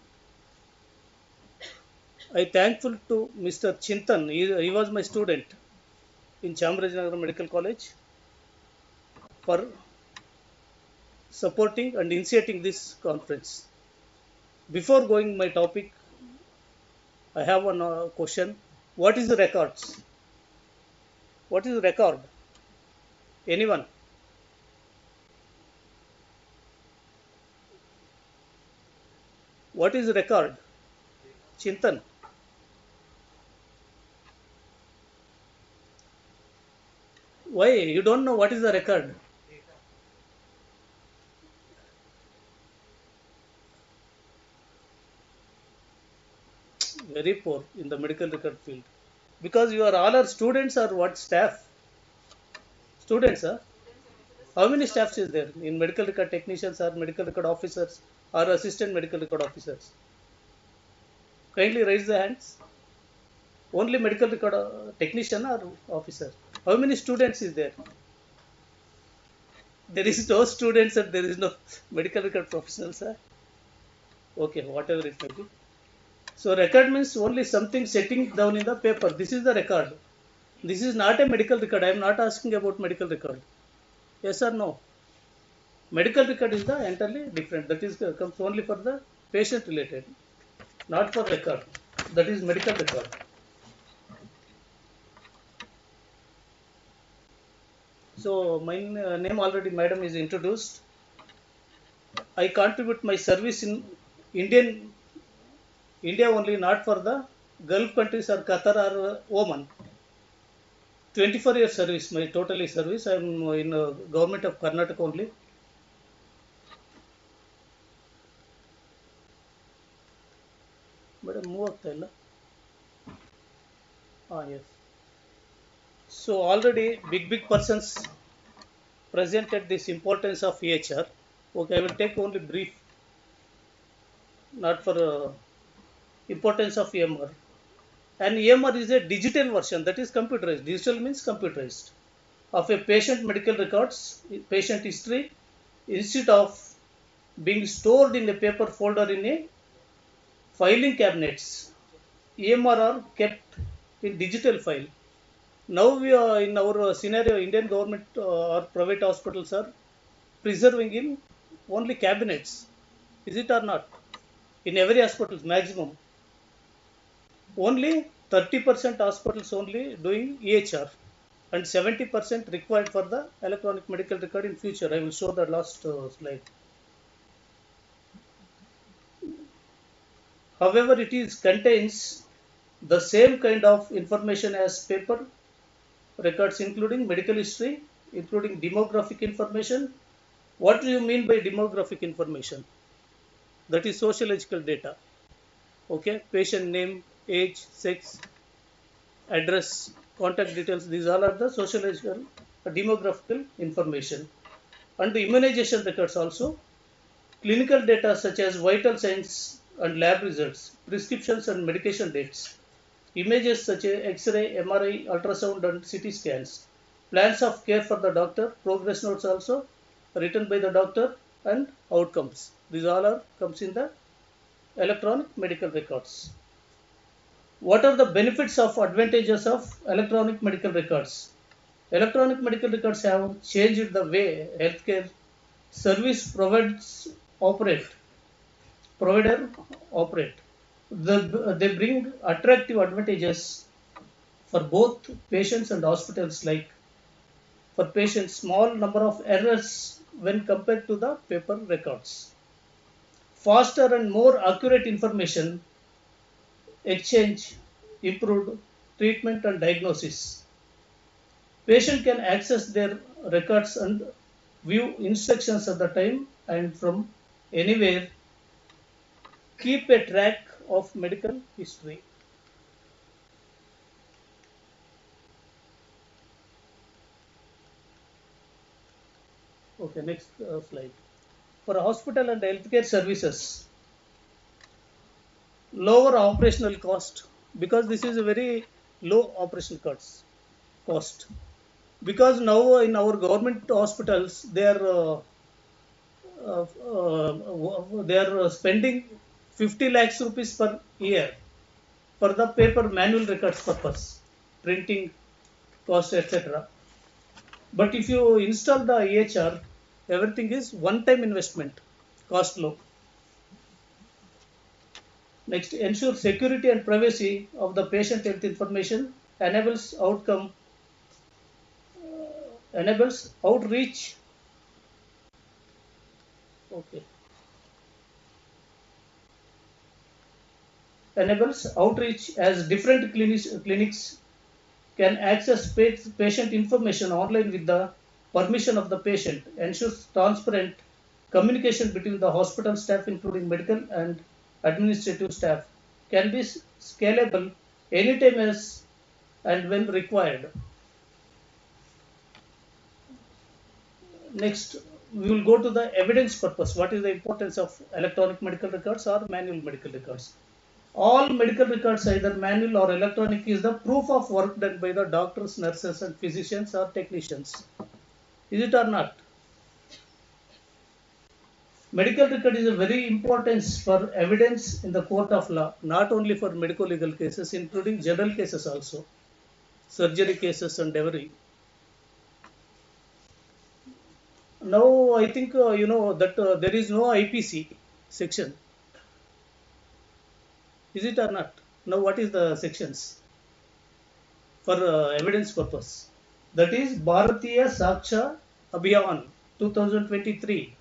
[SPEAKER 10] I thankful to Mr. Chintan. He was my student in Chamarajanagar Medical College for supporting and initiating this conference. Before going my topic, I have one question. What is the records? What is the record? Anyone? What is the record? Chintan. Why? You don't know what is the record? Very poor in the medical record field. Because you are all our students or what staff? Students, huh? How many staffs is there in medical record technicians or medical record officers or assistant medical record officers? Kindly raise the hands. Only medical record technician or officer? How many students is there? There is no students and there is no medical record professionals. Huh? Okay, whatever it may be. So record means only something setting down in the paper. This is the record. This is not a medical record. I am not asking about medical record. Yes or no? Medical record is the entirely different. That is comes only for the patient related, not for record. That is medical record. So my name already madam is introduced. I contribute my service in India only, not for the Gulf countries or Qatar or Oman. 24 years service, my totally service. I am in government of Karnataka only. Madam, move up there. Yes. So already big persons presented this importance of EHR. Okay, I will take only brief, not for importance of EMR. And EMR is a digital version, that is computerized. Digital means computerized of a patient medical records, patient history, instead of being stored in a paper folder in a filing cabinets. EMR are kept in digital file. Now we are in our scenario, Indian government or private hospitals are preserving in only cabinets. Is it or not? In every hospital, maximum. Only 30% hospitals only doing EHR and 70% required for the electronic medical record in future. I will show the last slide. However, it is contains the same kind of information as paper records, including medical history, including demographic information. What do you mean by demographic information? That is sociological data. Okay, patient name, age, sex, address, contact details. These all are the sociological, demographical information. And the immunization records also. Clinical data such as vital signs and lab results, prescriptions and medication dates. Images such as X-ray, MRI, ultrasound and CT scans. Plans of care for the doctor, progress notes also written by the doctor and outcomes. These all are comes in the electronic medical records. What are the benefits of advantages of electronic medical records? Electronic medical records have changed the way healthcare service provider operate. They bring attractive advantages for both patients and hospitals, like for patients small number of errors when compared to the paper records. Faster and more accurate information exchange, improved treatment and diagnosis. Patient can access their records and view instructions at the time and from anywhere. Keep a track of medical history. Okay, next slide. For hospital and healthcare services, lower operational cost, because this is a very low operational cost. Because now in our government hospitals they are spending 50 lakhs rupees per year for the paper manual records purpose, printing cost, etc. But if you install the EHR, everything is one-time investment, cost low. Next, ensure security and privacy of the patient health information, enables outreach. Okay. Enables outreach as different clinics can access patient information online with the permission of the patient, ensures transparent communication between the hospital staff, including medical and administrative staff, can be scalable anytime as and when required. Next, we will go to the evidence purpose. What is the importance of electronic medical records or manual medical records? All medical records, either manual or electronic, is the proof of work done by the doctors, nurses and physicians or technicians. Is it or not? Medical record is a very important for evidence in the court of law, not only for medical legal cases, including general cases also, surgery cases and every. Now I think you know that there is no IPC section. Is it or not? Now what is the sections for evidence purpose? That is Bharatiya Saksha Abhiyan 2023.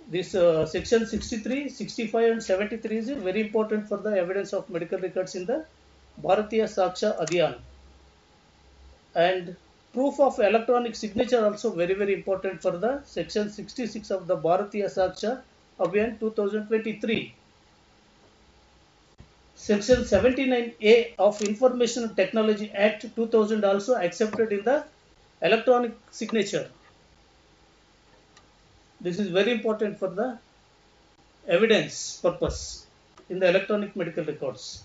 [SPEAKER 10] This section 63, 65 and 73 is very important for the evidence of medical records in the Bharatiya Saksha Abhiyan. And proof of electronic signature also very important for the section 66 of the Bharatiya Saksha Abhiyan 2023. Section 79A of Information Technology Act 2000 also accepted in the electronic signature. This is very important for the evidence purpose in the electronic medical records.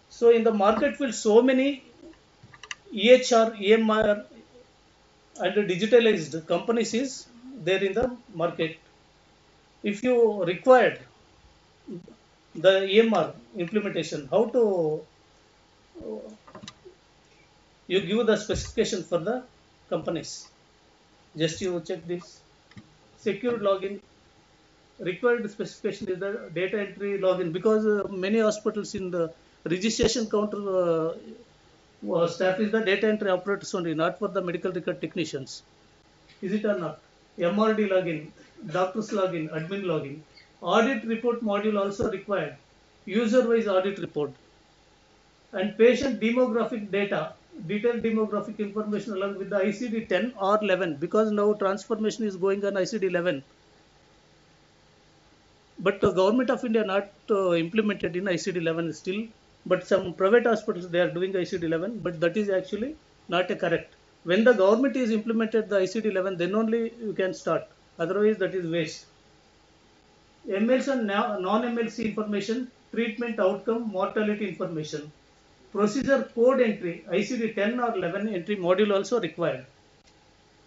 [SPEAKER 10] So in the market field, so many EHR, EMR and digitalized companies is there in the market. If you required the EMR implementation, how to you give the specification for the companies. Just you check this. Secure login. Required specification is the data entry login, because many hospitals in the registration counter staff is the data entry operators only, not for the medical record technicians. Is it or not? MRD login, doctor's login, admin login. Audit report module also required. User-wise audit report. And patient demographic data, detailed demographic information along with the ICD-10 or 11, because now transformation is going on ICD-11. But the government of India not implemented in ICD-11 still. But some private hospitals, they are doing ICD-11, but that is actually not a correct. When the government is implemented the ICD-11, then only you can start. Otherwise, that is waste. MLC and non-MLC information, treatment outcome, mortality information. Procedure code entry, ICD-10 or 11 entry module also required.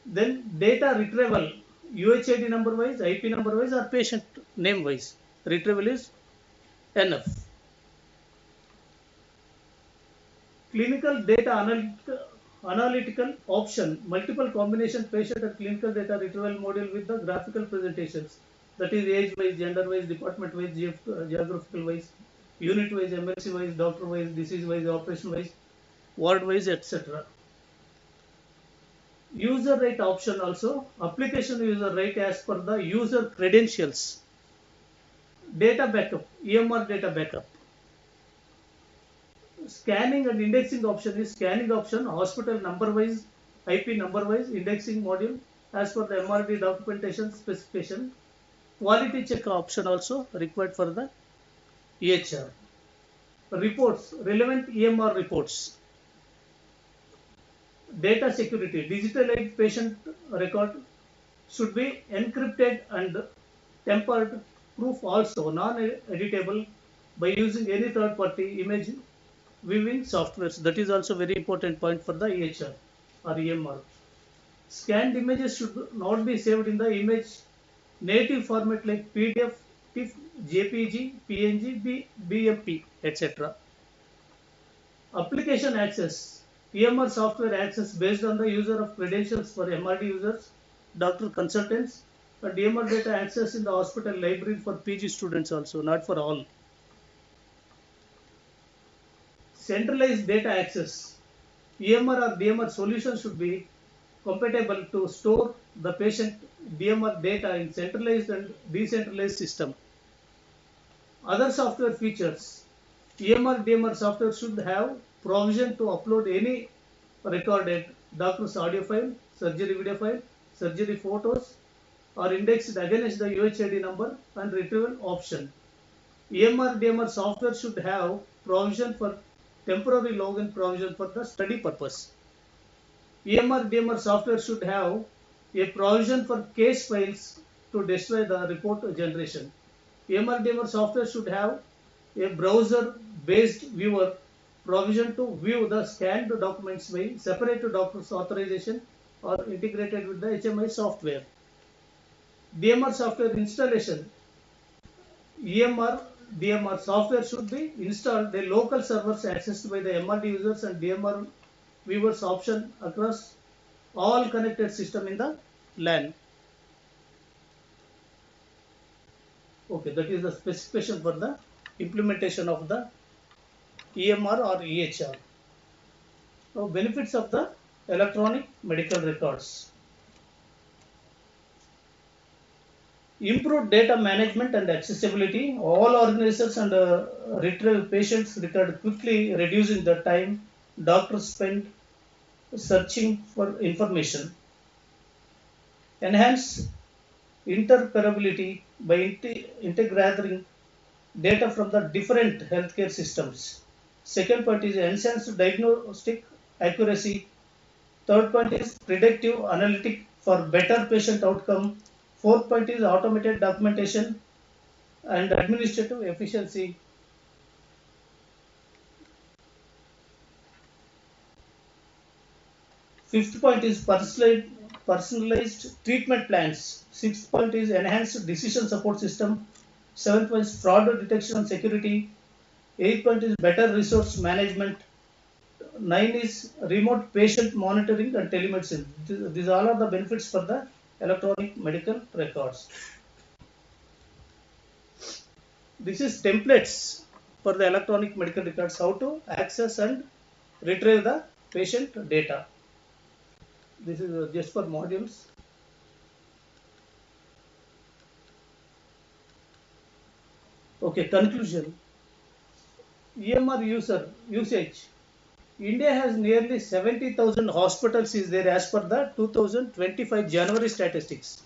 [SPEAKER 10] Then data retrieval, UHID number wise, IP number wise or patient name wise. Retrieval is enough. Clinical data analytical option, multiple combination patient and clinical data retrieval module with the graphical presentations. That is age wise, gender wise, department wise, geographical wise, unit wise, MLC wise, doctor wise, disease wise, operation wise, ward wise, etc. User right option also, application user right as per the user credentials. Data backup, EMR data backup. Scanning and indexing option is scanning option, hospital number wise, IP number wise, indexing module as per the MRD documentation specification. Quality check option also required for the EHR. Reports, relevant EMR reports. Data security, digitalized patient record should be encrypted and tempered proof also, non-editable by using any third party image viewing softwares. That is also very important point for the EHR or EMR. Scanned images should not be saved in the image native format like PDF, TIFF, JPG, PNG, BMP, etc. Application access, EMR software access based on the user of credentials for MRD users, doctor consultants, and EMR data access in the hospital library for PG students also, not for all. Centralized data access, EMR or DMR solution should be compatible to store the patient DMR data in centralized and decentralized system. Other software features, EMR DMR software should have provision to upload any recorded doctor's audio file, surgery video file, surgery photos, or indexed against the UHID number and retrieval option. EMR DMR software should have provision for temporary login provision for the study purpose. EMR DMR software should have a provision for case files to destroy the report generation. EMR DMR software should have a browser based viewer provision to view the scanned documents by separate doctor's authorization or integrated with the HMI software. DMR software installation, EMR DMR software should be installed the local servers accessed by the MRD users and DMR viewers option across all connected system in the LAN. Okay, that is the specification for the implementation of the EMR or EHR. Now, benefits of the electronic medical records. Improved data management and accessibility. All organizers and retrieve patients record quickly, reducing the time doctors spend searching for information. Enhance interoperability by integrating data from the different healthcare systems. Second point is enhanced diagnostic accuracy. Third point is predictive analytic for better patient outcome. Fourth point is automated documentation and administrative efficiency. Fifth point is personalized treatment plans. Sixth point is enhanced decision support system. Seventh point is fraud detection and security. Eighth point is better resource management. 9 is remote patient monitoring and telemedicine. These all are the benefits for the electronic medical records. This is templates for the electronic medical records, how to access and retrieve the patient data. This is just for modules. Okay, conclusion. EMR usage. India has nearly 70,000 hospitals is there as per the 2025 January statistics,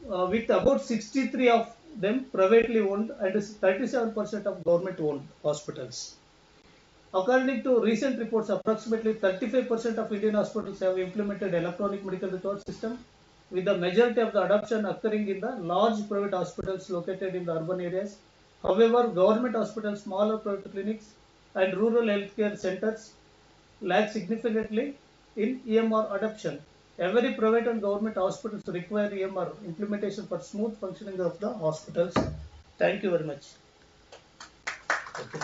[SPEAKER 10] with about 63 of them privately owned and 37% of government owned hospitals. According to recent reports, approximately 35% of Indian hospitals have implemented electronic medical record system, with the majority of the adoption occurring in the large private hospitals located in the urban areas. However, government hospitals, smaller private clinics, and rural healthcare centers lag significantly in EMR adoption. Every private and government hospitals require EMR implementation for smooth functioning of the hospitals. Thank you very much. Okay.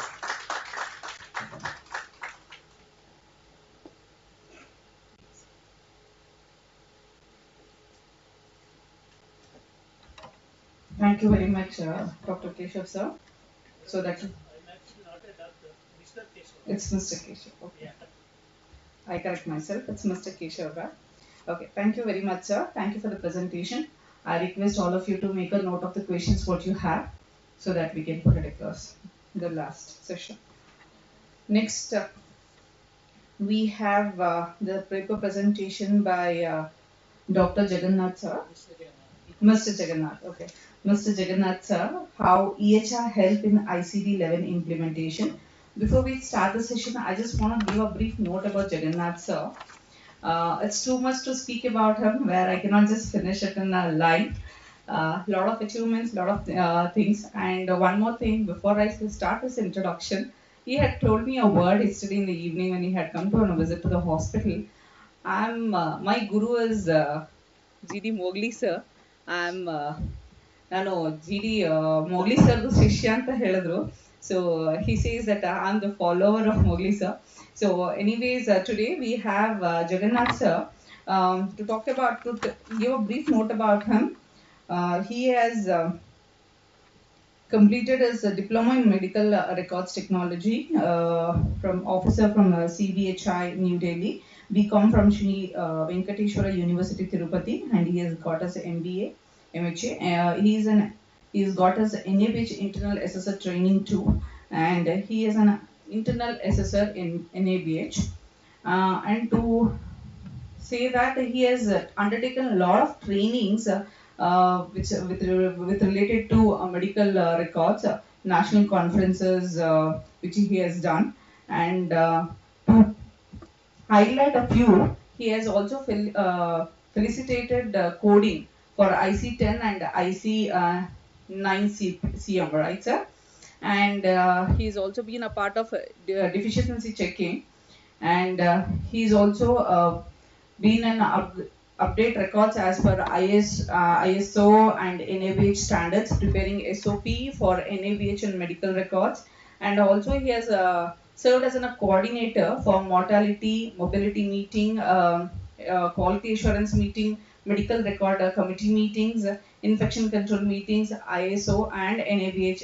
[SPEAKER 9] Thank you very much, Dr. Keshav sir. So that
[SPEAKER 10] I'm actually not a doctor, Mr. Keshav.
[SPEAKER 9] it's Mr. Keshav. Okay.
[SPEAKER 10] Yeah.
[SPEAKER 9] I correct myself. It's Mr. Keshav. Okay. Thank you very much, sir. Thank you for the presentation. I request all of you to make a note of the questions what you have, so that we can put it across the last session. Next, we have the paper presentation by Dr. Jagannath sir. Mr. Jagannath, okay. Mr. Jagannath sir, how EHR help in ICD-11 implementation. Before we start the session, I just want to give a brief note about Jagannath sir. It's too much to speak about him, where I cannot just finish it in a line. Lot of achievements, lot of things. And one more thing, before I start this introduction, he had told me a word yesterday in the evening when he had come to on a visit to the hospital. My guru is GD Mowgli sir. ನಾನು GD Mowgli sir ಶಿಷ್ಯ ಅಂತ ಹೇಳಿದ್ರು. So he says that I'm the follower of Mowgli sir. So anyways, today we have Jagannath sir to talk about, give a brief note about him. He has completed his diploma in medical records technology from officer from CBHI New Delhi, BCom from Shri Venkateshwara University Tirupati, and he has got his MBA, MHA. He's got his NABH internal assessor training too, and he is an internal assessor in NABH. And to say that he has undertaken a lot of trainings which with related to medical records, national conferences which he has done, and to highlight a few, he has also felicitated coding for IC10 and IC9 CM, right sir? And he's also been a part of deficiency checking, and he's also been an update records as per ISO and NABH standards, preparing SOP for NABH and medical records. And also he has served as a coordinator for mortality, mobility meeting, quality assurance meeting, medical record committee meetings, infection control meetings, ISO and NABH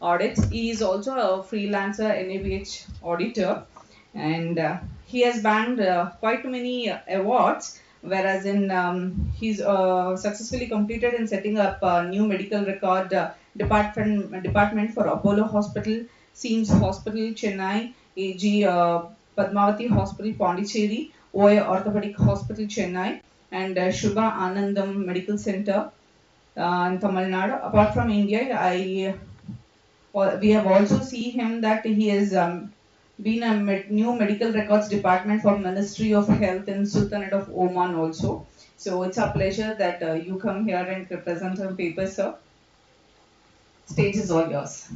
[SPEAKER 9] audits. He is also a freelancer NABH auditor, and he has bagged quite many awards, whereas in he's successfully completed in setting up a new medical record department for Apollo Hospital, SEAMS Hospital Chennai, AG Padmavati Hospital Pondicherry, OA Orthopedic Hospital Chennai, and Shubha Anandam Medical Center in Tamil Nadu. Apart from India, we have also seen him that he has been a new medical records department for Ministry of Health in Sultanate of Oman also. So it's a pleasure that you come here and present some papers, sir. Stage is all yours.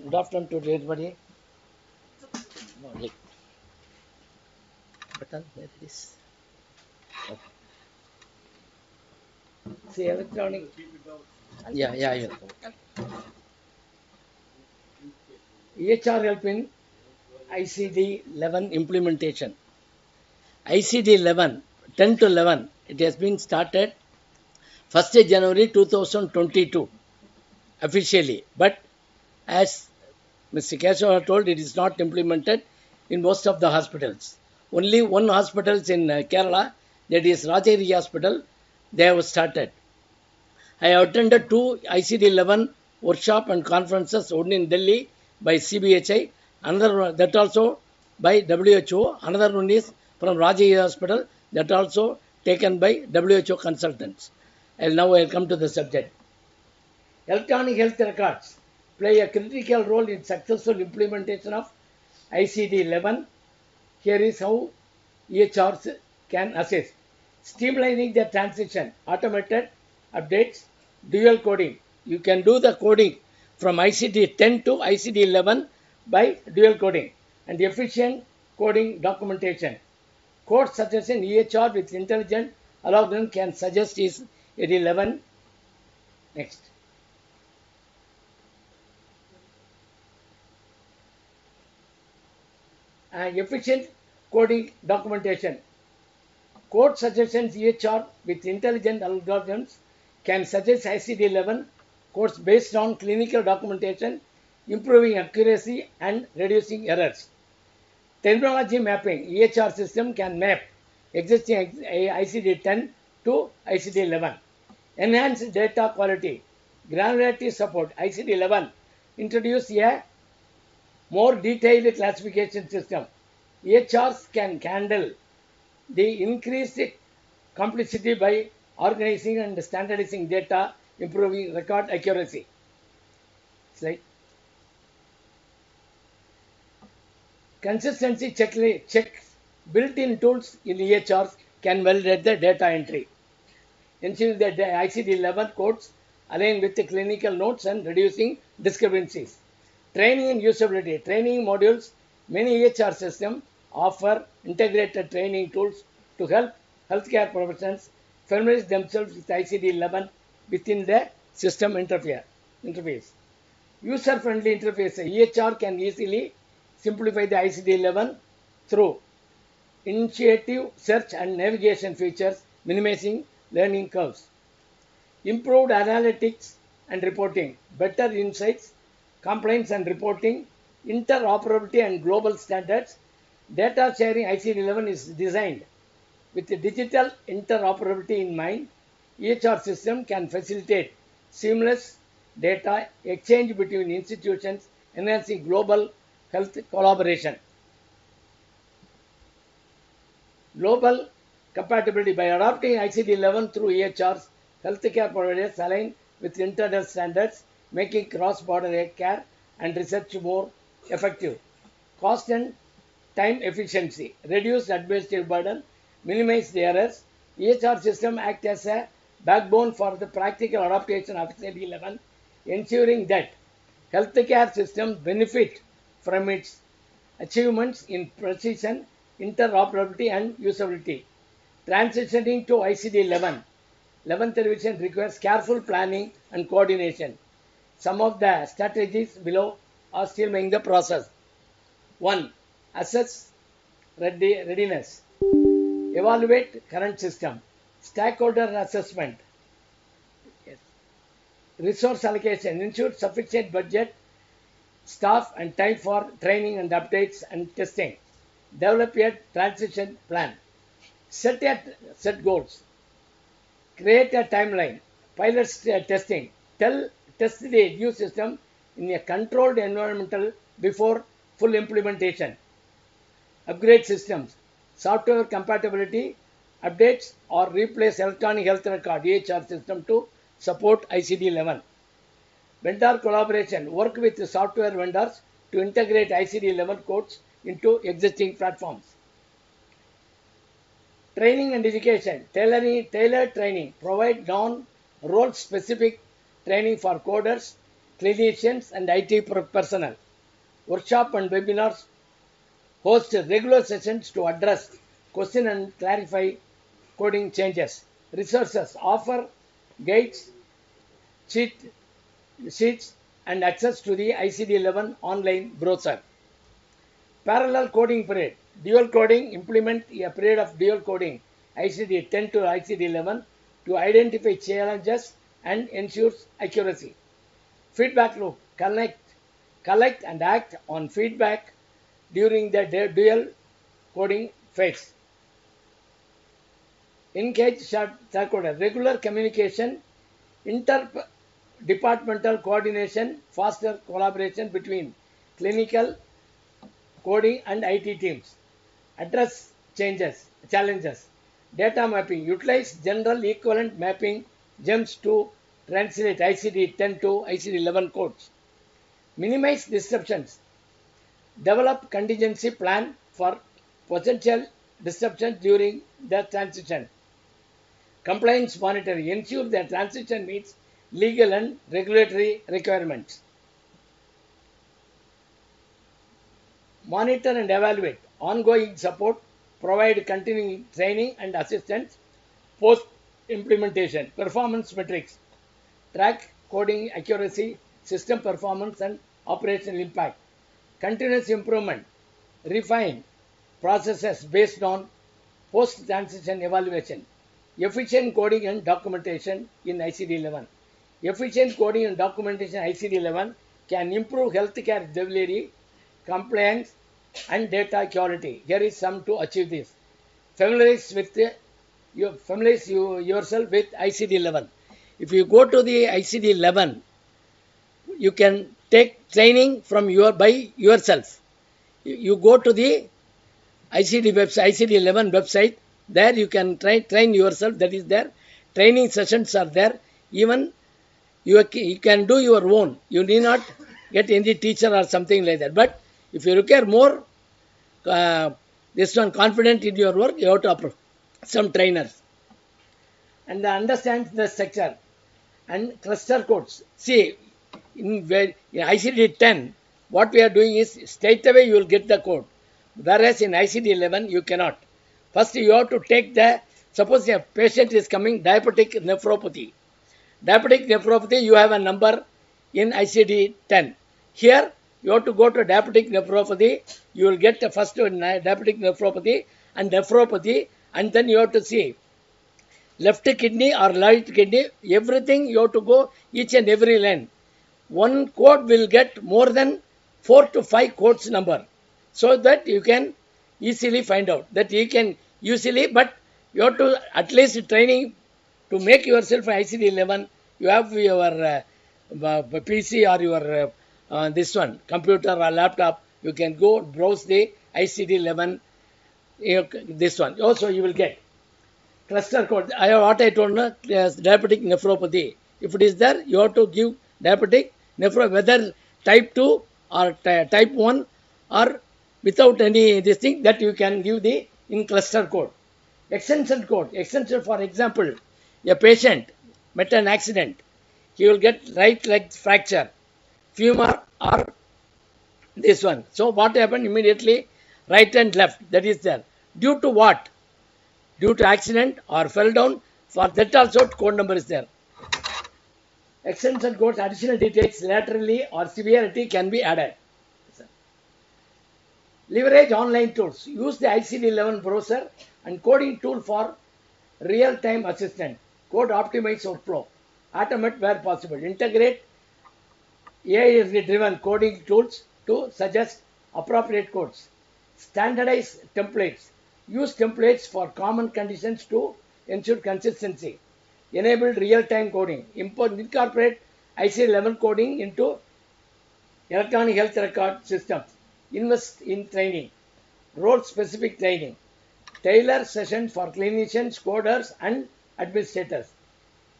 [SPEAKER 8] Good afternoon to everybody. No, like, button, there it is. Okay. See, electronic. Yeah, yeah, yeah. EHR help in ICD-11 implementation. ICD-11, 10 to 11, it has been started 1st January 2022 officially. But as Mr. Keshav told, it is not implemented in most of the hospitals. Only one hospital in Kerala, that is Rajagiri Hospital, they have started. I attended two ICD-11 workshop and conferences, one in Delhi by CBHI, another one, that also by WHO, another one is from Rajagiri Hospital, that also taken by WHO consultants. And now I will come to the subject. Electronic health records play a critical role in successful implementation of ICD-11. Here is how EHRs can assist. Streamlining the transition, automated updates, dual coding. You can do the coding from ICD-10 to ICD-11 by dual coding and efficient coding documentation. Code suggestion EHR with intelligent algorithm can suggest is 11. Next. And efficient coding documentation. Code suggestions EHR with intelligent algorithms can suggest ICD-11 codes based on clinical documentation, improving accuracy and reducing errors. Terminology mapping. EHR system can map existing ICD-10 to ICD-11. Enhanced data quality. Granularity support. ICD-11 introduce a more detailed classification system. EHRs can handle the increased complexity by organizing and standardizing data, improving record accuracy. Slide. Consistency checks. Built-in tools in EHRs can validate the data entry, ensuring that the ICD-11 codes align with the clinical notes and reducing discrepancies. Training and usability. Training modules. Many EHR systems offer integrated training tools to help healthcare professionals familiarize themselves with ICD-11 within the system interface. User-friendly interface. EHR can easily simplify the ICD-11 through intuitive search and navigation features, minimizing learning curves. Improved analytics and reporting. Better insights, compliance and reporting, interoperability and global standards. Data sharing ICD-11 is designed with digital interoperability in mind. EHR system can facilitate seamless data exchange between institutions, enhancing global health collaboration. Global compatibility. By adopting ICD-11 through EHRs, healthcare providers align with international standards, making cross-border care and research more effective. Cost and time efficiency. Reduce administrative burden, minimize the errors. EHR system act as a backbone for the practical adaptation of ICD-11, ensuring that healthcare systems benefit from its achievements in precision, interoperability and usability. Transitioning to ICD-11. 11th revision requires careful planning and coordination. Some of the strategies below are still making the process. 1. Assess readiness. Evaluate current system. Stakeholder assessment. Yes. Resource allocation. Ensure sufficient budget, staff and time for training and updates and testing. Develop a transition plan. Set goals. Create a timeline. Pilot testing. Test the new system in a controlled environment before full implementation. Upgrade systems. Software compatibility. Updates or replace electronic health record EHR system to support ICD-11. Vendor collaboration. Work with software vendors to integrate ICD-11 codes into existing platforms. Training and education. Tailored training. Provide non-role specific training for coders, clinicians, and IT personnel. Workshop and webinars host regular sessions to address, question and clarify coding changes. Resources offer guides, sheets, and access to the ICD-11 online browser. Parallel coding period. Dual coding. Implement a period of dual coding ICD-10 to ICD-11 to identify challenges and ensures accuracy. Feedback loop. Collect and act on feedback during the dual coding phase. Engage stakeholder. Regular communication, interdepartmental coordination, faster collaboration between clinical, coding and IT teams. Address challenges. Data mapping. Utilize general equivalent mapping gems to translate ICD-10 to ICD-11 codes. Minimize disruptions. Develop contingency plan for potential disruptions during the transition. Compliance monitoring. Ensure the transition meets legal and regulatory requirements. Monitor and evaluate. Ongoing support. Provide continuing training and assistance post implementation. Performance metrics. Track coding accuracy, system performance and operational impact. Continuous improvement. Refine processes based on post transition evaluation. Efficient coding and documentation in ICD-11. Efficient coding and documentation in ICD-11 can improve healthcare delivery, compliance and data quality. Here is some to achieve this. Familiarize yourself with ICD-11. If you go to the ICD-11, you can take training from by yourself. You go to the ICD-11 website. There you can train yourself. That is there. Training sessions are there. Even you can do your own. You need not get any teacher or something like that. But if you require more confident in your work, you have to approve some trainers. And understand the structure and cluster codes. See, in ICD-10, what we are doing is straight away you will get the code. Whereas in ICD-11, you cannot. First, you have to take suppose a patient is coming, diabetic nephropathy. Diabetic nephropathy, you have a number in ICD-10. Here, you have to go to diabetic nephropathy. You will get the first diabetic nephropathy, and then you have to see left kidney or right kidney. Everything you have to go each and every line. One code will get more than 4 to 5 codes number, so that you can easily find out. That you can easily, but you have to at least training to make yourself ICD-11. You have your PC or your this one computer or laptop. You can go browse the ICD-11. This one also you will get cluster code. What I told you, diabetic nephropathy. If it is there, you have to give diabetic nephropathy, whether type 2 or type 1 or without any this thing, that you can give the in cluster code. Extension code. Extension, for example, a patient met an accident. He will get right leg fracture, femur or this one. So what happened immediately? Right and left. That is there. Due to what? Due to accident or fell down. For that also code number is there. Extension codes, additional details laterally or severity can be added. Leverage online tools. Use the ICD-11 browser and coding tool for real-time assistant. Code optimize workflow. Automate where possible. Integrate AI-driven coding tools to suggest appropriate codes. Standardize templates. Use templates for common conditions to ensure consistency. Enable real-time coding. Incorporate ICD-11 coding into electronic health record systems. Invest in training. Role-specific training. Tailor sessions for clinicians, coders, and administrators.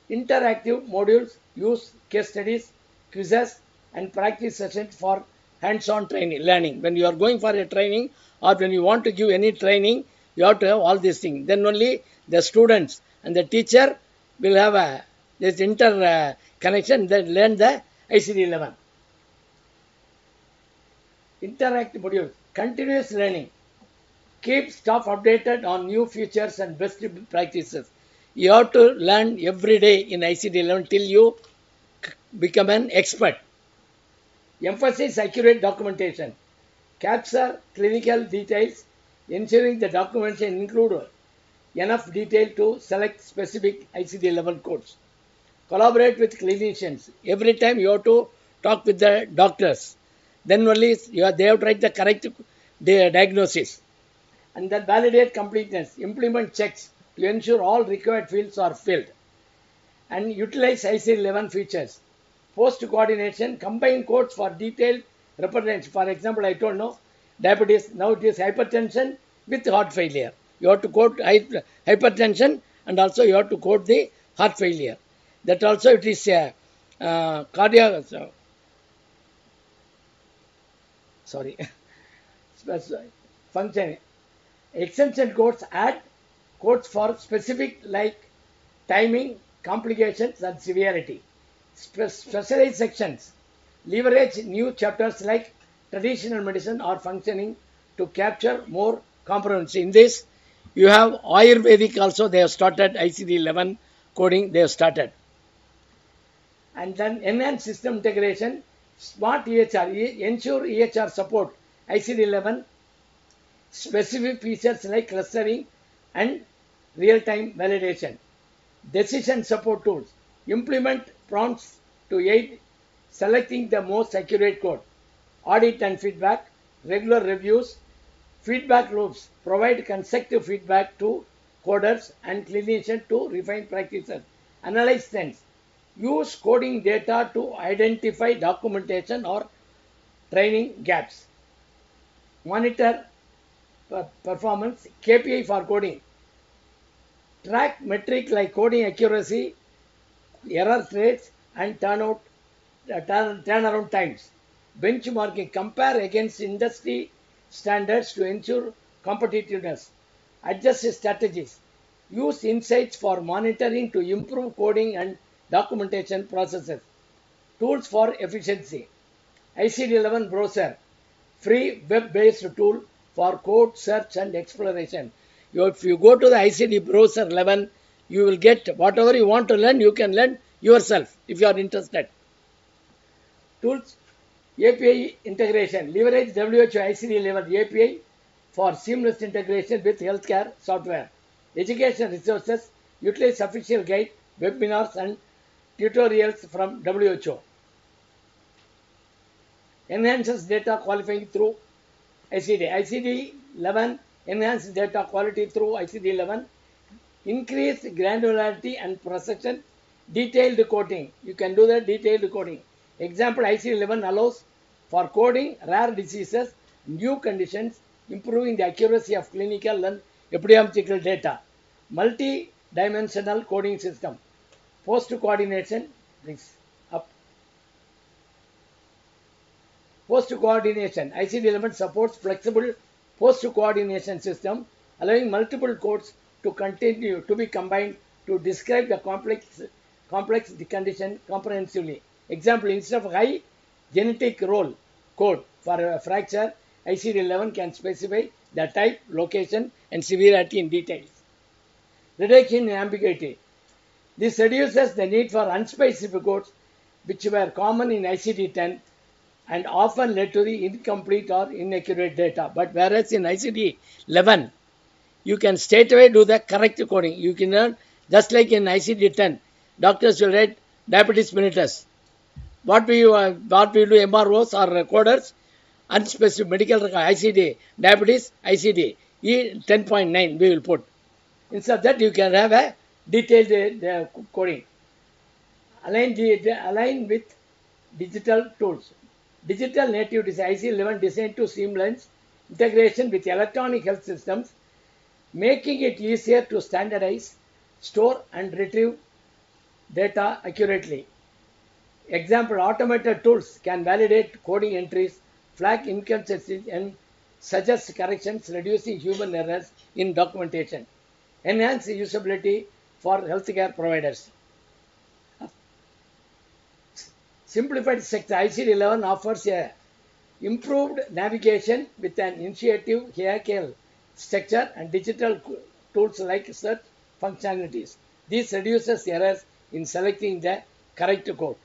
[SPEAKER 8] Interactive modules. Use case studies, quizzes, and practice sessions for hands-on training, learning. When you are going for a training or when you want to give any training, you have to have all these things. Then only the students and the teacher will have this connection. They learn the ICD-11. Interact modules, continuous learning. Keep staff updated on new features and best practices. You have to learn every day in ICD-11 till you become an expert. Emphasize accurate documentation. Capture clinical details, ensuring the documentation include enough detail to select specific ICD-11 codes. Collaborate with clinicians. Every time you have to talk with the doctors. Then only they have to write the correct diagnosis. And then validate completeness. Implement checks to ensure all required fields are filled. And utilize ICD-11 features. Post coordination, combine codes for detailed representation. For example, I told no diabetes, now it is hypertension with heart failure. You have to code hypertension and also you have to code the heart failure. That also it is cardiac, sorry, function. Extension codes add codes for specific like timing, complications and severity. Specialized sections leverage new chapters like traditional medicine or functioning to capture more comprehensive. In this, you have Ayurvedic also, they have started ICD-11 coding, they have started. And then enhanced system integration, smart EHR, ensure EHR support ICD-11 specific features like clustering and real-time validation. Decision support tools, implement prompts to aid selecting the most accurate code. Audit and feedback, regular reviews, feedback loops, provide constructive feedback to coders and clinicians to refine practices. Analyze trends, use coding data to identify documentation or training gaps. Monitor performance, KPI for coding. Track metric like coding accuracy, error rates and turnaround times. Benchmarking, compare against industry standards to ensure competitiveness. Adjust strategies. Use insights for monitoring to improve coding and documentation processes. Tools for efficiency. ICD-11 browser, free web-based tool for code search and exploration. If you go to the ICD browser 11, you will get whatever you want to learn, you can learn yourself if you are interested. Tools, API integration, leverage WHO ICD-11 API for seamless integration with healthcare software. Education resources, utilize official guide, webinars and tutorials from WHO. Enhances data qualifying through ICD. ICD-11 enhances data quality through ICD-11. Increase granularity and precision. Detailed coding. You can do the detailed coding. Example, ICD-11 allows for coding rare diseases, new conditions, improving the accuracy of clinical and epidemiological data. Multi-dimensional coding system. Post coordination. Please up. Post coordination. ICD-11 supports flexible post coordination system, allowing multiple codes to continue to be combined to describe the complex condition comprehensively. Example, instead of high genetic role code for a fracture, ICD-11 can specify the type, location and severity in details. Reduction in ambiguity. This reduces the need for unspecific codes which were common in ICD-10 and often led to the incomplete or inaccurate data. But whereas in ICD-11, you can straight away do the correct coding. You can learn just like in ICD-10, doctors will write diabetes mellitus. What we do MROs or coders, unspecific medical record, ICD, diabetes, ICD, E10.9 we will put. Instead of that, you can have a detailed coding. Align with digital tools. Digital native design, ICD-11 designed to seamless integration with electronic health systems, making it easier to standardize, store and retrieve data accurately. Example, automated tools can validate coding entries, flag inconsistencies and suggest corrections, reducing human errors in documentation. Enhance usability for healthcare providers. Simplified sector ICD-11 offers a improved navigation with an intuitive hierarchical structure and digital tools like search functionalities. This reduces errors in selecting the correct code.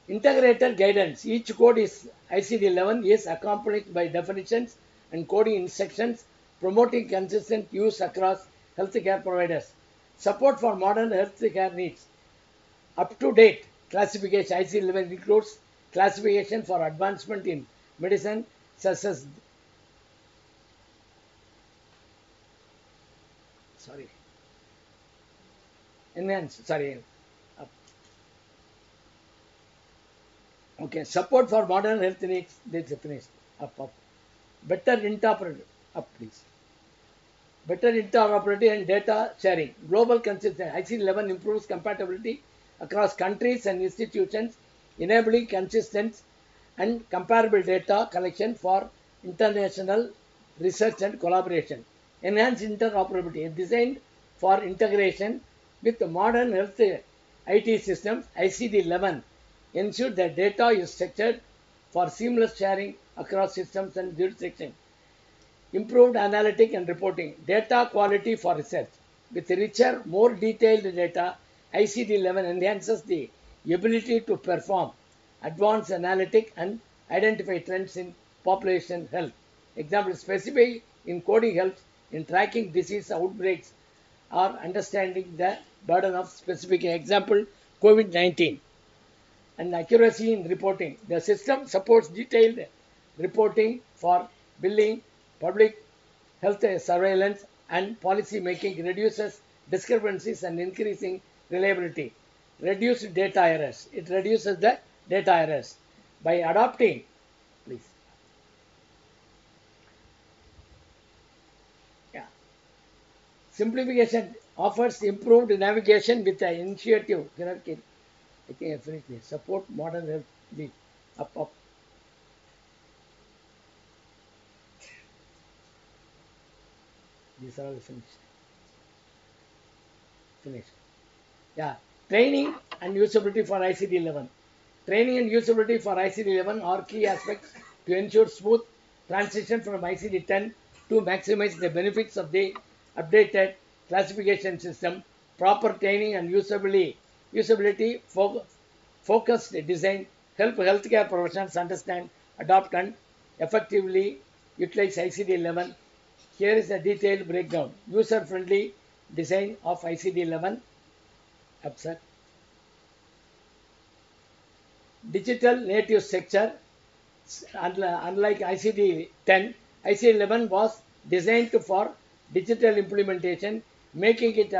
[SPEAKER 8] Integrated guidance. Each code is ICD-11 is accompanied by definitions and coding instructions promoting consistent use across healthcare providers. Support for modern healthcare needs. Up-to-date classification ICD-11 includes classification for advancement in medicine such as support for modern health needs. This is finished. Up. Better interoperability. Up, please. Better interoperability and data sharing. Global consistency. ICD-11 improves compatibility across countries and institutions, enabling consistent and comparable data collection for international research and collaboration. Enhanced interoperability. Designed for integration with the modern health IT systems, ICD-11 ensure that data is structured for seamless sharing across systems and jurisdictions. Improved analytic and reporting. Data quality for research. With richer, more detailed data, ICD-11 enhances the ability to perform advanced analytic and identify trends in population health. Example, specify in coding helps in tracking disease outbreaks or understanding the burden of specific example COVID-19. And accuracy in reporting. The system supports detailed reporting for billing, public health surveillance and policy making, reduces discrepancies and increasing reliability. Reduced data errors. It reduces the data errors by adopting, please. Simplification offers improved navigation with the intuitive hierarchy. I think I finished this. Support modern health. Lead. Up. These are all finished. Yeah. Training and usability for ICD-11. Training and usability for ICD-11 are key aspects to ensure smooth transition from ICD-10 to maximize the benefits of the updated classification system. Proper training and usability focused design help healthcare professionals understand, adopt and effectively utilize ICD-11. Here is a detailed breakdown. User-friendly design of ICD-11. Upset. Digital native structure. Unlike ICD-10, ICD-11 was designed for digital implementation, making it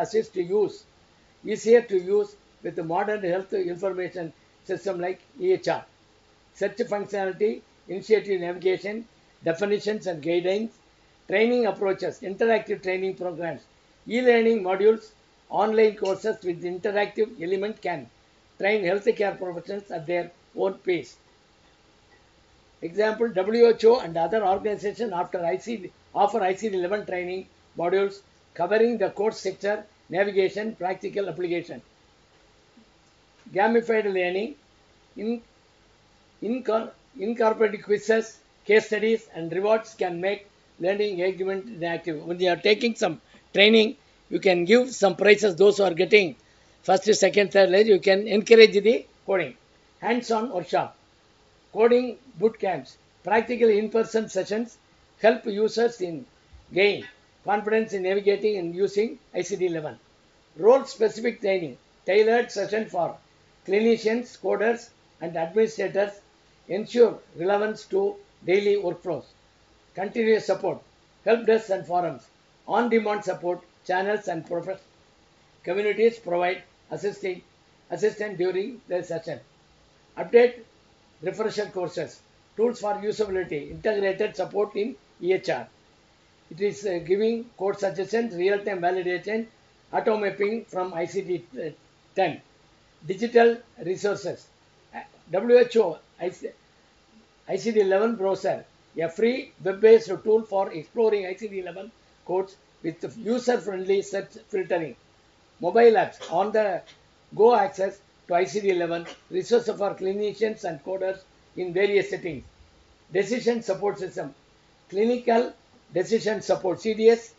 [SPEAKER 8] easier to use with the modern health information system like EHR. Search functionality, initiative navigation, definitions and guidelines, training approaches, interactive training programs, e-learning modules, online courses with interactive element can train healthcare professionals at their own pace. Example, WHO and other organizations offer ICD-11 training modules covering the course structure, navigation, practical application. Gamified learning, incorporated quizzes, case studies and rewards can make learning engagement interactive. When you are taking some training, you can give some prizes. Those who are getting first, second, third, you can encourage the coding. Hands-on workshop, coding boot camps, practical in-person sessions help users in gain confidence in navigating and using ICD-11. Role-specific training, tailored session for clinicians, coders, and administrators ensure relevance to daily workflows. Continuous support, help desks and forums, on-demand support channels and communities provide assistance during the session. Update refresher courses, tools for usability, integrated support in EHR. It is giving code suggestions, real-time validation, auto mapping from ICD-10. Digital resources, WHO ICD-11 browser, a free web-based tool for exploring ICD-11 codes with user-friendly search filtering. Mobile apps, on the go access to ICD-11, resources for clinicians and coders in various settings. Decision support system, clinical decision support CDS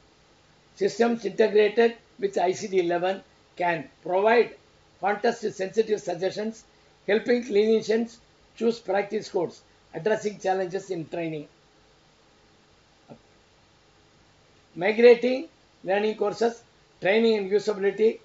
[SPEAKER 8] systems integrated with ICD-11 can provide context-sensitive suggestions, helping clinicians choose practice codes, addressing challenges in training. Migrating learning courses, training and usability.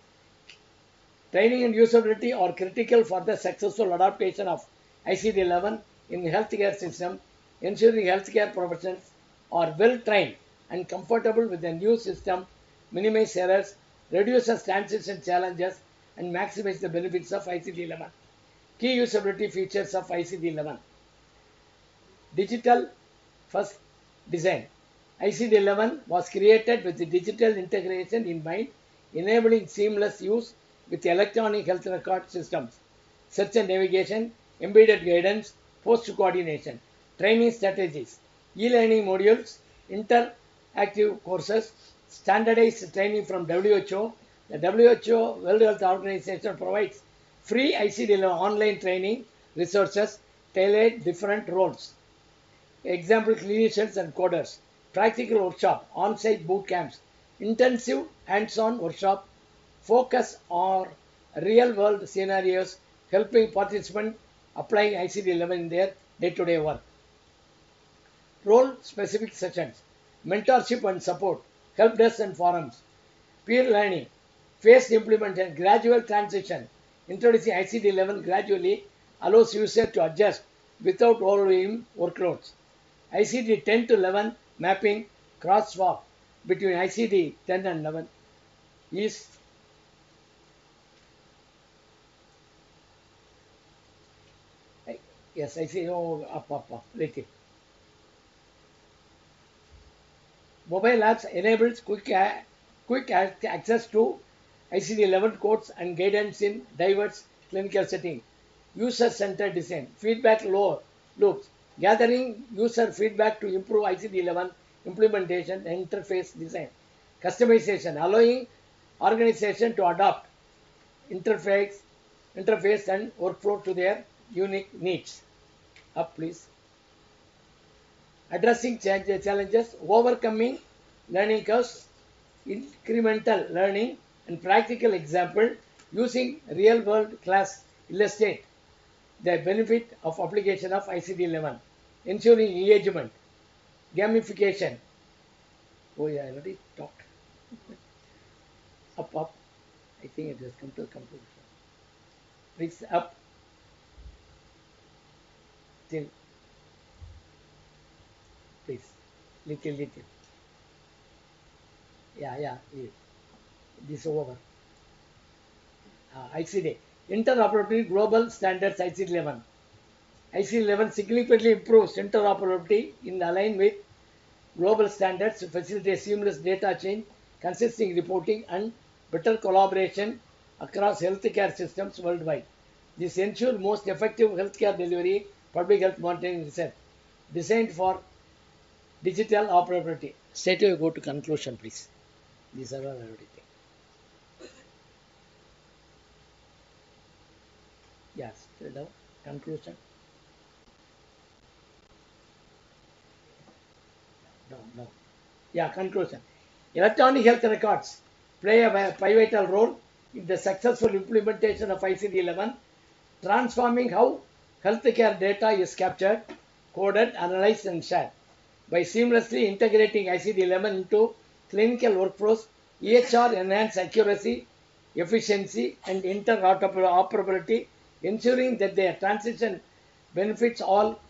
[SPEAKER 8] Training and usability are critical for the successful adaptation of ICD-11 in healthcare system, ensuring healthcare professionals are well trained and comfortable with the new system, minimize errors, reduces transition challenges, and maximize the benefits of ICD-11. Key usability features of ICD-11. Digital first design. ICD-11 was created with the digital integration in mind, enabling seamless use with electronic health record systems, search and navigation, embedded guidance, post coordination, training strategies, e-learning modules, interactive courses, standardized training from WHO. The WHO World Health Organization provides free ICD-11 online training resources tailored different roles. Example, clinicians and coders, practical workshop, on-site boot camps, intensive hands-on workshop, focus on real-world scenarios, helping participants applying ICD-11 in their day-to-day work. Role-specific sessions, mentorship and support, help desk and forums, peer learning, phased implementation, gradual transition. Introducing ICD-11 gradually allows users to adjust without overwhelming workloads. ICD 10 to 11 mapping crosswalk between ICD 10 and 11 is yes, I see. Oh, up, little. Mobile apps enables quick access to ICD-11 codes and guidance in diverse clinical settings. User-centered design, feedback loops, gathering user feedback to improve ICD-11 implementation and interface design. Customization, allowing organization to adopt interface and workflow to their unique needs. Up, please. Addressing challenges, overcoming learning curves, incremental learning, and practical example using real-world class illustrate the benefit of application of ICD-11, ensuring engagement, gamification. Oh yeah, I already talked. Up. I think it has come to a conclusion. Please up. Still. Please. Little. Yeah. This over. ICD. Interoperability Global Standards ICD-11. ICD-11 significantly improves interoperability in line with global standards to facilitate seamless data change, consistent reporting, and better collaboration across healthcare systems worldwide. This ensures most effective healthcare delivery, public health monitoring research, designed for digital operability. Straight away go to conclusion, please. These are all everything. Yes, down. Conclusion. No. Yeah, conclusion. Electronic health records play a pivotal role in the successful implementation of ICD-11, transforming how healthcare data is captured, coded, analyzed, and shared. By seamlessly integrating ICD-11 into clinical workflows, EHR enhances accuracy, efficiency, and interoperability, ensuring that their transition benefits all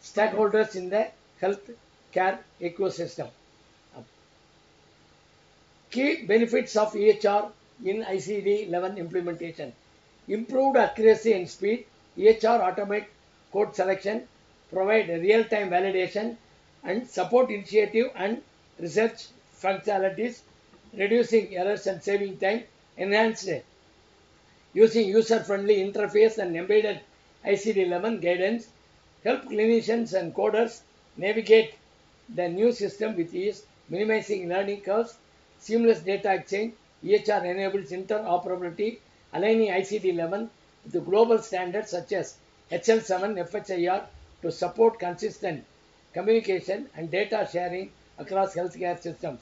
[SPEAKER 8] stakeholders in the healthcare ecosystem. Key benefits of EHR in ICD-11 implementation. Improved accuracy and speed. EHR automate code selection, provide real-time validation and support initiative and research functionalities, reducing errors and saving time. Enhanced using user-friendly interface and embedded ICD-11 guidance, help clinicians and coders navigate the new system with ease, minimizing learning curves, seamless data exchange. EHR enables interoperability, aligning ICD-11 with global standards such as HL7 FHIR to support consistent communication and data sharing across healthcare systems.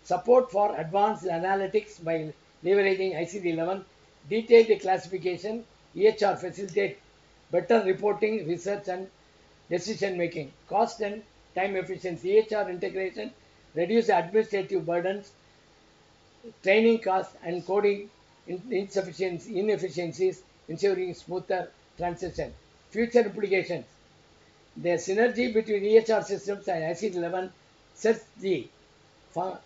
[SPEAKER 8] Support for advanced analytics by leveraging ICD-11, detailed classification, EHR facilitate better reporting, research and decision making. Cost and time efficiency, EHR integration, reduce administrative burdens, training costs and coding inefficiencies, ensuring smoother transition. Future implications. The synergy between EHR systems and ICD-11 sets the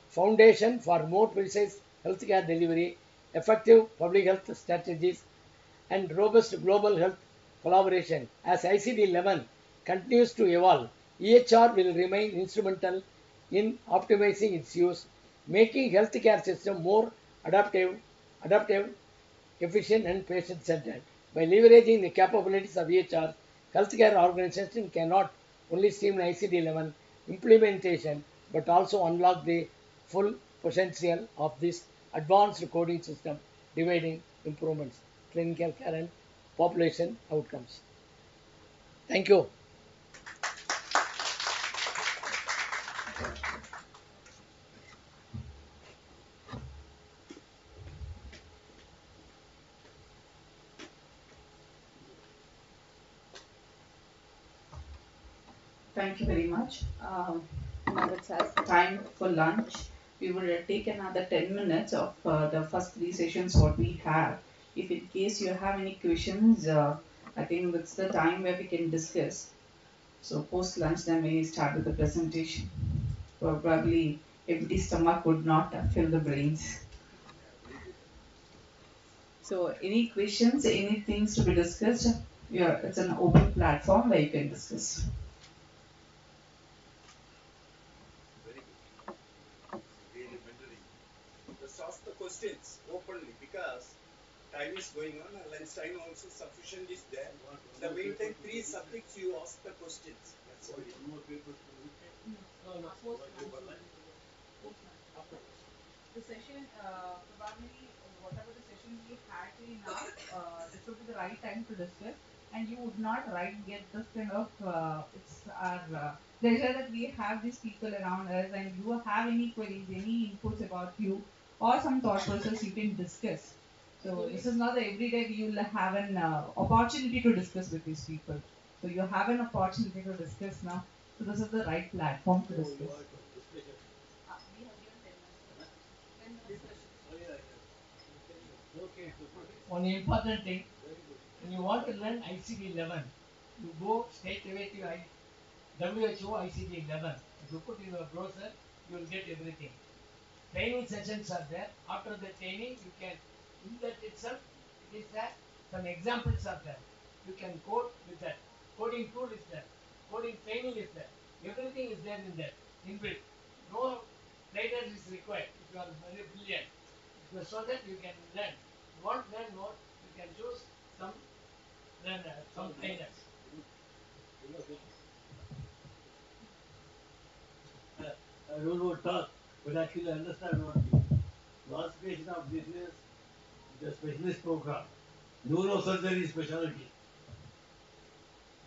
[SPEAKER 8] foundation for more precise healthcare delivery, effective public health strategies, and robust global health collaboration. As ICD-11 continues to evolve, EHR will remain instrumental in optimizing its use, making healthcare system more adaptive, efficient, and patient-centered. By leveraging the capabilities of EHR, healthcare organizations can not only streamline ICD-11 implementation but also unlock the full potential of this advanced coding system, dividing improvements, clinical care and population outcomes. Thank you.
[SPEAKER 1] Thank you very much. Now it's time for lunch. We will take another 10 minutes of the first three sessions what we have. If in case you have any questions, I think it's the time where we can discuss. So post lunch then we start with the presentation. Probably empty stomach would not fill the brains. So any questions, any things to be discussed? Yeah, it's an open platform where you can discuss.
[SPEAKER 3] Very good. Really mentoring. Just ask the questions openly because time is going on and lunch time also sufficient is there. In the meantime, three subjects you ask the questions. That's all.
[SPEAKER 9] The session, probably whatever the session we had till now, this would be the right time to discuss. And you would not get this kind of, it's our pleasure that we have these people around us and you have any queries, any inputs about you or some thought process you can discuss. So this is not that every day you will have an opportunity to discuss with these people. So you have an opportunity to discuss now. So this is the right platform to discuss. We have given 10 minutes. 10 minutes discussion.
[SPEAKER 8] Okay. One important thing, when you want to learn ICD-11, you go straight away to WHO ICD-11. If you put in your browser, you will get everything. Training sessions are there. After the training, you can, in that itself, it is there. Some examples are there. You can code with that. Coding tool is there. Coding training is there. Everything is there in there, inbuilt. No trainers is required if you are very brilliant. So that you can learn. If you want to learn more, you can choose some learners, some trainers.
[SPEAKER 4] I don't know talk, but actually understand what it is. Classification of disease is a specialist program. Neurosurgery specialty.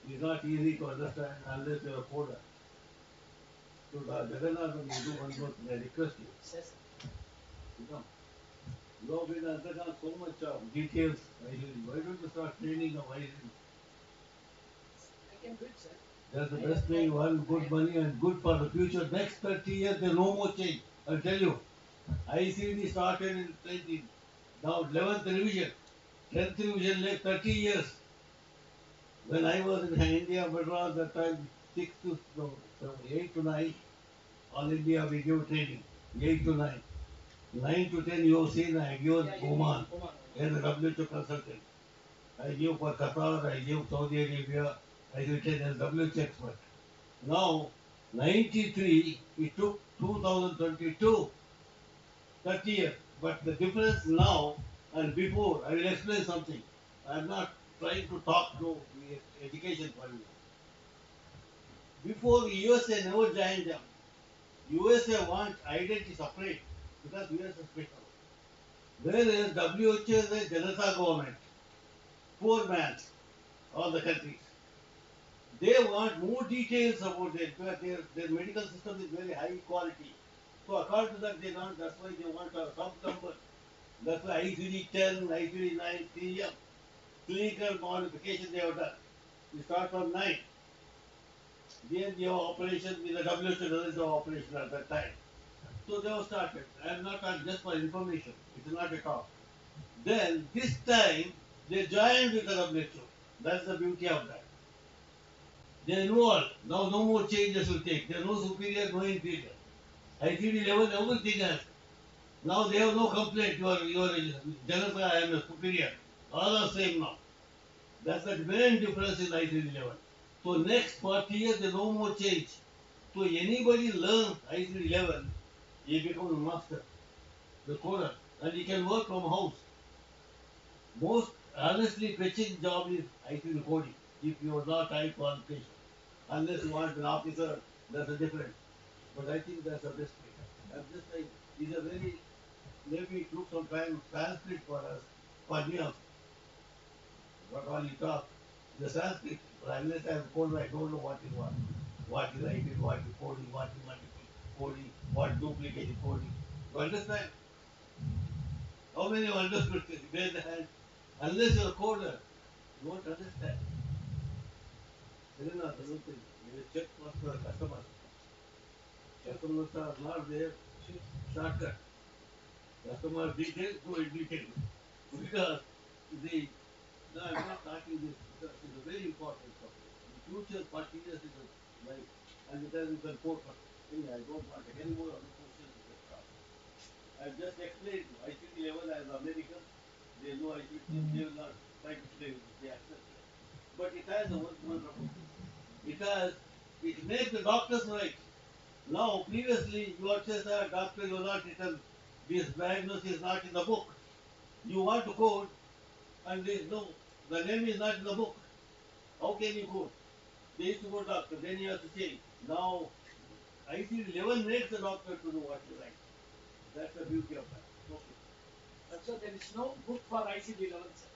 [SPEAKER 4] It is not easy to understand unless you are a coder. So Jagannath, when you do one more thing, I request you.
[SPEAKER 8] Yes.
[SPEAKER 4] You come. You have been undergone so much of details. Why don't you start training of ICD?
[SPEAKER 8] I can do it, sir.
[SPEAKER 4] That's the best way you earn good money and good for the future. Next 30 years, there's no more change. I'll tell you. ICD started in 20. Now 11th revision. 10th revision like 30 years. When I was in India, Madras, that time 8 to 9, all India we give training. 8 to 9. 9 to 10 you have seen I give Oman as a WHO consultant. I give for Qatar, I give Saudi Arabia, I give as WHO expert. Now, 93, it took 2022, 30 years. But the difference now and before, I will explain something. I am not trying to talk to education for you. Before USA never joined them. USA wants identity separate because USA is special. Whereas WHO is a Janata government.
[SPEAKER 3] poor man's, all the countries. They want more details about it because their medical system is very high quality. So according to that, that's why they want a sub number. That's why ICD-10, ICD-9, clinical modification they have done. We start from 9. Then your operation with the WHO doesn't have operation at that time. So they have started. I am not talking just for information. It is not a talk. Then this time they joined with the WHO. That's the beauty of that. They know all. Now no more changes will take. There are no superior, no inferior. ICD-11, everything has. Now they have no complaint. You are general, I am a superior. All are same now. That's the main difference in ICD-11. So next 40 years, there no more change. So anybody learns ICD-11, he becomes a master, the coder, and he can work from house. Most honestly fetching job is ICD coding if you are not high qualification. Unless you want an officer, that's a different. But I think that's the best way. I'm just saying, it's a very, maybe it took some time Sanskrit for us, for me also. What all you talk, the Sanskrit, but unless I'm coded, I don't know what is what. What is IT, what is coding, what is multiple coding, what duplicate coding. You understand? How many you understood? Raise the hand. Unless you're a coder, you won't understand. Srinath, I don't think. You check first for customers. Customers are not there. Shortcut. Customer details, go in detail. Because the, no, I'm not talking this because it's a very important topic. The future 40 years is a life. And because you can quote, I don't want any more other questions to stop. I've just explained ICD-11 as American. They know ICD, they will not try to explain it. They accept it. But it has a wonderful thing. It makes the doctors right. Now, previously, you are said that doctor, you are not written, this diagnosis is not in the book. You want to code, and they no, the name is not in the book. How can you code? They used to go doctor, then you have to change. Now, ICD-11 makes the doctor to know what to write. That's the beauty of that. Okay.
[SPEAKER 8] So there is no book for ICD-11, sir.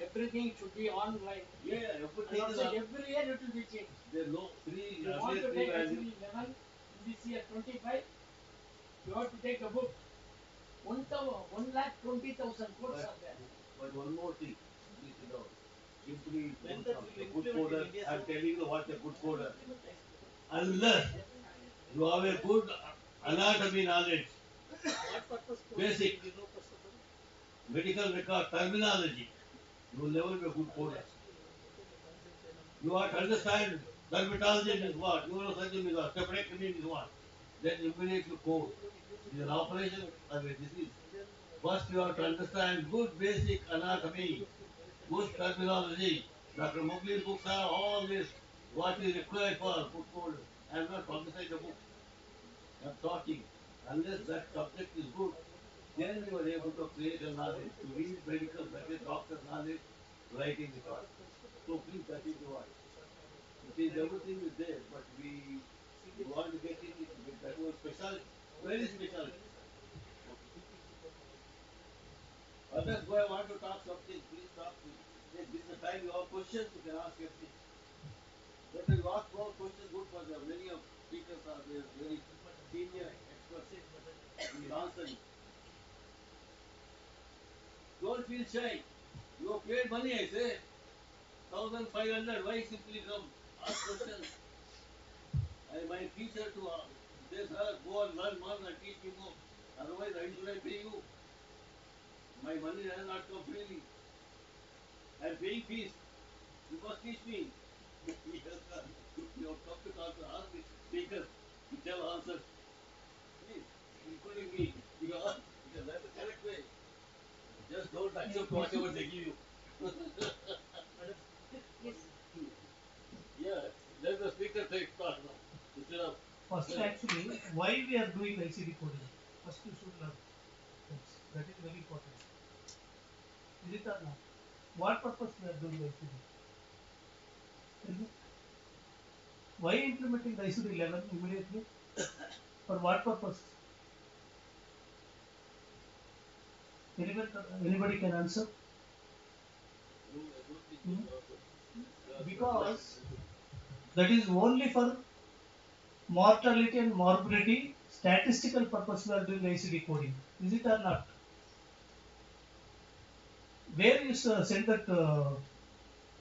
[SPEAKER 8] Everything should be online.
[SPEAKER 3] Yeah, everything
[SPEAKER 8] And
[SPEAKER 3] is
[SPEAKER 8] also every year it will be changed.
[SPEAKER 3] There are no three,
[SPEAKER 8] You want to
[SPEAKER 3] three
[SPEAKER 8] take
[SPEAKER 3] values.
[SPEAKER 8] ICD-11 in this year 25, you have to take a book. 1,20,000 codes are there.
[SPEAKER 3] But one more thing, please sit down. Simply, a good coder, I'm telling you what a good coder. Unless you have a good anatomy knowledge, basic medical record terminology, you will never be a good coder. You have to understand dermatology is what, neurosurgeon is what, separation is what. Then immediately code. It is an operation or a disease. First you have to understand good basic anatomy, good terminology. Dr. Mugli's books are all this, what is required for good coders. I am not publishing the book. I am talking. Unless that subject is good, then you are able to create a knowledge, to read medical, that is doctor's knowledge, writing the part. So please, that is what. It is everything is there, but we want to get it, that was specialty, very specialty. Others who want to talk something, please talk to me. Yes, this is the time you have questions, you can ask anything. But you ask more questions, good for them. Many of speakers are there, very senior experts. We will answer you. Don't feel shy. You have paid money, I say. 1,500, why simply come? Ask questions. My teacher to says, go and learn more and teach me more. Otherwise, why should I pay you? My money has not come freely. I am paying fees. You must teach me. Yes, sir. You have come to talk to ask the speakers to tell answers. Please, including me. Because that's the correct way. Just don't accept whatever they give you. Yeah, let the speaker take part now. Instead of
[SPEAKER 10] First, actually, why we are doing ICD coding? First, you should learn. That is very important. Is it or not? What purpose we are doing ICD? Tell me. Why implementing the ICD-11 immediately? For what purpose? Anybody can answer?
[SPEAKER 3] I don't think
[SPEAKER 10] Hmm? Because that is only for mortality and morbidity statistical purpose we are doing ICD coding. Is it or not? Where you send that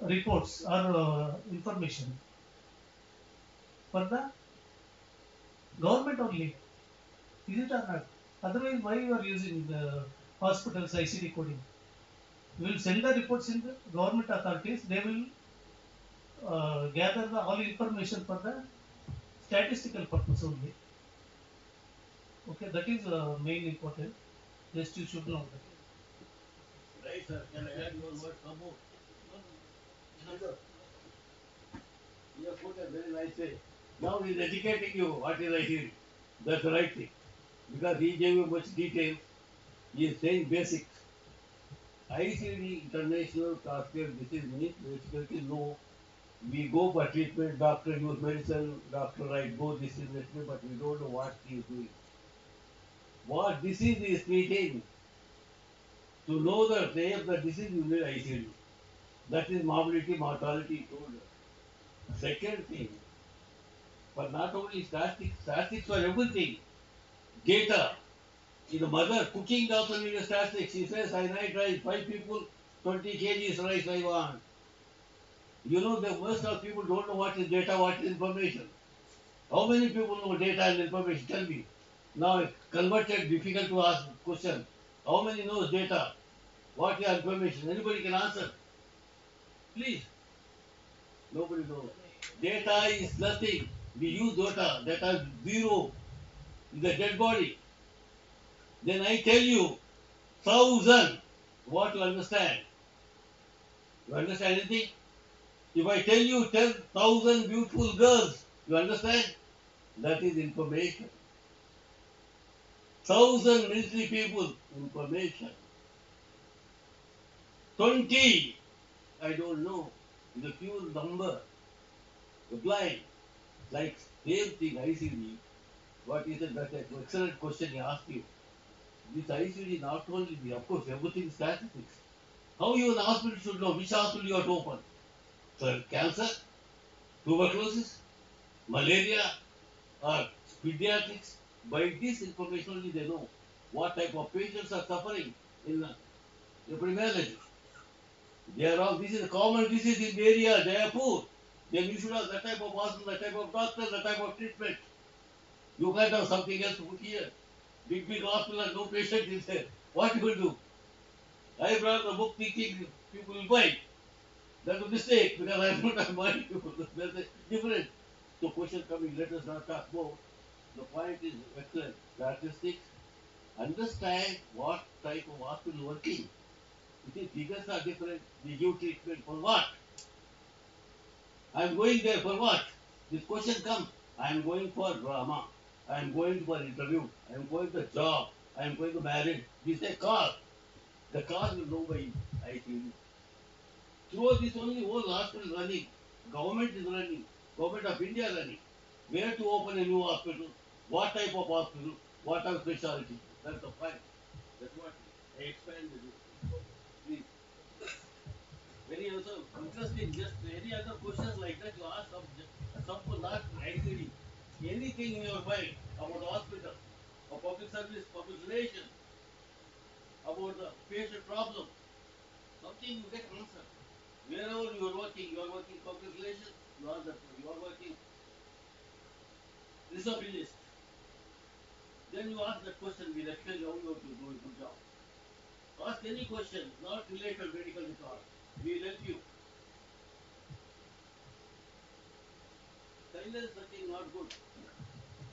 [SPEAKER 10] reports or information? For the government only. Is it or not? Otherwise, why you are using the hospitals ICD coding? We will send the reports in the government authorities. They will gather the all information for the statistical purpose only. Okay, that is main important. Just you should know that.
[SPEAKER 4] Right, sir. Can I add one word? Some more. You have put a very nice way. Now he is educating you what is ICD. That's the right thing. Because he gave you much detail. He is saying basics. ICD, International Cardiac Disease, means basically no. We go for treatment, doctor use medicine, doctor write go this is that, but we don't know what he is doing. What disease he is treating. To know the name of the disease, you need ICD. That is morbidity, mortality told. Second thing, but not only statistics for everything. Data. In the mother cooking also need a statistics. She says, I night rice, 5 people, 20 kgs rice I want. You know, the most of people don't know what is data, what is information. How many people know data and information? Tell me. Now, converted, difficult to ask question. How many knows data? What is information? Anybody can answer. Please. Nobody knows. Data is nothing. We use data. Data is zero. Is a dead body. Then I tell you, 1,000. What you understand? You understand anything? If I tell you 10,000 beautiful girls, you understand? That is information. 1,000 military people, information. 20, I don't know. Is a pure number. The blind. Like same thing, ICD. What is it? That's an excellent question he asked you. This ICD not only the, of course, everything is statistics. How you in the hospital should know which hospital you are to open. For cancer, tuberculosis, malaria, or pediatrics. By this information only they know what type of patients are suffering in epidemiology. They are all, this is a common disease in the area, Jaipur. Then you should have that type of hospital, that type of doctor, that type of treatment. You can't have something else to put here. Big hospital and no patient is there. What you will do? I brought the book thinking people will buy. That's a mistake because I don't have money. That's a different. So question coming, let us not talk more. The point is excellent. Statistics, understand what type of hospital working. You see, figures are different. They give treatment for what? I am going there for what? This question comes. I am going for drama. I am going for interview. I am going for job. I am going to marriage. This is a cause. The cause will know by ICU. Through this only whole hospital running. Government is running. Government of India running. Where to open a new hospital? What type of hospital? What type of specialty? That's the point. That's what I expand with you. Please. Very also interesting. Just any other questions like that you ask some not ICD. Anything in your mind about the hospital, or public service, public relations, about the patient problem, something you get answer. Wherever you are working public relations, you are working receptionist. Then you ask that question, we'll explain how you have to do a good job. Ask any question, not related to medical record. We'll help you. Silence nothing not good.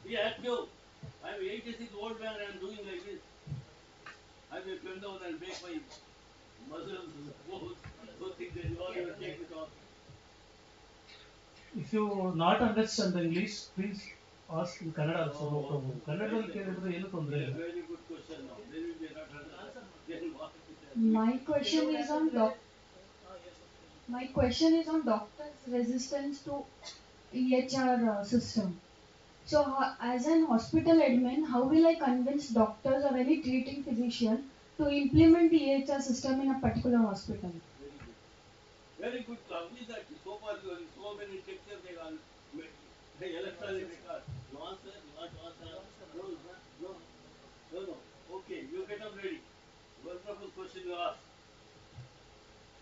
[SPEAKER 4] Be active. I'm 86 old man, I'm doing like this. I will bend down and break my muscles, bones, those things that you all will take it off.
[SPEAKER 10] If you not understand the English, please ask in Kannada also, no problem. ಕನ್ನಡದಲ್ಲಿ ಕೇಳಿದ್ರೆ ಏನು ತೊಂದರೆ ಇಲ್ಲ.
[SPEAKER 4] Very good question now. Then we may not understand. Then what?
[SPEAKER 5] My question is on doctors' resistance to EHR system. So, as an hospital admin, how will I convince doctors or any treating physician to implement the EHR system in a particular hospital?
[SPEAKER 4] Very good. How is that? So far, you have so many lectures they are the electronic record. You answer, you want to answer? No, no, no, no. Okay, you get up ready. Wonderful question you ask.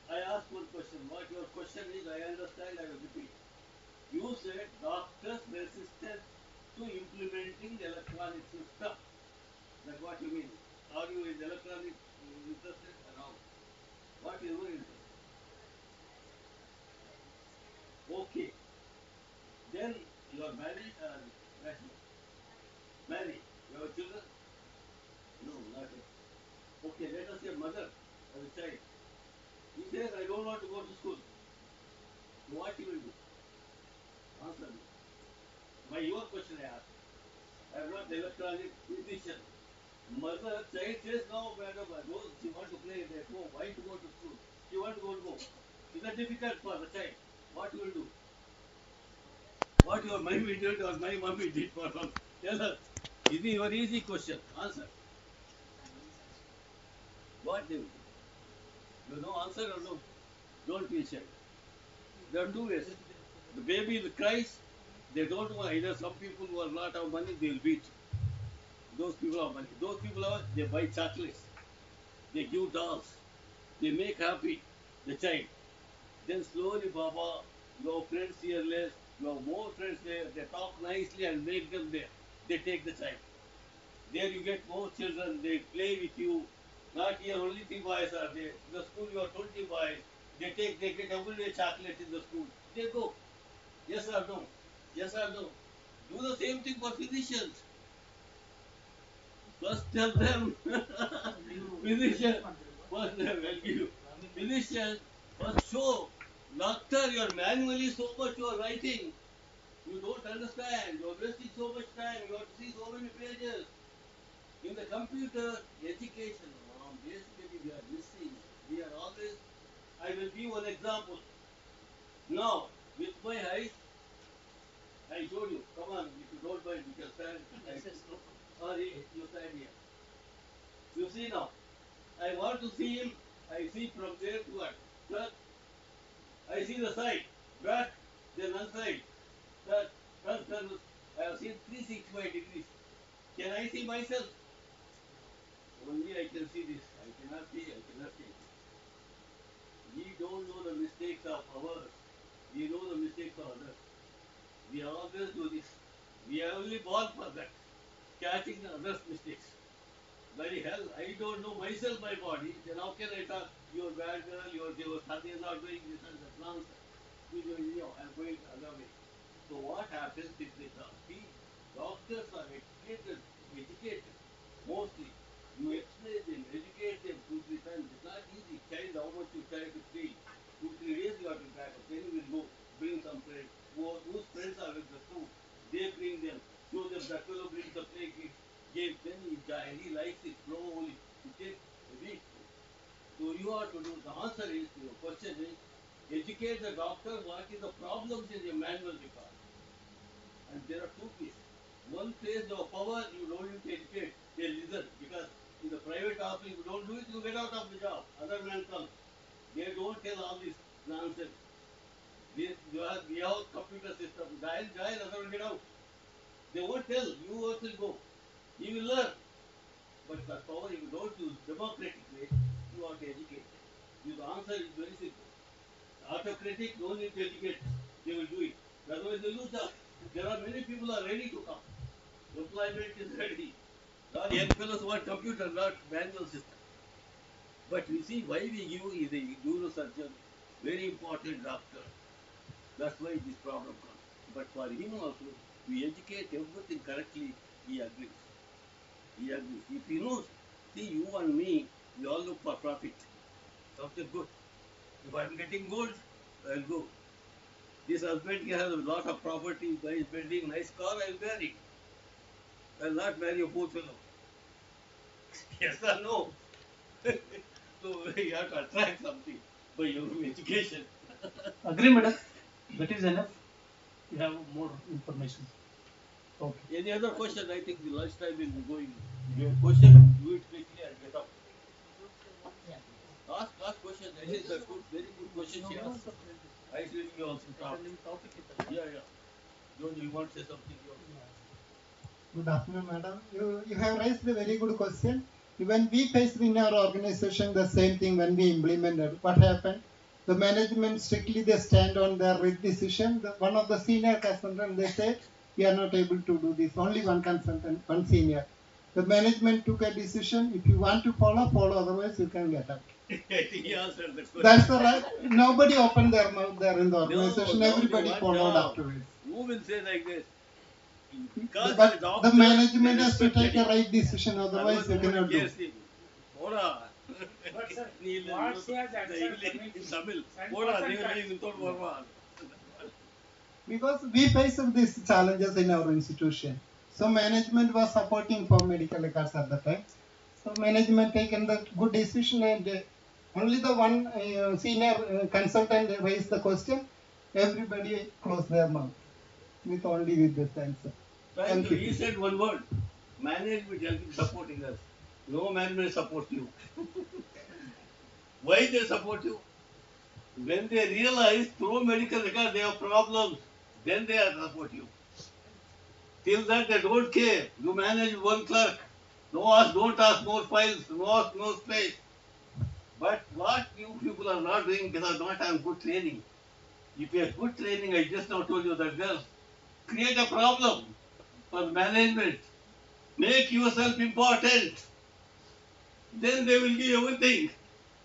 [SPEAKER 4] I ask one question. What your question is, I understand, I will repeat. You said doctors resistant to implementing the electronic system. That's what you mean. Are you in electronic interested or how? What is your interest? Okay. Then you are married or bachelor? Married. You have children? No, not yet. Okay, let us say mother of a child. He says, I don't want to go to school. So what you will do? Answer me. My your question I ask. I am not the electronic physician. Mother, child says, no, madam, I go. She want to play at home. Why to go to school? She want to go to home. Is that difficult for the child? What you will do? What your mommy did or my mommy did for us? Tell us. This is your easy question. Answer. What they will do? You know answer or no? Don't be shy. There are two ways. The baby cries, they don't want either some people who are not have money, they'll beat. Those people have money. Those people are they buy chocolates, they give dolls, they make happy the child. Then slowly, Baba, your friends here less, you have more friends there, they talk nicely and make them there. They take the child. There you get more children, they play with you. Not here only 3 boys are there. In the school you are 20 boys. They get every day chocolate in the school. They go. Yes or no? Yes or no? Do the same thing for physicians. First tell them, physician, first they will give you. Physician, first show, doctor, you are manually so much you are writing. You don't understand. You are wasting so much time. You have to see so many pages. In the computer education, basically we are missing. We are always, I will give one example. Now, with my eyes, I showed you. Come on, if you don't mind, you can stand. Or you stand here. You see now. I want to see him. I see from there to what? Sir, I see the side. Back, then one side. Sir, front, sir. I have seen 365 degrees. Can I see myself? Only I can see this. I cannot see. I cannot see. We don't know the mistakes of ours. We know the mistakes of others. We always do this. We are only born for that. Catching the others' mistakes. Very hell, I don't know myself, my body. Then how can I talk? You're a bad girl, your son is not doing this and that nonsense. I'm going the other way. So what happens is the doctors are educated mostly. You explain them, educate them 2-3 times. It's not easy. Child, how much you try to train. 2-3 days you have to back up. Then you will go bring some friends. Whose friends are with the school? They bring them. Show them that fellow brings the play game. Then he likes it slowly. It takes a week. So you have to do. The answer is your question is educate the doctor what is the problems in the manual record. And there are two pieces. One says the power you don't need to educate. They listen because in the private hospital if you don't do it you get out of the job. Other man comes. They don't tell all this nonsense. We have computer system. Dial, other will get out. They won't tell. You also go. He will learn. But the power if you don't use democratic way, you have to educate. The answer is very simple. Autocratic, no need to educate. They will do it. Otherwise they lose job. There are many people are ready to come. Employment is ready. Now young fellows want computer, not manual system. But you see why we give is a neurosurgeon, very important doctor. That's why this problem comes. But for him also, we educate everything correctly, he agrees. He agrees. If he knows, see you and me, we all look for profit. Something good. If I'm getting gold, I'll go. This husband has a lot of property, guy is building nice car, I'll marry. I'll not marry a poor fellow. Yes or no? So you have to attract something by your education.
[SPEAKER 10] Agree, madam. That is enough. You have more information. Okay.
[SPEAKER 4] Any other question? I think the lunchtime will be going. If you have a question, do it quickly and get up. Ask question. This is a good, very good question she asked. I should you also talk. Yeah. Don't you want to say something?
[SPEAKER 11] Good afternoon, madam. You have raised a very good question. When we faced in our organization the same thing when we implemented, what happened? The management strictly they stand on their right decision. One of the senior consultants they said we are not able to do this. Only one consultant, one senior. The management took a decision. If you want to follow, follow. Otherwise, you can get out.
[SPEAKER 4] He answered the question.
[SPEAKER 11] That's the right. Nobody opened their mouth there in the organization.
[SPEAKER 4] No,
[SPEAKER 11] Everybody
[SPEAKER 4] what
[SPEAKER 11] followed
[SPEAKER 4] job?
[SPEAKER 11] afterwards.
[SPEAKER 4] Who will say like this? Because
[SPEAKER 11] But
[SPEAKER 4] doctor,
[SPEAKER 11] the management has to
[SPEAKER 4] respect
[SPEAKER 11] take a right decision. Otherwise, you cannot do.
[SPEAKER 4] Poda.
[SPEAKER 8] But sir,
[SPEAKER 4] Neil,
[SPEAKER 8] what she has
[SPEAKER 4] the
[SPEAKER 8] answered
[SPEAKER 4] English in Tamil.
[SPEAKER 8] and
[SPEAKER 4] Poda,
[SPEAKER 8] person
[SPEAKER 4] they will
[SPEAKER 8] can-
[SPEAKER 4] leave without Varma.
[SPEAKER 11] Because we face these challenges in our institution. So management was supporting for medical records at the time. So management taken the good decision and only the one senior consultant raised the question. Everybody closed their mouth with only with this answer.
[SPEAKER 4] Thank you. He said one word. Management helping supporting us. No management supports you. Why they support you? When they realize through medical record they have problems, then they are support you. Till that they don't care. You manage one clerk. Don't ask more files, no space. But what you people are not doing because not having good training. If you have good training, I just now told you that girls, create a problem for management. Make yourself important. Then they will give everything.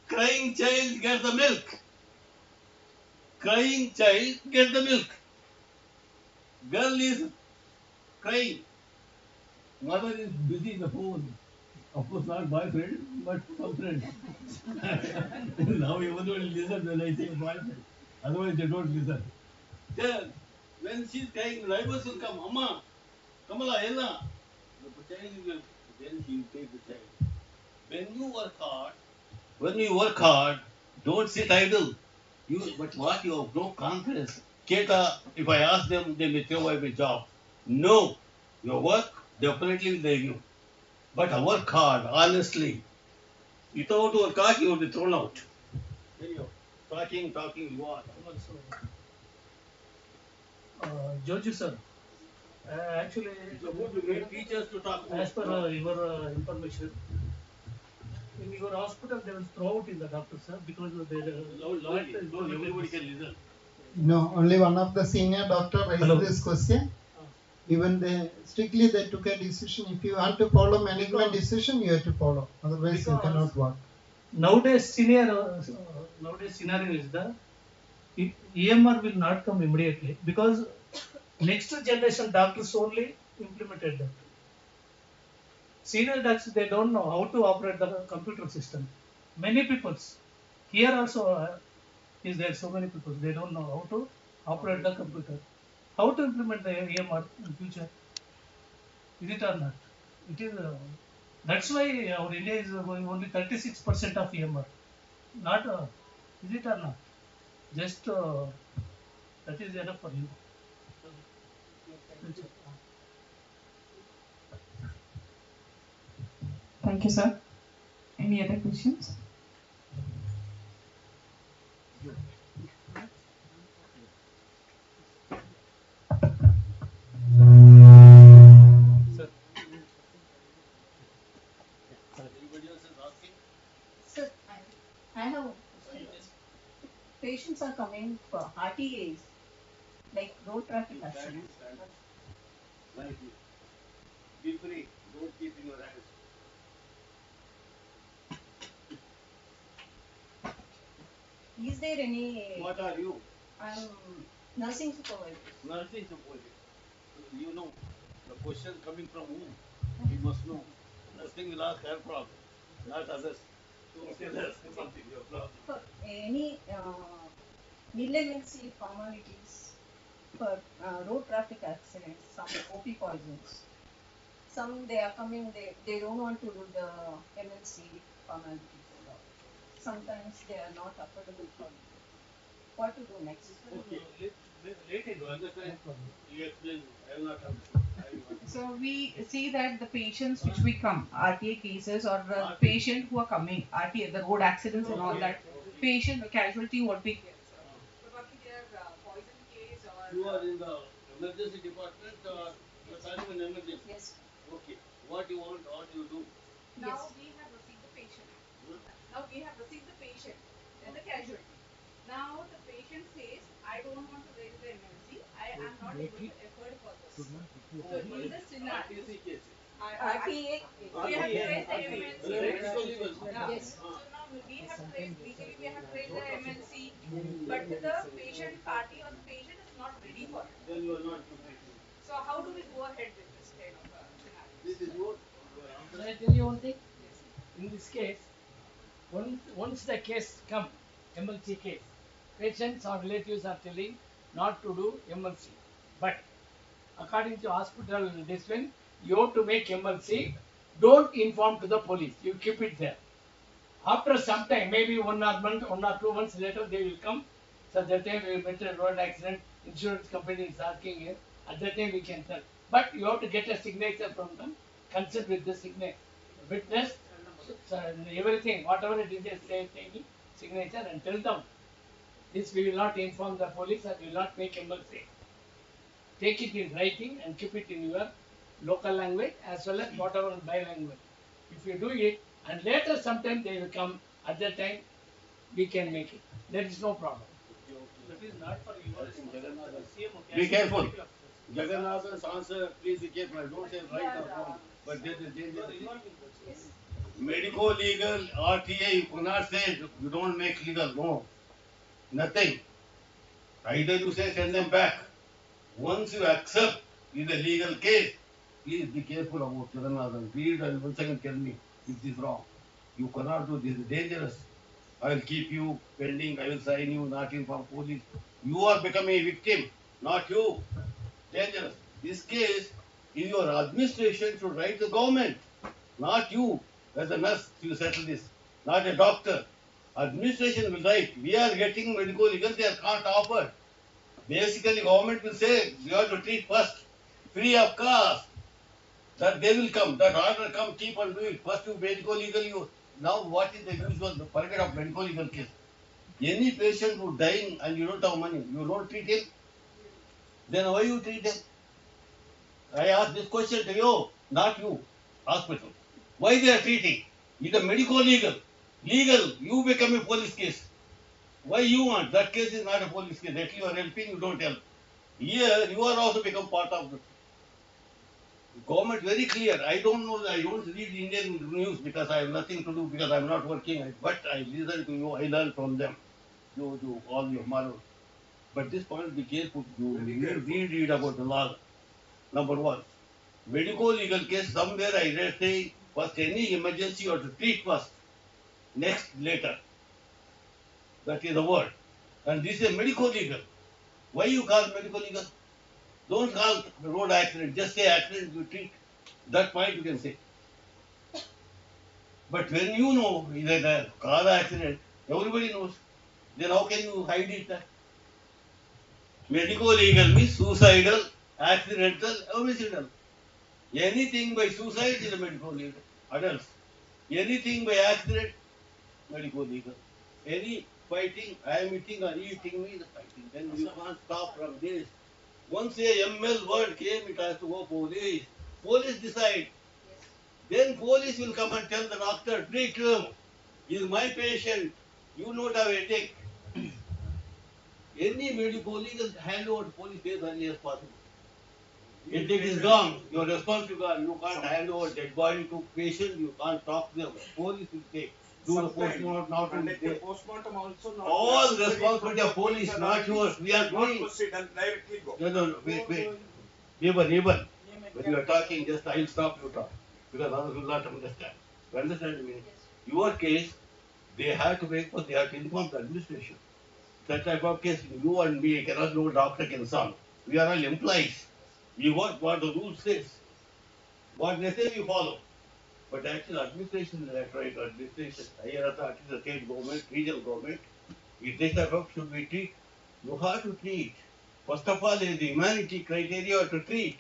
[SPEAKER 4] Crying child gets the milk. Crying child gets the milk. Girl is crying. Mother is busy in the phone. Of course, not boyfriend, but some friend. Now everyone will listen when I say boyfriend. Otherwise, they don't listen. Then, when she's crying, neighbors will come, Amma, Kamala, Ella. The child will, then she will take the child. When you work hard, don't sit idle. But what you have no confidence. Keta, if I ask them, they may throw away my job. No, your work definitely will give you. But I work hard, honestly. Without work hard, you will be thrown out. Anyhow, talking, you are.
[SPEAKER 10] George sir, actually,
[SPEAKER 4] It's good to get teachers to talk
[SPEAKER 10] as per your information, in your hospital they will throw out in the doctor sir because they
[SPEAKER 4] everybody can listen.
[SPEAKER 11] No, only one of the senior doctor raised
[SPEAKER 10] Hello.
[SPEAKER 11] this question. Even they strictly they took a decision. If you want to follow management decision, you have to follow. Otherwise, you cannot work.
[SPEAKER 10] Nowadays scenario is the EMR will not come immediately because next generation doctors only implemented that. Senior doctors they don't know how to operate the computer system. Many people here also is there so many people they don't know how to operate the computer. How to implement the EMR in future? Is it or not? It is. That's why our India is going only 36% of EMR. Not. Is it or not? Just that is enough for you.
[SPEAKER 9] Thank you, sir. Any other questions?
[SPEAKER 10] Sir.
[SPEAKER 4] Anybody else is asking?
[SPEAKER 12] Sir, I have a question. Patients are coming for RTAs, like road traffic accidents.
[SPEAKER 4] Thank you. Be free. Don't keep in your hands.
[SPEAKER 12] Is there any?
[SPEAKER 4] What are you?
[SPEAKER 12] I'm nursing supervisor.
[SPEAKER 4] Nursing supervisor. You know the question coming from whom? You must know. Nursing will ask her problem, not others. Don't say that's something your problem.
[SPEAKER 12] For any elementary formalities for road traffic accidents, some OP poisons. Some they are coming, they don't want to do the MLC formalities and all. Sometimes they are not affordable for them. What to do next?
[SPEAKER 4] Okay.
[SPEAKER 10] Later,
[SPEAKER 4] You understand?
[SPEAKER 10] no problem.
[SPEAKER 4] You explain. I have not understood. I will understand.
[SPEAKER 9] So we see that the patients which we come, RTA cases or the patient who are coming, RTA, the road accidents and all that, patient, the casualty what we get, sir. Probably they are poison case or.
[SPEAKER 4] You are in the emergency department or you are starting an emergency?
[SPEAKER 12] Yes.
[SPEAKER 4] Okay. What you want, what you do?
[SPEAKER 9] Now
[SPEAKER 12] Yes.
[SPEAKER 9] we have received the patient.
[SPEAKER 4] Hmm?
[SPEAKER 9] Now we have received the patient, then the casualty. Now the patient says, I don't want to raise the MLC. I am not able to afford for this. So in this scenario,
[SPEAKER 4] RTC case.
[SPEAKER 12] RTA.
[SPEAKER 9] we have to raise the MLC.
[SPEAKER 4] Medical legal.
[SPEAKER 9] Yeah.
[SPEAKER 12] Yes.
[SPEAKER 9] So now we have to raise, legally we have to raise the MLC, but the patient party or the patient is not ready for it.
[SPEAKER 4] Then you are not completing.
[SPEAKER 9] So how do we go ahead with this kind of scenario?
[SPEAKER 4] This is what your
[SPEAKER 8] Can
[SPEAKER 4] answer.
[SPEAKER 8] I tell you one thing? In this case, once the case come, MLC case, patients or relatives are telling not to do MLC. But according to hospital discipline, you have to make MLC. Don't inform to the police. You keep it there. After some time, maybe 1 or 2 months later, they will come. So that time we met a road accident. Insurance company is asking here. At that time we can tell. But you have to get a signature from them. Consent with the signature. Witness, so everything, whatever it is, they say, taking signature and tell them. This we will not inform the police and will not make MLC. Take it in writing and keep it in your local language as well as whatever by language. If you do it and later sometime they will come, at that time we can make it. There is no problem.
[SPEAKER 10] That is not for your responsibility. CM,
[SPEAKER 4] Be careful.
[SPEAKER 10] medical officers.
[SPEAKER 4] Jagannath's answer, please be careful. I don't say right or wrong, but there is danger.
[SPEAKER 10] You are involved in that.
[SPEAKER 12] Yes.
[SPEAKER 4] Medical, legal, RTA, you cannot say you don't make legal. No. Nothing. Either you say send them back. Once you accept in a legal case, please be careful about Jagannath. Read and once again tell me if this is wrong. You cannot do this. Is dangerous. I will keep you pending. I will sign you, not inform police. You are becoming a victim, not you. Dangerous. This case, in your administration should write the government, not you. As a nurse, you settle this, not a doctor. Administration will write. We are getting medical legal. They can't offer. Basically, government will say you have to treat first, free of cost. That they will come. That order come, keep on doing it. First you medical legal. You now what is the usual forget of medical legal case? Any patient who dying and you don't have money, you don't treat him. Then why you treat him? I ask this question to you, not you, hospital. Why they are treating? Is the medical legal? Legal, you become a police case. Why you want? That case is not a police case. That you are helping, you don't help. Here, you are also become part of the government very clear. I don't know, I don't read Indian news because I have nothing to do because I am not working. But I listen to you, I learn from them. You do all your moral. But this point, be careful. You read about the law. Number one, medical legal case, somewhere I read say, first any emergency you have to treat first, next later. That is the word. And this is a medical legal. Why you call medical legal? Don't call road accident, just say accident, you treat. That point you can say. But when you know that a car accident, everybody knows. Then how can you hide it? Medical legal means suicidal, accidental, homicidal. Anything by suicide is a medical legal. Adults. Anything by accident, medical legal. Any fighting, I am eating or eating me, the fighting. Then you can't stop from this. Once a ML word came, it has to go police. Police decide. Then police will come and tell the doctor, treat him. He is my patient. You not have a headache. Any medical legal hand over to police as early as possible. Headache is gone. Your responsibility. You can't hand over dead body to patient. You can't talk to them. Police will take. Do the postmortem not to
[SPEAKER 3] Conduct a postmortem also not.
[SPEAKER 4] all responsibility of police, not yours. We are
[SPEAKER 3] Not
[SPEAKER 4] doing.
[SPEAKER 3] proceed and directly go.
[SPEAKER 4] No, wait. Even. When you are talking, just I will stop you talk. Because others will not understand. You understand me? Your case, they have to wait for, they have to inform the administration. That type of case, you and me cannot do doctor can solve. We are all employees. We work what the rule says. What they say we follow. But actually administration is right, administration, higher authority, the state government, regional government, if this type of should be treated, you have to treat.
[SPEAKER 3] First of all, is the humanity criteria to treat.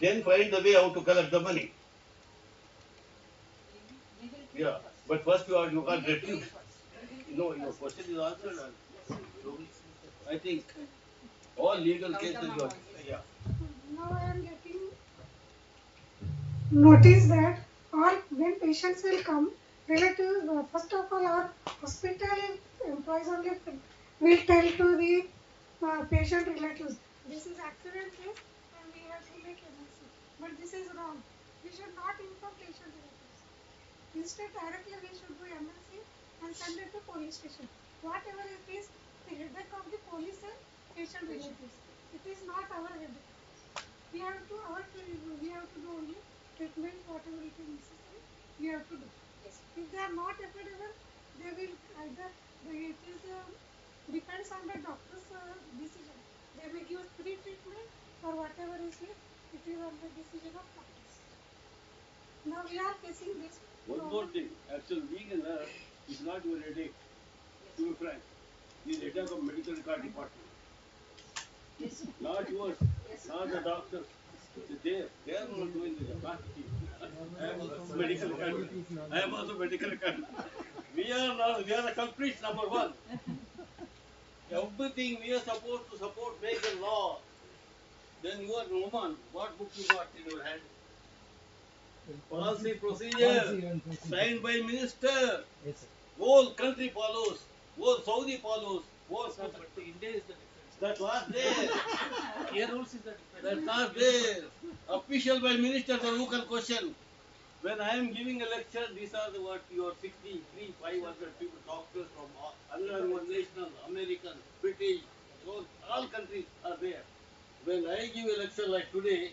[SPEAKER 3] Then find the way how to collect the money. Yeah, but first you can't refuse. No, your question is answered. I think all legal cases you are, yeah.
[SPEAKER 13] Now I am getting notice that all when patients will come, relatives first of all our hospital employees only will tell to the patient relatives this is accident case and we have to make emergency. But this is wrong. We should not inform patient relatives. Instead, directly we should do emergency and send it to police station. Whatever it is, the headache of the police and patient relatives. It is not our headache. We have to do only treatment whatever it is necessary. We have to do. Yes. If they are not affordable, they will either it is depends on the doctor's decision. They may give free treatment or whatever is it. It is on the decision of doctors. Now we are facing this.
[SPEAKER 3] One more thing, actual being a nurse is not your headache. To be frank, is headache of medical record department. Yes. Not yours, yes. Not the doctors. They are not doing the job. I am also medical record. I am also medical record. We are the culprits, number one. Everything we are supposed to support, make a law. Then you are Roman. What book you got in your hand? Policy procedure signed by minister. Yes, sir. Whole country follows. Whole Saudi follows. Whole sir, but India is the difference. That was there. Here rules is the difference. That was there. Official by minister the local question. When I am giving a lecture, these are the what your 63, 500 people, doctors from all national, American, British, all countries are there. When I give a lecture like today,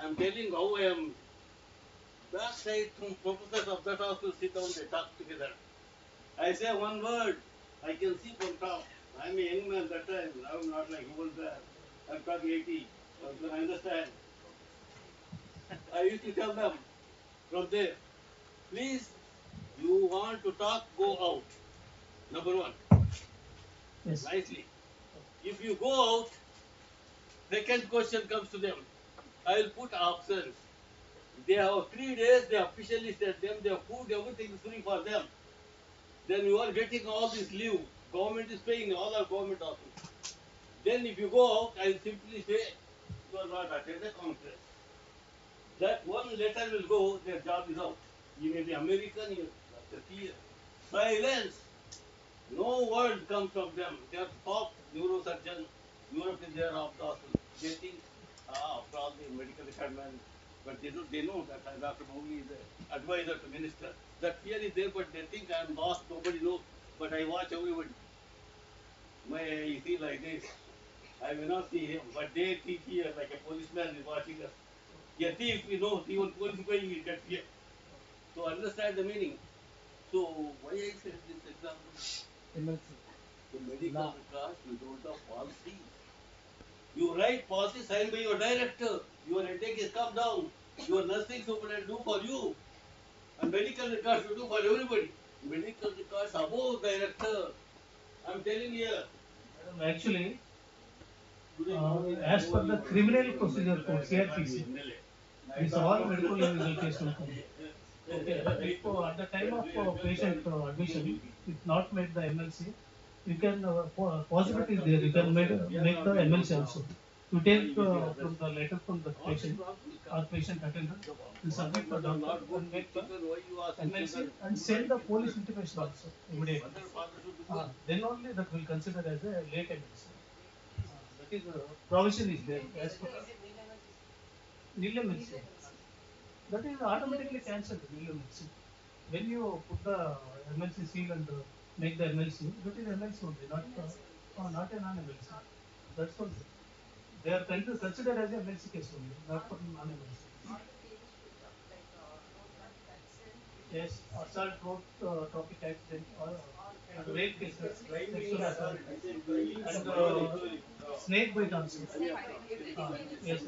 [SPEAKER 3] I am telling how I am. Backside from professors of that hospital sit down, they talk together. I say one word, I can see from top. I'm a young man that time, I'm not like old man. I'm talking 80, so you can understand. I used to tell them from there, please, you want to talk, go out. Number one. Yes. Nicely. If you go out, second question comes to them. I will put options. They have 3 days, they officially said them, their food, everything is free for them. Then you are getting all this leave. Government is paying, all our government office. Then if you go out, I will simply say, you are not attended the conference. That one letter will go, their job is out. You may be American, you have to silence. No word comes from them. They are top neurosurgeon. Europe is there of the hospital. They think, after all the medical requirement, but they know that Dr. Mowgli is the advisor to minister. That fear is there, but they think I am boss, nobody knows. But I watch everybody. I see like this. I may not see him, but they think here like a policeman is watching us. A thief, we know, even police is going, we get fear. So understand the meaning. So why I said this example? The medical records, you don't have policy. You write policy signed by your director. Your headache is come down. Your nursing superintendent do for you. And medical records you do for everybody. Medical records above director. I'm telling you.
[SPEAKER 10] Actually, as per the criminal procedure code, CRPC, this all medical legal case will come. Okay, if at the time of patient admission, if not made the MLC, you can possibility is there. You can make the MLC also. You take from the letter from the patient or patient attendant, you submit the doctor and make the MLC and send the police intimation also immediately. Then only that will consider as a late MLC. That is provision is there as per nil MLC. That is automatically cancelled nil MLC. When you put the MLC seal and make the MLC, that is MLC only, not a non-MLC. That's all. They are considered as a MLC case only, not for non-MLC. Yes, assault, road traffic accident, or rape cases, sexual assault, and snake bite also. Yes, yes.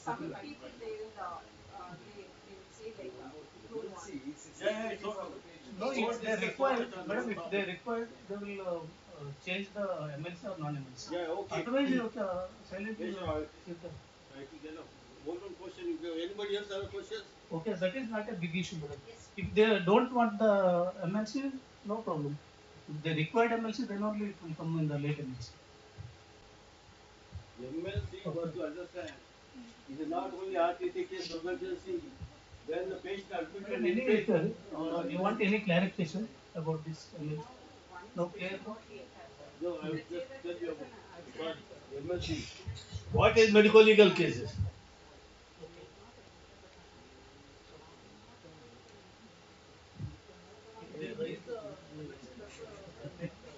[SPEAKER 12] Some people they will say like don't want.
[SPEAKER 10] No, if they require, madam, if they require, they will change the MLC or non-MLC.
[SPEAKER 4] Yeah, okay.
[SPEAKER 10] Otherwise, you silently.
[SPEAKER 4] Yes, I think enough. One more question. If anybody else have a question?
[SPEAKER 10] Okay, that is not a big issue, brother. If they don't want the MLC, no problem. If they required MLC, then only it will come in the late MLC.
[SPEAKER 4] MLC, you have to understand, it is not only RTC case emergency, when the patient admitted in bed.
[SPEAKER 10] You want any clarification about this MLC? No, clear?
[SPEAKER 4] No, I will just tell you about MLC. What is medical legal cases?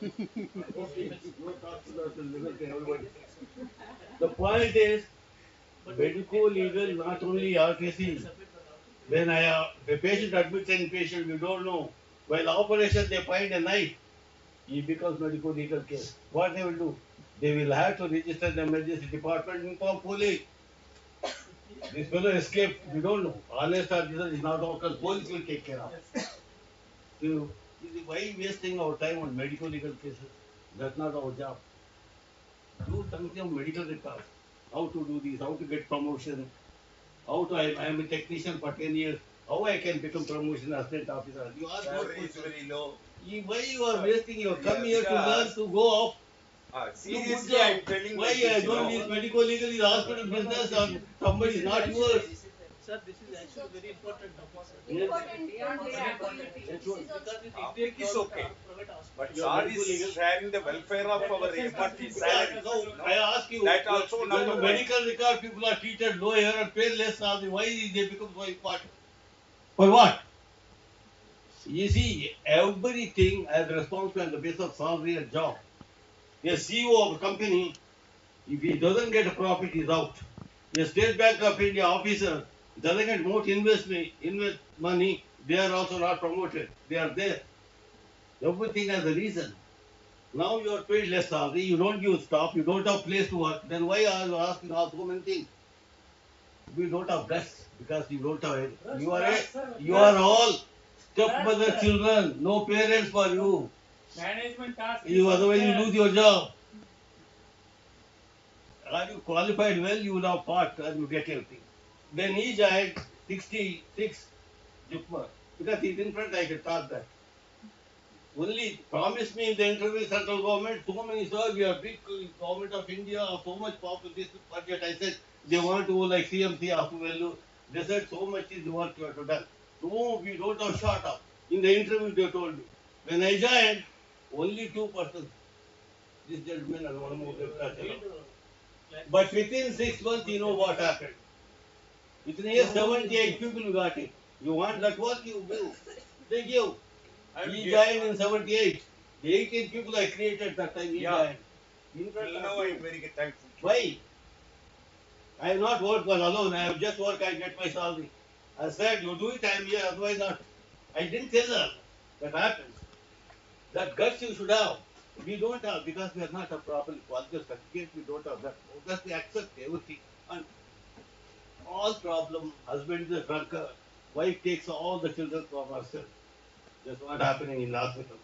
[SPEAKER 4] Okay, no talk to the legal to everybody. The point is, medical legal, not only RTC. When the patient admits an patient, we don't know. While operation, they find a knife. It becomes medical legal case. What they will do? They will have to register the emergency department, inform police. This fellow escaped. We don't know. Honest or this is not our police will take care of. So, why wasting our time on medical legal cases? That's not our job. Do something on medical records. How to do this, how to get promotion, how to, I am a technician for 10 years, how I can become promotion assistant officer. You ask those
[SPEAKER 3] Salary is
[SPEAKER 4] questions.
[SPEAKER 3] very low.
[SPEAKER 4] Why you are wasting your come
[SPEAKER 3] Yeah,
[SPEAKER 4] here to learn
[SPEAKER 3] because-
[SPEAKER 4] to go off?
[SPEAKER 3] Seriously, I am telling
[SPEAKER 4] Why
[SPEAKER 3] like this,
[SPEAKER 4] don't this medical legal is hospital business or somebody is not yours?
[SPEAKER 10] Sir, this is actually very important topic, sir.
[SPEAKER 12] Important
[SPEAKER 10] Yeah,
[SPEAKER 12] one day
[SPEAKER 10] very
[SPEAKER 12] activity.
[SPEAKER 10] important.
[SPEAKER 12] This is also
[SPEAKER 10] Because it
[SPEAKER 3] Topic
[SPEAKER 10] impacts
[SPEAKER 3] is
[SPEAKER 10] all
[SPEAKER 3] okay.
[SPEAKER 10] private hospitals.
[SPEAKER 3] But
[SPEAKER 4] Your
[SPEAKER 3] sir
[SPEAKER 4] medical legal-
[SPEAKER 3] is sharing the welfare of our MRT salary.
[SPEAKER 4] No, I ask you,
[SPEAKER 3] That also
[SPEAKER 4] when
[SPEAKER 3] not
[SPEAKER 4] the
[SPEAKER 3] the
[SPEAKER 4] medical record people are treated lower and paid less salary, why they become so important? For what? You see, everything has responsibility on the basis of salary and job. A CEO of a company, if he doesn't get a profit, he's out. A State Bank of India officer doesn't get more invest money, they are also not promoted. They are there. Everything has a reason. Now you are paid less salary, you don't give staff, you don't have place to work. Then why are you asking all so many things? We don't have guts because you don't have. You are all stepmother children, no parents for you.
[SPEAKER 10] Management task.
[SPEAKER 4] You otherwise you lose your job. Are you qualified well, you will have part and you get everything. When he joined 66 Jupma, because he's in front, I can talk that. Only promised me in the interview central government, so many sir, we are big government of India, so much popular this budget. I said they want to go like CMC after value. They said so much is the work you have to done. No, we don't have short up. In the interview they told me. When I joined, only 2%. This gentleman and one more. But within 6 months, you know what happened. Within a year, 78 people got it. You want that work, you do. They give. He joined in 78. The 18 people I created that time, he joined.
[SPEAKER 3] Till now I am very thankful.
[SPEAKER 4] Why? I have not worked one alone. I have just worked, I get my salary. I said, you do it, I am here, otherwise not. I didn't tell her that happens. That guts you should have. We don't have because we are not a properly qualified certificate, we don't have that. Because we accept everything. And all problem, husband is a drunkard, wife takes all the children from herself. That's what happening in the hospital.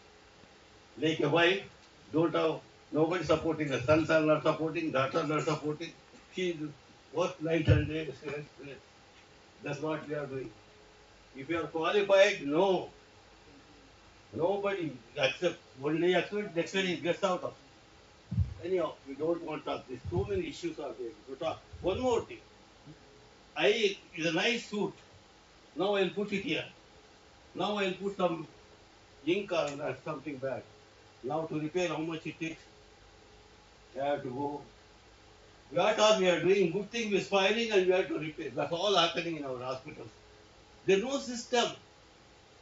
[SPEAKER 4] Like a wife, don't have nobody supporting her. Sons are not supporting, daughters are not supporting. She works night and day. That's what we are doing. If you are qualified, no. Nobody accepts. One day accepts, next day he gets out of. Anyhow, we don't want to talk. There's so many issues are there. To talk. One more thing. It's a nice suit. Now I'll put it here. Now I'll put some ink or something back. Now to repair, how much it takes? You have to go. What all we are doing? Good thing we're spoiling and we have to repair. That's all happening in our hospitals. There's no system.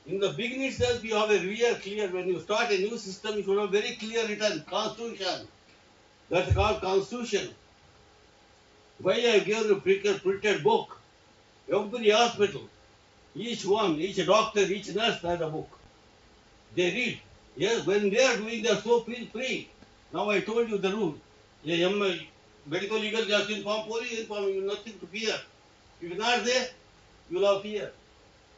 [SPEAKER 4] In the beginning itself, you have a real clear. When you start a new system, you should have very clear written constitution. That's called constitution. Why I give you printed book? Every hospital, each one, each doctor, each nurse has a book. They read. Yes, when they are doing, they are so feel free. Now I told you the rule. Medical legal just inform police, inform you nothing to fear. If you're not there, you'll have fear.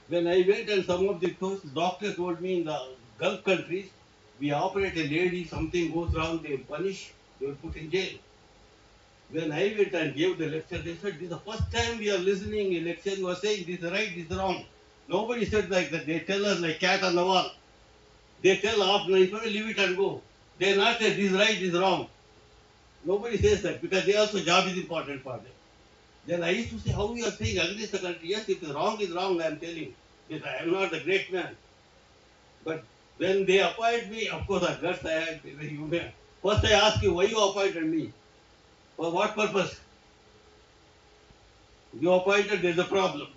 [SPEAKER 4] When I went and some of the doctors told me in the Gulf countries, We operate a lady, something goes wrong, they punish, they will put in jail. When I went and gave the lecture, they said, this is the first time we are listening a lecture, you are saying this is right, this is wrong. Nobody said like that. They tell us like cat on the wall. They tell after leave it and go. They are not say this is right, this is wrong. Nobody says that because they also job is important for them. Then I used to say, how you are saying against the country? Yes, if it is wrong, I am telling. Yes, I am not a great man. But when they appoint me, of course, I guts I had very human. First I ask you, why you appointed me? For what purpose? You appointed, there is a problem.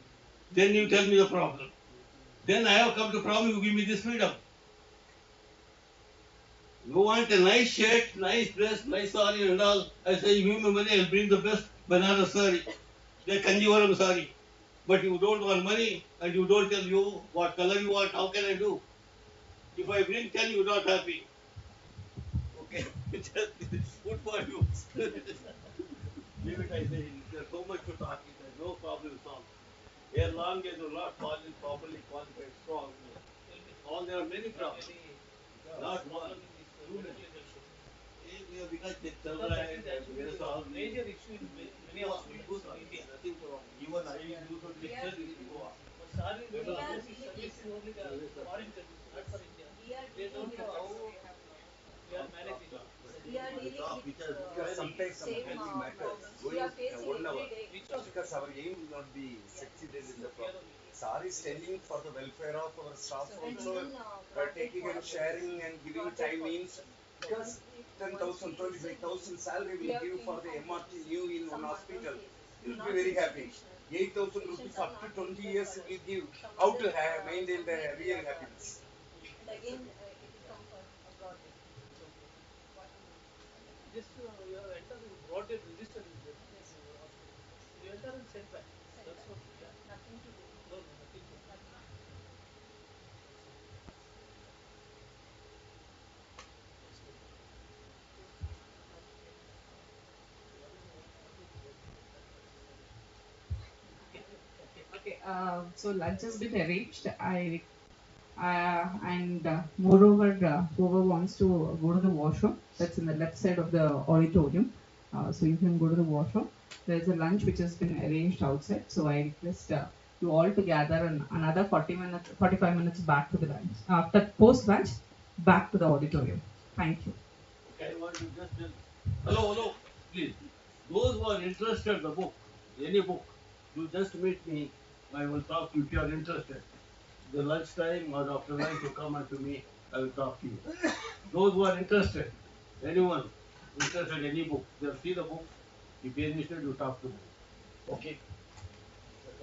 [SPEAKER 4] Then you tell me the problem. Then I have come to problem, you give me this freedom. You want a nice shirt, nice dress, nice saree and all. I say, you give me money, I'll bring the best banana saree. The Kanjivaram saree. But you don't want money and you don't tell you what color you want, how can I do? If I bring 10, you're not happy. Okay, it's good for you. Leave it, I say, there's so much to talk, there's no problem solved. Here long as you're not properly qualified, strong. All there are many problems. Not one. Too many. Because they tell right, there's all
[SPEAKER 10] major issue in many hospitals in India.
[SPEAKER 4] nothing wrong. Even I use a picture if you go up.
[SPEAKER 10] But sorry, the service is only the foreign countries, not for India. They don't know how we are managing.
[SPEAKER 12] We are dealing with
[SPEAKER 3] Because sometimes some
[SPEAKER 12] same
[SPEAKER 3] handling matters.
[SPEAKER 12] problems. We
[SPEAKER 3] Going
[SPEAKER 12] are facing
[SPEAKER 3] 1 hour.
[SPEAKER 12] every day.
[SPEAKER 3] Because our aim will not be succeeded in the problem. SAR is standing for the welfare of our staff also. Taking and sharing and giving time means because 10,000, 25,000 salary we give for the MRT new in one hospital. You will be very happy. 8,000 rupees up to 20 years we give. How to maintain the real happiness?
[SPEAKER 12] And again, it will come for abroad.
[SPEAKER 10] Just you have entered in broadhead register is there. You enter and send back. That's what. Yeah.
[SPEAKER 12] Nothing to do.
[SPEAKER 10] No, nothing to do.
[SPEAKER 9] Okay, so lunch has been arranged. And moreover, whoever wants to go to the washroom, that's in the left side of the auditorium. So you can go to the washroom. There's a lunch which has been arranged outside. So I request you all to gather another 40 minutes, 45 minutes back to the lunch. After post lunch, back to the auditorium. Thank you.
[SPEAKER 4] Okay, I want to just tell. Hello, please. Those who are interested in the book, any book, you just meet me. I will talk to you if you are interested. The lunch time or after lunch you come unto me, I will talk to you. Those who are interested, anyone interested in any book, they'll see the book. If you're interested, you talk to them. Okay? That's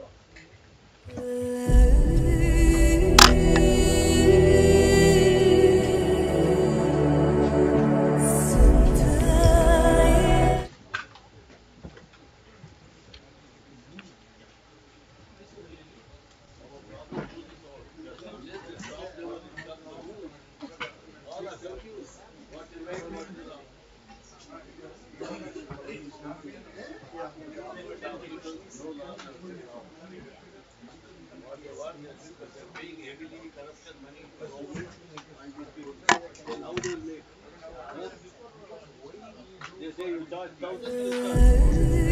[SPEAKER 4] all are confused. What is right, what is wrong. No law, nothing wrong. What they want, they're paying heavily corruption money to the government and these people. Then how they will make? Huh? They say you charge 1,000, you charge.